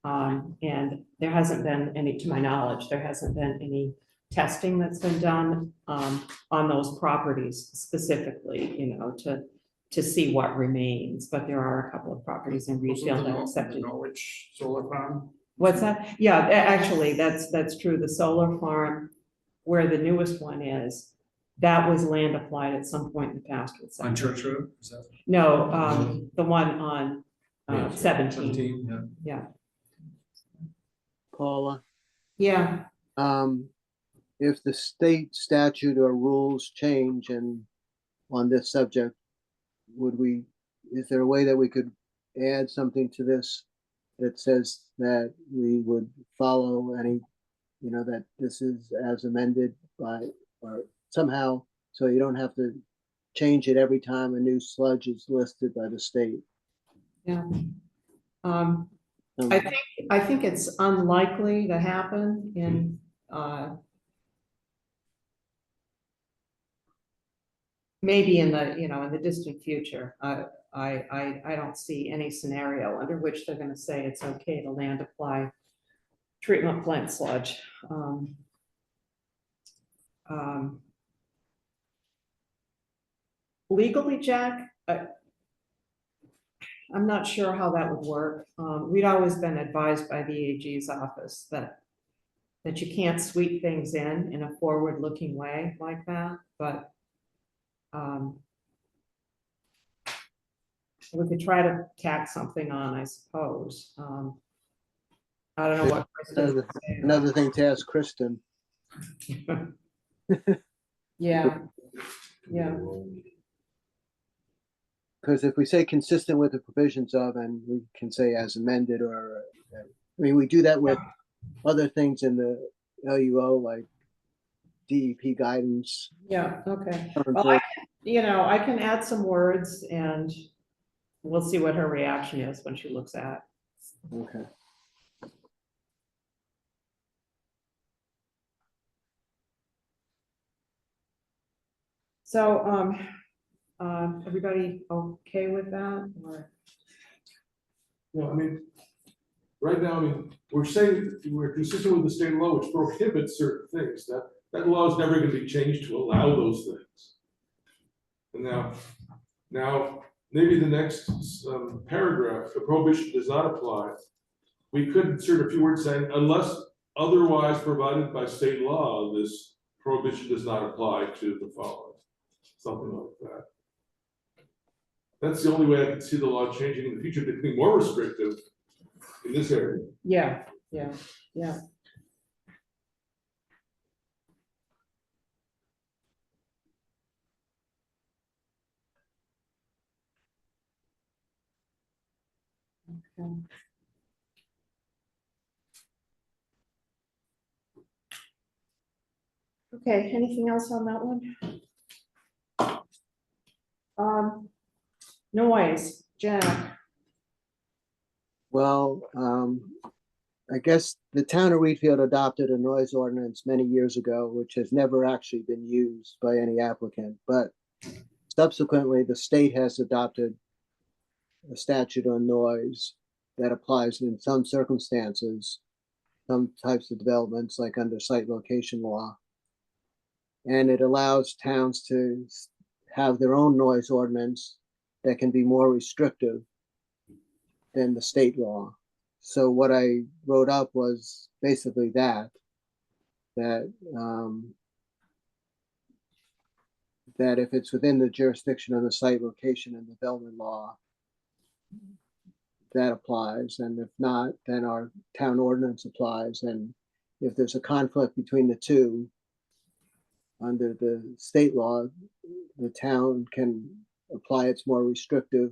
And there hasn't been any, to my knowledge, there hasn't been any testing that's been done on those properties specifically, you know, to see what remains. But there are a couple of properties in Readfield that accepted. Norwich solar farm. What's that? Yeah, actually, that's true. The solar farm where the newest one is that was land applied at some point in the past with. On septic. Church Road, is that No, the one on Yeah, 17, 17? Yeah. yeah. Paula, Yeah, if the state statute or rules change and on this subject, is there a way that we could add something to this that says that we would follow any, that this is as amended by, or somehow, so you don't have to change it every time a new sludge is listed by the state? yeah. Um, I think it's unlikely to happen in, maybe in the, in the distant future. I don't see any scenario under which they're gonna say it's okay to land apply treatment plant sludge. Legally, Jack, I'm not sure how that would work. We'd always been advised by the AG's office that you can't sweep things in a forward-looking way like that, but we could try to tack something on, I suppose. I don't know what. Kristen would say about Another thing to ask Kristen. Yeah, yeah, Because if we say consistent with the provisions of, and we can say as amended, or, we do that with other things in the LUO, like DEP guidance. yeah, okay. current Well, I can add some words and we'll see what her reaction is when she looks at it. Okay. So, everybody okay with that, or? Well, I mean, right now, I mean, we're saying we're consistent with the state law, which prohibits certain things. That law is never gonna be changed to allow those things. And now, maybe the next paragraph, the prohibition does not apply. We could insert a few words saying, unless otherwise provided by state law, this prohibition does not apply to the following. Something like that. That's the only way I can see the law changing in the future, becoming more restrictive in this area. Yeah. Okay. Okay, anything else on that one? Noise, Jack. Well, I guess the town of Readfield adopted a noise ordinance many years ago, which has never actually been used by any applicant, but subsequently, the state has adopted a statute on noise that applies in some circumstances, some types of developments, like under site location law. And it allows towns to have their own noise ordinance that can be more restrictive than the state law. So what I wrote up was basically that if it's within the jurisdiction of the site location and development law, that applies. And if not, then our town ordinance applies. And if there's a conflict between the two, under the state law, the town can apply its more restrictive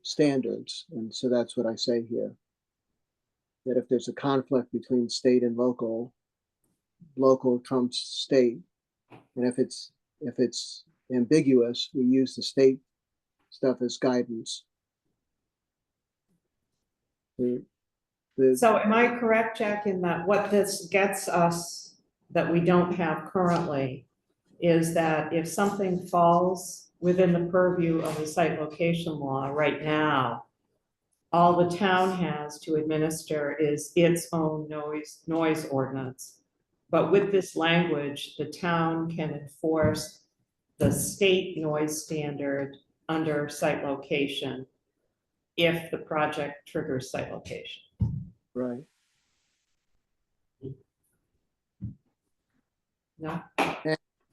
standards. And so that's what I say here. That if there's a conflict between state and local trumps state. And if it's ambiguous, we use the state stuff as guidance. So am I correct, Jack, in that what this gets us that we don't have currently is that if something falls within the purview of the site location law right now, all the town has to administer is its own noise ordinance. But with this language, the town can enforce the state noise standard under site location if the project triggers site location. Right. No?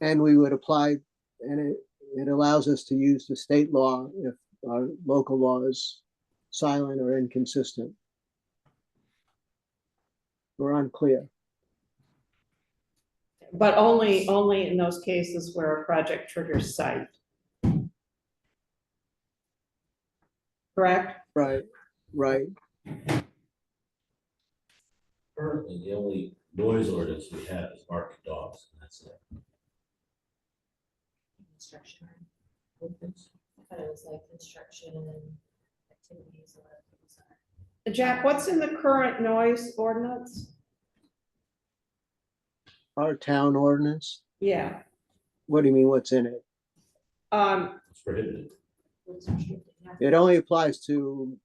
And we would apply, and it allows us to use the state law if our local law is silent or inconsistent or unclear. But only in those cases where a project triggers site. Correct? Right, right. Currently, the only noise ordinance we have is barking dogs, and that's it. Construction. I thought it was like construction and activities or other things are. Jack, what's in the current noise ordinance? Our town ordinance. Yeah. What do you mean, what's in it? It's prohibited. What's restricted? Yeah. It only applies to,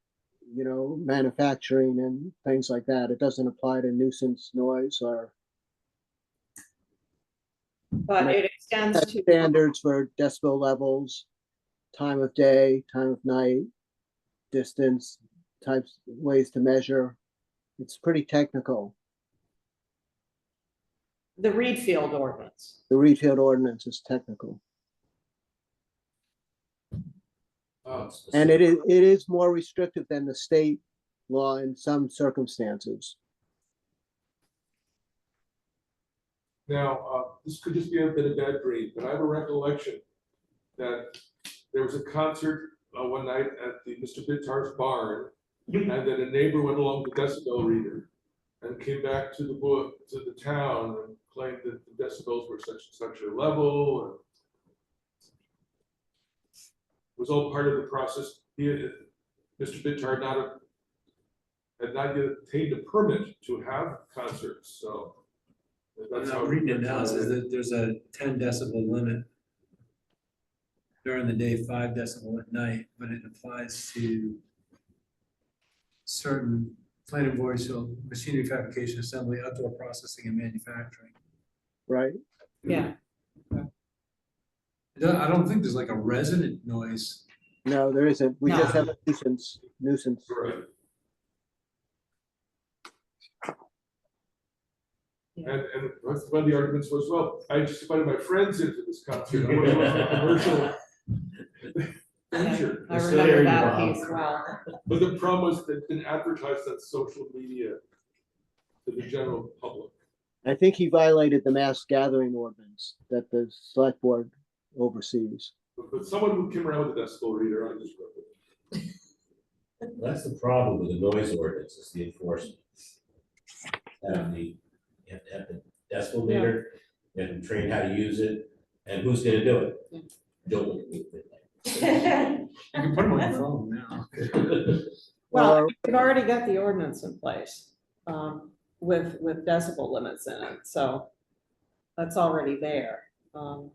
manufacturing and things like that. It doesn't apply to nuisance noise or But it extends to. standards for decibel levels, time of day, time of night, distance, types, ways to measure. It's pretty technical. The Readfield ordinance. The Readfield ordinance is technical. And it is more restrictive than the state law in some circumstances. Now, this could just be a bit of bad dream, but I have a recollection that there was a concert one night at the Mr. Bittar's barn, and that a neighbor went along with the decibel reader and came back to the town and claimed that the decibels were such and such a level. And it was all part of the process. Mr. Bittar had not yet obtained a permit to have concerts, so. That's how I'm reading it now, it says that there's a 10 decibel limit during the day, 5 decibel at night, but it applies to certain planting boards, so machinery fabrication, assembly, outdoor processing, and manufacturing. Right? Yeah. I don't think there's like a resonant noise. No, there isn't. We No. just have a nuisance. Right. Yeah. And one of the arguments was, well, I just invited my friends into this concert. I wasn't a commercial venture. I It's remember there, that Bob. piece well. But the problem was that it been advertised on social media to the general public. I think he violated the mass gathering ordinance that the select board oversees. But someone who came around with a decibel reader, I just wrote it. That's the problem with the noise ordinance, is the enforcement. You have to have the decibel meter, you have to train how to use it, and who's gonna do it? Don't look at me. You can put them on your phone now. Well, we've already got the ordinance in place, with decibel limits in it, so that's already there. Right.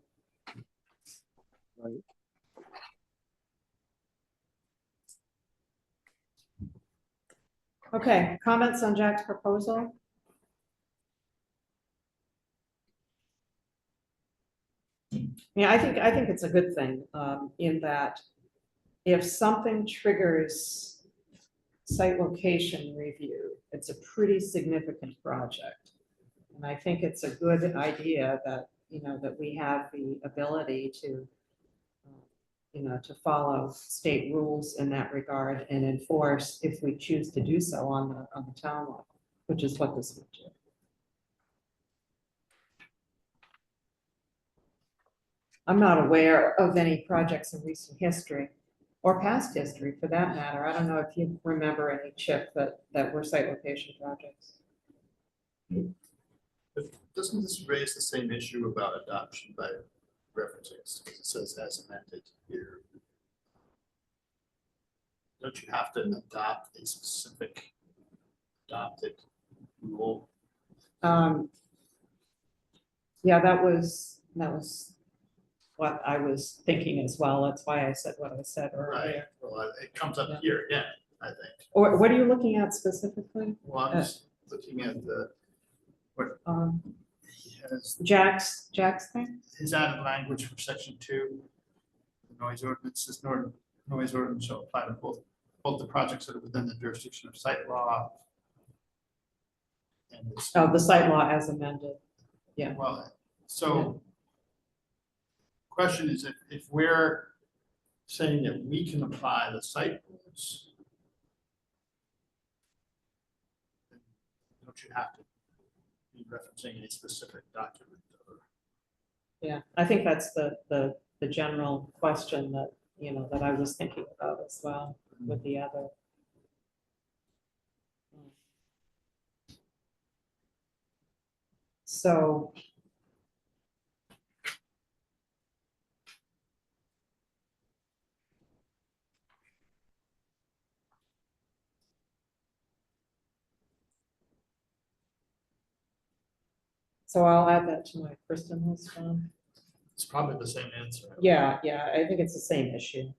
Okay, comments on Jack's proposal? Yeah, I think it's a good thing, in that if something triggers site location review, it's a pretty significant project. And I think it's a good idea that, that we have the ability to, to follow state rules in that regard and enforce if we choose to do so on the town level, which is what this would do. I'm not aware of any projects in recent history or past history for that matter. I don't know if you remember any, Chip, that were site location projects. But doesn't this raise the same issue about adoption by references? Because it says as amended here. Don't you have to adopt a specific adopted rule? Yeah, that was what I was thinking as well. That's why I said what I said Right, earlier. well, it comes up Yeah. here again, I think. Or what are you looking at specifically? Well, I'm just looking at the, he has Jack's thing? his added language for section 2. The noise ordinance, this noise ordinance shall apply to both the projects that are within the jurisdiction of site law. And this, Oh, the site law as amended. well, so question is if we're saying that we can apply the site rules, then don't you have to be referencing a specific document? Or Yeah, I think that's the general question that, that I was thinking about as well with the other. So. So I'll add that to my Kristen list. It's probably the same answer. Yeah, I think it's the same issue.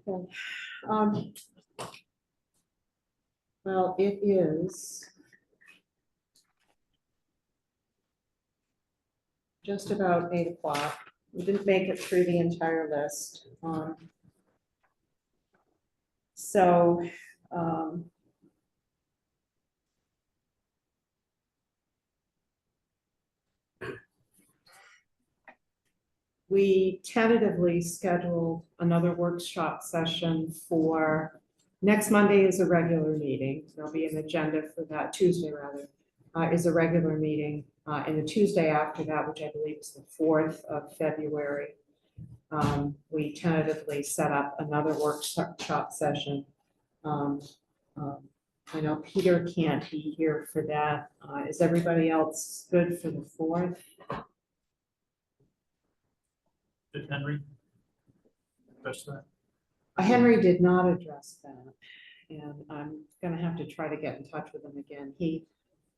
Okay. Well, it is just about 8 o'clock. We didn't make it through the entire list. So, we tentatively scheduled another workshop session for next Monday is a regular meeting. There'll be an agenda for that. Tuesday rather, is a regular meeting. And the Tuesday after that, which I believe is the 4th of February, we tentatively set up another workshop session. I know Peter can't be here for that. Is everybody else good for the 4th? Did Henry address that? Henry did not address that, and I'm gonna have to try to get in touch with him again.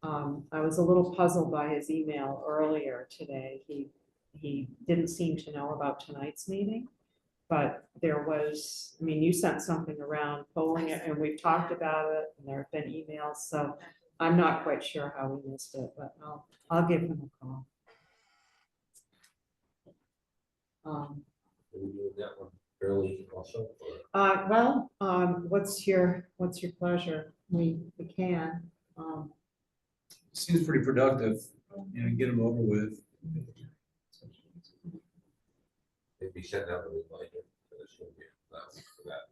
I was a little puzzled by his email earlier today. He didn't seem to know about tonight's meeting, but there was, I mean, you sent something around polling it, and we've talked about it, and there have been emails, so I'm not quite sure how we missed it, but I'll give him a call. We do that one early also. Well, what's your pleasure? We can. Seems pretty productive, get them over with. Maybe send out a reminder for this one, for that.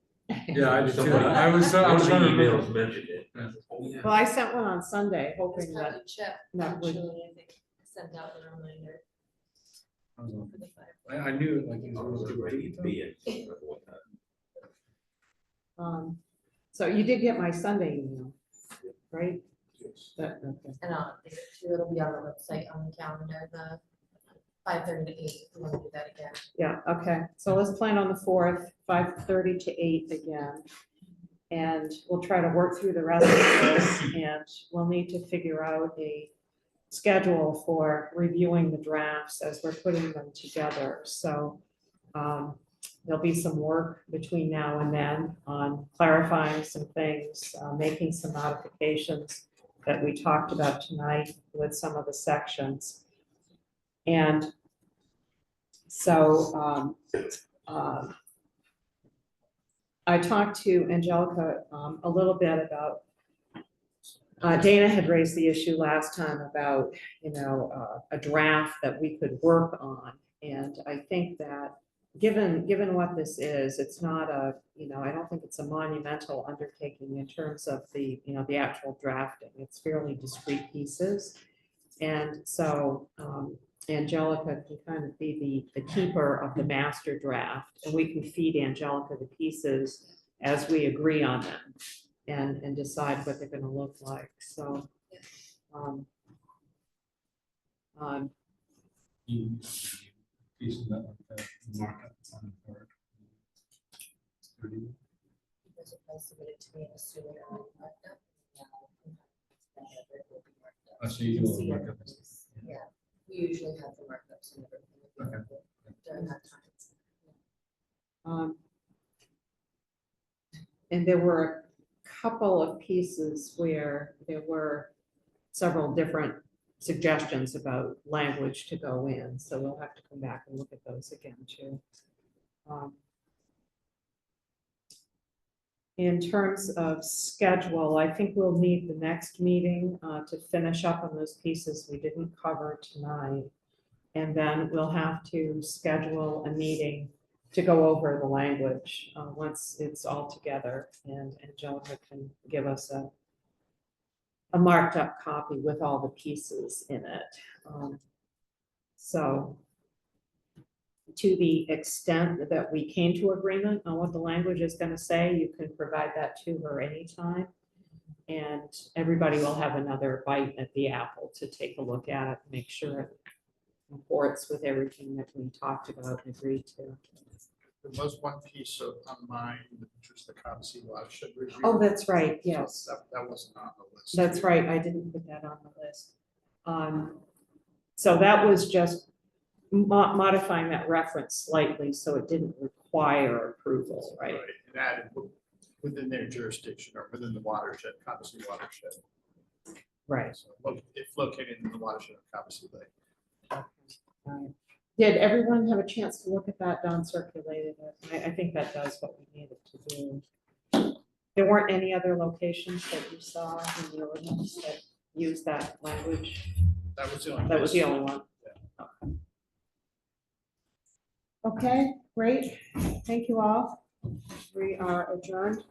Yeah, I did too. Somebody- I was One of the trying to emails remember. mentioned it. Well, I sent one on Sunday, It's hoping that, probably Chip, that would- actually, I think, sent out the reminder I was on- for the 5. I knew it like it I was was a ready good to be in. at one time. so you did get my Sunday email, right? Yes. Okay. And I'll update it too, it'll be on the website, on the calendar, the 5:30 to 8, if you want to do that again. Yeah, okay, so let's plan on the 4th, 5:30 to 8 again. And we'll try to work through the rest of this, and we'll need to figure out a schedule for reviewing the drafts as we're putting them together. So there'll be some work between now and then on clarifying some things, making some modifications that we talked about tonight with some of the sections. And so I talked to Angelica a little bit about, Dana had raised the issue last time about, a draft that we could work on. And I think that given what this is, it's not a, I don't think it's a monumental undertaking in terms of the, the actual drafting. It's fairly discrete pieces. And so Angelica can kind of be the keeper of the master draft, and we can feed Angelica the pieces as we agree on them and decide what they're going to look like. So, Piece of that, markup on the board. Because if I submit it to me, I'm assuming I'm marked up. I see you do all the See markup. everything's- Yeah, we usually have the markups and everything during that time. And there were a couple of pieces where there were several different suggestions about language to go in, so we'll have to come back and look at those again too. In terms of schedule, I think we'll need the next meeting to finish up on those pieces we didn't cover tonight. And then we'll have to schedule a meeting to go over the language once it's all together, and Angelica can give us a marked up copy with all the pieces in it. So to the extent that we came to agreement on what the language is going to say, you can provide that to her anytime. And everybody will have another bite at the apple to take a look at it, make sure it comports with everything that we talked about and agreed to. There was one piece on mine, which was the Copsey watershed review. Oh, that's right, yes. That wasn't on the list. That's right, I didn't put that on the list. So that was just modifying that reference slightly so it didn't require approval, right? It added within their jurisdiction or within the watershed, Copsey watershed. Right. So it's located in the watershed of Copsey Lake. Right. Did everyone have a chance to look at that? Don circulated it. I think that does what we needed to do. There weren't any other locations that you saw in the ordinance that use that language? That was the only. That was the only one. Okay. Okay, great. Thank you all. We are adjourned.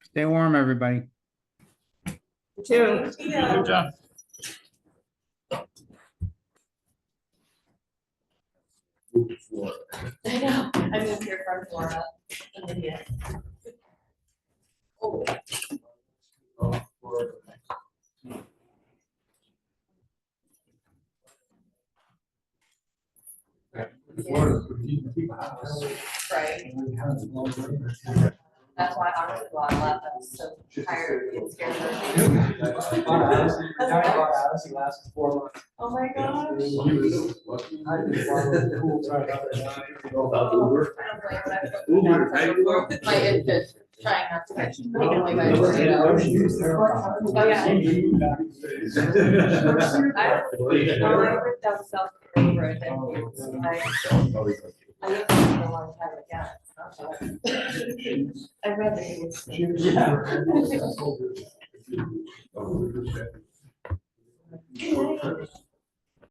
Stay warm, everybody. Two. Good job. I know, I moved here from Florida. I'm an idiot. Oh. Right. That's why honestly, a lot of us so tired and scared of Oh my gosh. My infant trying not to catch. Oh yeah. I worked out South Korea. I used to be a long time ago. I'd rather you would stay.